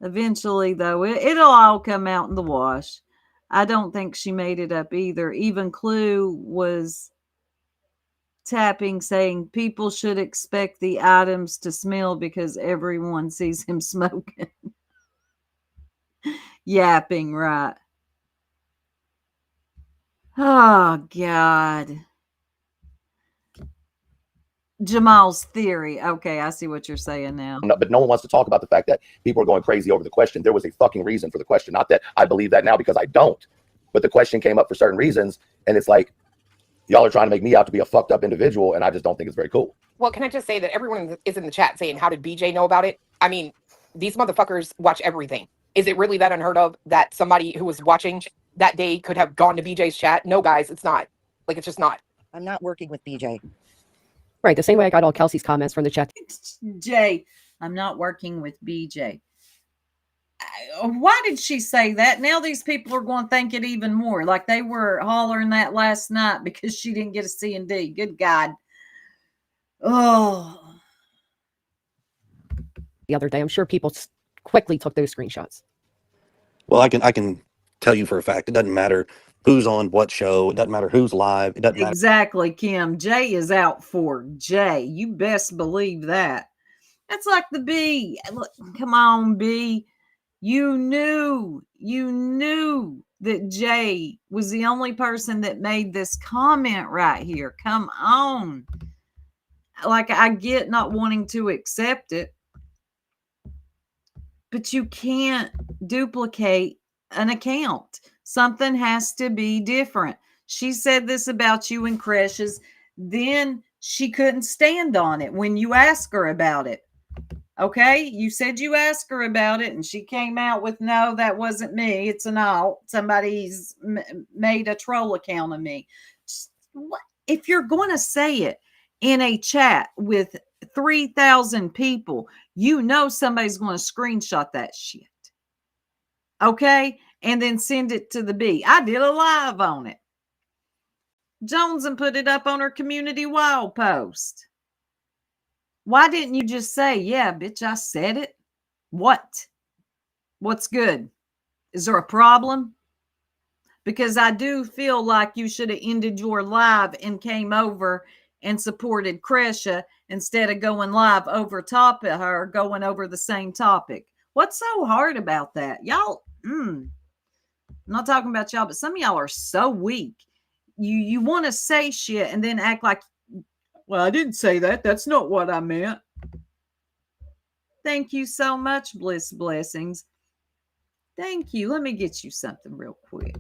Eventually, though, it'll all come out in the wash. I don't think she made it up either. Even Clue was tapping saying people should expect the items to smell because everyone sees him smoking. Yapping, right? Oh, God. Jamal's theory. Okay, I see what you're saying now.
No, but no one wants to talk about the fact that people are going crazy over the question. There was a fucking reason for the question. Not that I believe that now, because I don't. But the question came up for certain reasons, and it's like, y'all are trying to make me out to be a fucked up individual, and I just don't think it's very cool.
Well, can I just say that everyone is in the chat saying, how did BJ know about it? I mean, these motherfuckers watch everything. Is it really that unheard of that somebody who was watching that day could have gone to BJ's chat? No, guys, it's not. Like, it's just not.
I'm not working with BJ.
Right. The same way I got all Kelsey's comments from the chat.
Jay, I'm not working with BJ. Why did she say that? Now these people are going to think it even more. Like they were hollering that last night because she didn't get a C&D. Good God. Oh.
The other day, I'm sure people quickly took those screenshots.
Well, I can tell you for a fact, it doesn't matter who's on what show. It doesn't matter who's live. It doesn't matter.
Exactly, Kim. Jay is out for Jay. You best believe that. That's like the B. Look, come on, B. You knew that Jay was the only person that made this comment right here. Come on. Like, I get not wanting to accept it, but you can't duplicate an account. Something has to be different. She said this about you and Crashes. Then she couldn't stand on it when you asked her about it. Okay, you said you asked her about it, and she came out with, no, that wasn't me. It's an alt. Somebody's made a troll account of me. If you're going to say it in a chat with 3,000 people, you know somebody's going to screenshot that shit. Okay, and then send it to the B. I did a live on it. Jones and put it up on her community wall post. Why didn't you just say, yeah, bitch, I said it? What? What's good? Is there a problem? Because I do feel like you should have ended your live and came over and supported Kresha instead of going live over top of her, going over the same topic. What's so hard about that? Y'all, I'm not talking about y'all, but some of y'all are so weak. You want to say shit and then act like, well, I didn't say that. That's not what I meant. Thank you so much, Bliss Blessings. Thank you. Let me get you something real quick.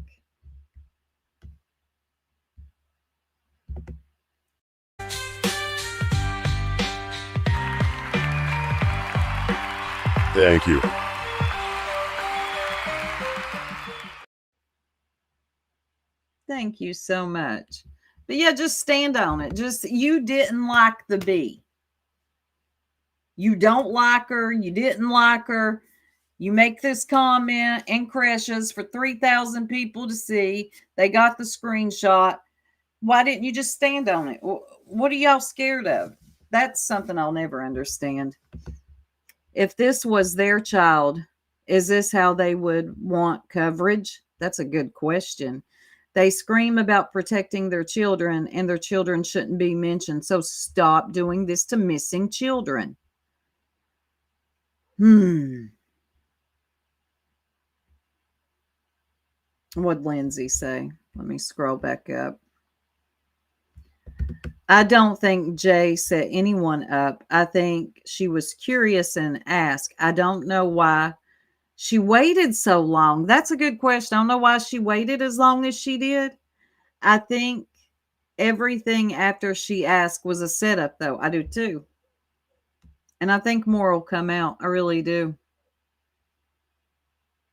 Thank you.
Thank you so much. But yeah, just stand on it. Just, you didn't like the B. You don't like her. You didn't like her. You make this comment and crashes for 3,000 people to see. They got the screenshot. Why didn't you just stand on it? What are y'all scared of? That's something I'll never understand. If this was their child, is this how they would want coverage? That's a good question. They scream about protecting their children, and their children shouldn't be mentioned. So stop doing this to missing children. What'd Lindsay say? Let me scroll back up. I don't think Jay set anyone up. I think she was curious and asked. I don't know why she waited so long. That's a good question. I don't know why she waited as long as she did. I think everything after she asked was a setup, though. I do too. And I think more will come out. I really do.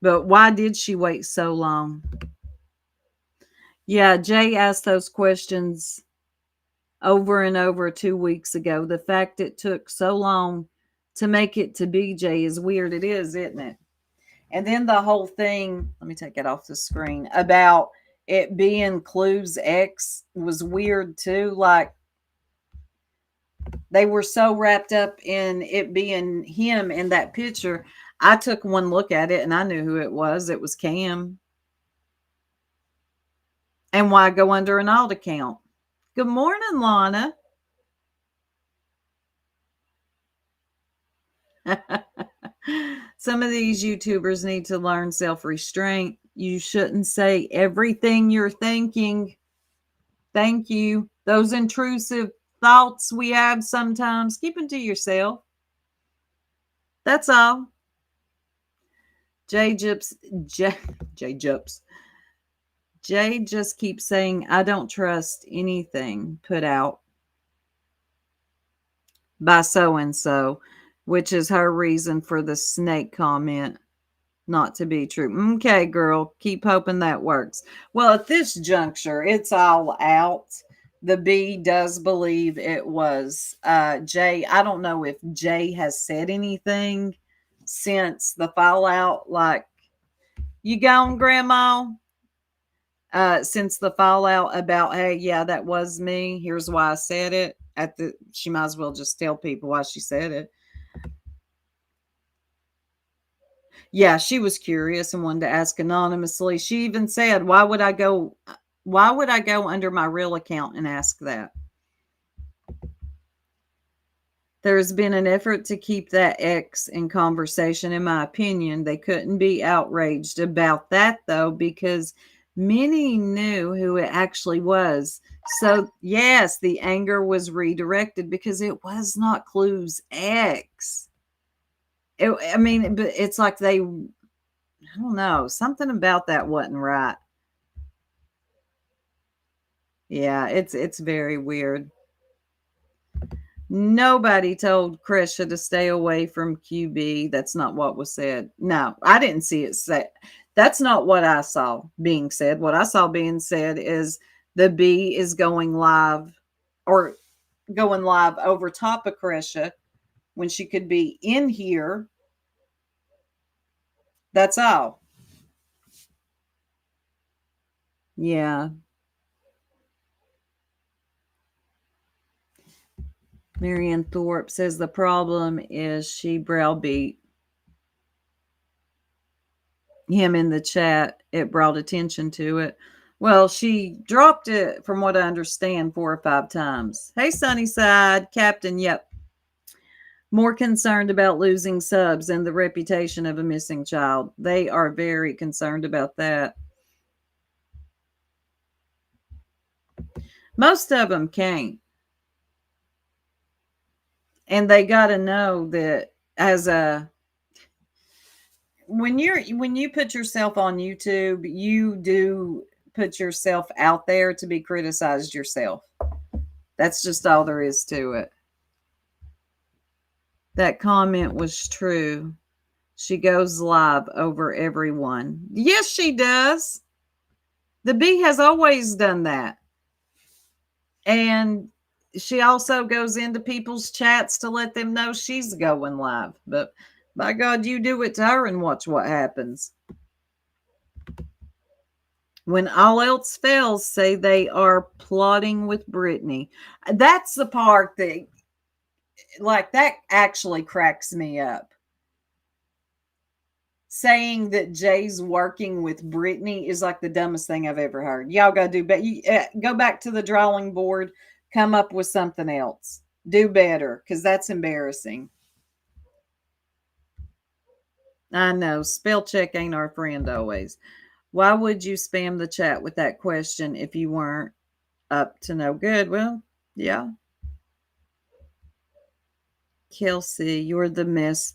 But why did she wait so long? Yeah, Jay asked those questions over and over 2 weeks ago. The fact it took so long to make it to BJ is weird. It is, isn't it? And then the whole thing, let me take it off the screen, about it being Clue's ex was weird too. Like, they were so wrapped up in it being him in that picture. I took one look at it and I knew who it was. It was Cam. And why go under an alt account? Good morning, Lana. Some of these YouTubers need to learn self-restraint. You shouldn't say everything you're thinking. Thank you. Those intrusive thoughts we have sometimes, keep them to yourself. That's all. Jay just keeps saying, I don't trust anything put out by so-and-so, which is her reason for the snake comment not to be true. Okay, girl, keep hoping that works. Well, at this juncture, it's all out. The B does believe it was Jay. I don't know if Jay has said anything since the fallout, like, you gone, Grandma? Since the fallout about, hey, yeah, that was me. Here's why I said it. She might as well just tell people why she said it. Yeah, she was curious and wanted to ask anonymously. She even said, why would I go under my real account and ask that? There has been an effort to keep that ex in conversation, in my opinion. They couldn't be outraged about that, though, because many knew who it actually was. So, yes, the anger was redirected because it was not Clue's ex. But it's like I don't know, something about that wasn't right. Yeah, it's very weird. Nobody told Krisha to stay away from QB. That's not what was said. No, I didn't see it said. That's not what I saw being said. What I saw being said is the B is going live over top of Krisha when she could be in here. That's all. Yeah. Marianne Thorpe says the problem is she browbeat him in the chat. It brought attention to it. Well, she dropped it, from what I understand, 4 or 5 times. Hey, Sunnyside, Captain, yep. More concerned about losing subs and the reputation of a missing child. They are very concerned about that. Most of them can't. And they got to know that when you put yourself on YouTube, you do put yourself out there to be criticized yourself. That's just all there is to it. That comment was true. She goes live over everyone. Yes, she does. The B has always done that. And she also goes into people's chats to let them know she's going live. But by God, you do it to her and watch what happens. When all else fails, say they are plotting with Brittany. That's the part that, like, that actually cracks me up. Saying that Jay's working with Brittany is like the dumbest thing I've ever heard. Y'all got to do better. Go back to the drawing board. Come up with something else. Do better, because that's embarrassing. I know. Spell check ain't our friend always. Why would you spam the chat with that question if you weren't up to no good? Well, yeah. Kelsey, you're the best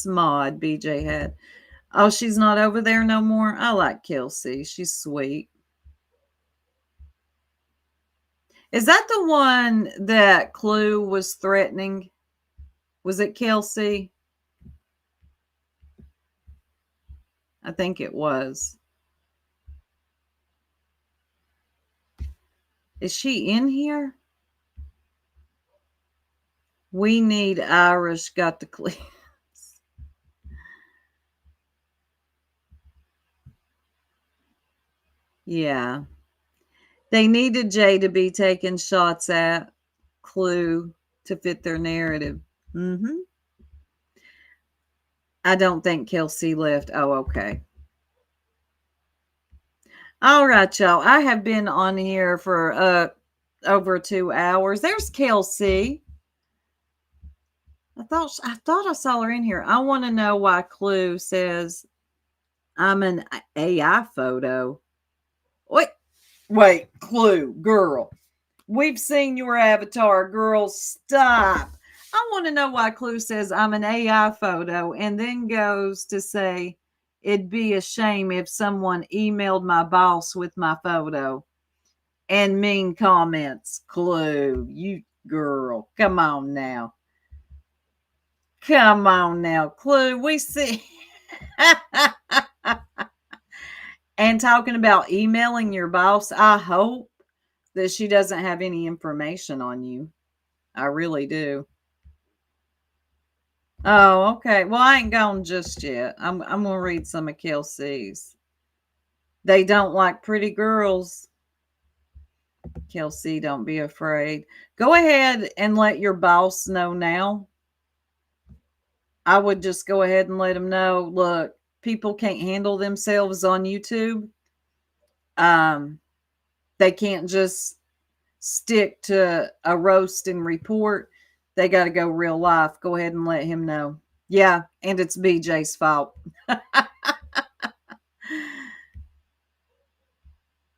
mod BJ had. Oh, she's not over there no more? I like Kelsey. She's sweet. Is that the one that Clue was threatening? Was it Kelsey? I think it was. Is she in here? We need Irish got the cleats. Yeah. They needed Jay to be taking shots at Clue to fit their narrative. I don't think Kelsey left. Oh, okay. All right, y'all. I have been on here for over 2 hours. There's Kelsey. I thought I saw her in here. I want to know why Clue says I'm an AI photo. Wait, Clue, girl. We've seen your avatar, girl. Stop. I want to know why Clue says I'm an AI photo and then goes to say it'd be a shame if someone emailed my boss with my photo and mean comments. Clue, you girl, come on now. Come on now, Clue. We see. And talking about emailing your boss, I hope that she doesn't have any information on you. I really do. Oh, okay. Well, I ain't gone just yet. I'm gonna read some of Kelsey's. They don't like pretty girls. Kelsey, don't be afraid. Go ahead and let your boss know now. I would just go ahead and let them know, look, people can't handle themselves on YouTube. They can't just stick to a roast and report. They got to go real life. Go ahead and let him know. Yeah, and it's BJ's fault.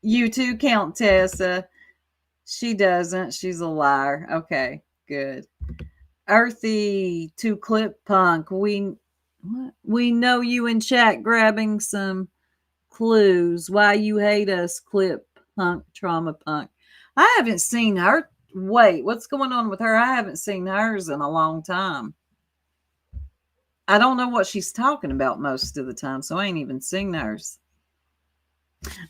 You too, Countessa. She doesn't. She's a liar. Okay, good. Earthy to Clip Punk. We know you in chat grabbing some clues. Why you hate us, Clip Punk, Trauma Punk. I haven't seen her. Wait, what's going on with her? I haven't seen hers in a long time. I don't know what she's talking about most of the time, so I ain't even seen hers.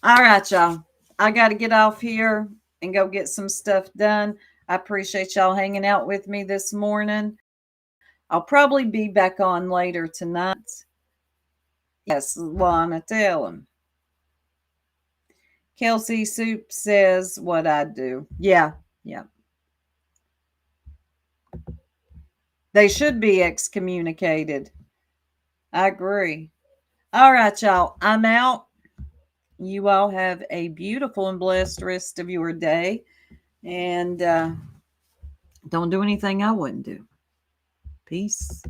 All right, y'all. I got to get off here and go get some stuff done. I appreciate y'all hanging out with me this morning. I'll probably be back on later tonight. Yes, Lana, tell him. Kelsey Soup says what I do. Yeah. They should be excommunicated. I agree. All right, y'all. I'm out. You all have a beautiful and blessed rest of your day. And don't do anything I wouldn't do. Peace.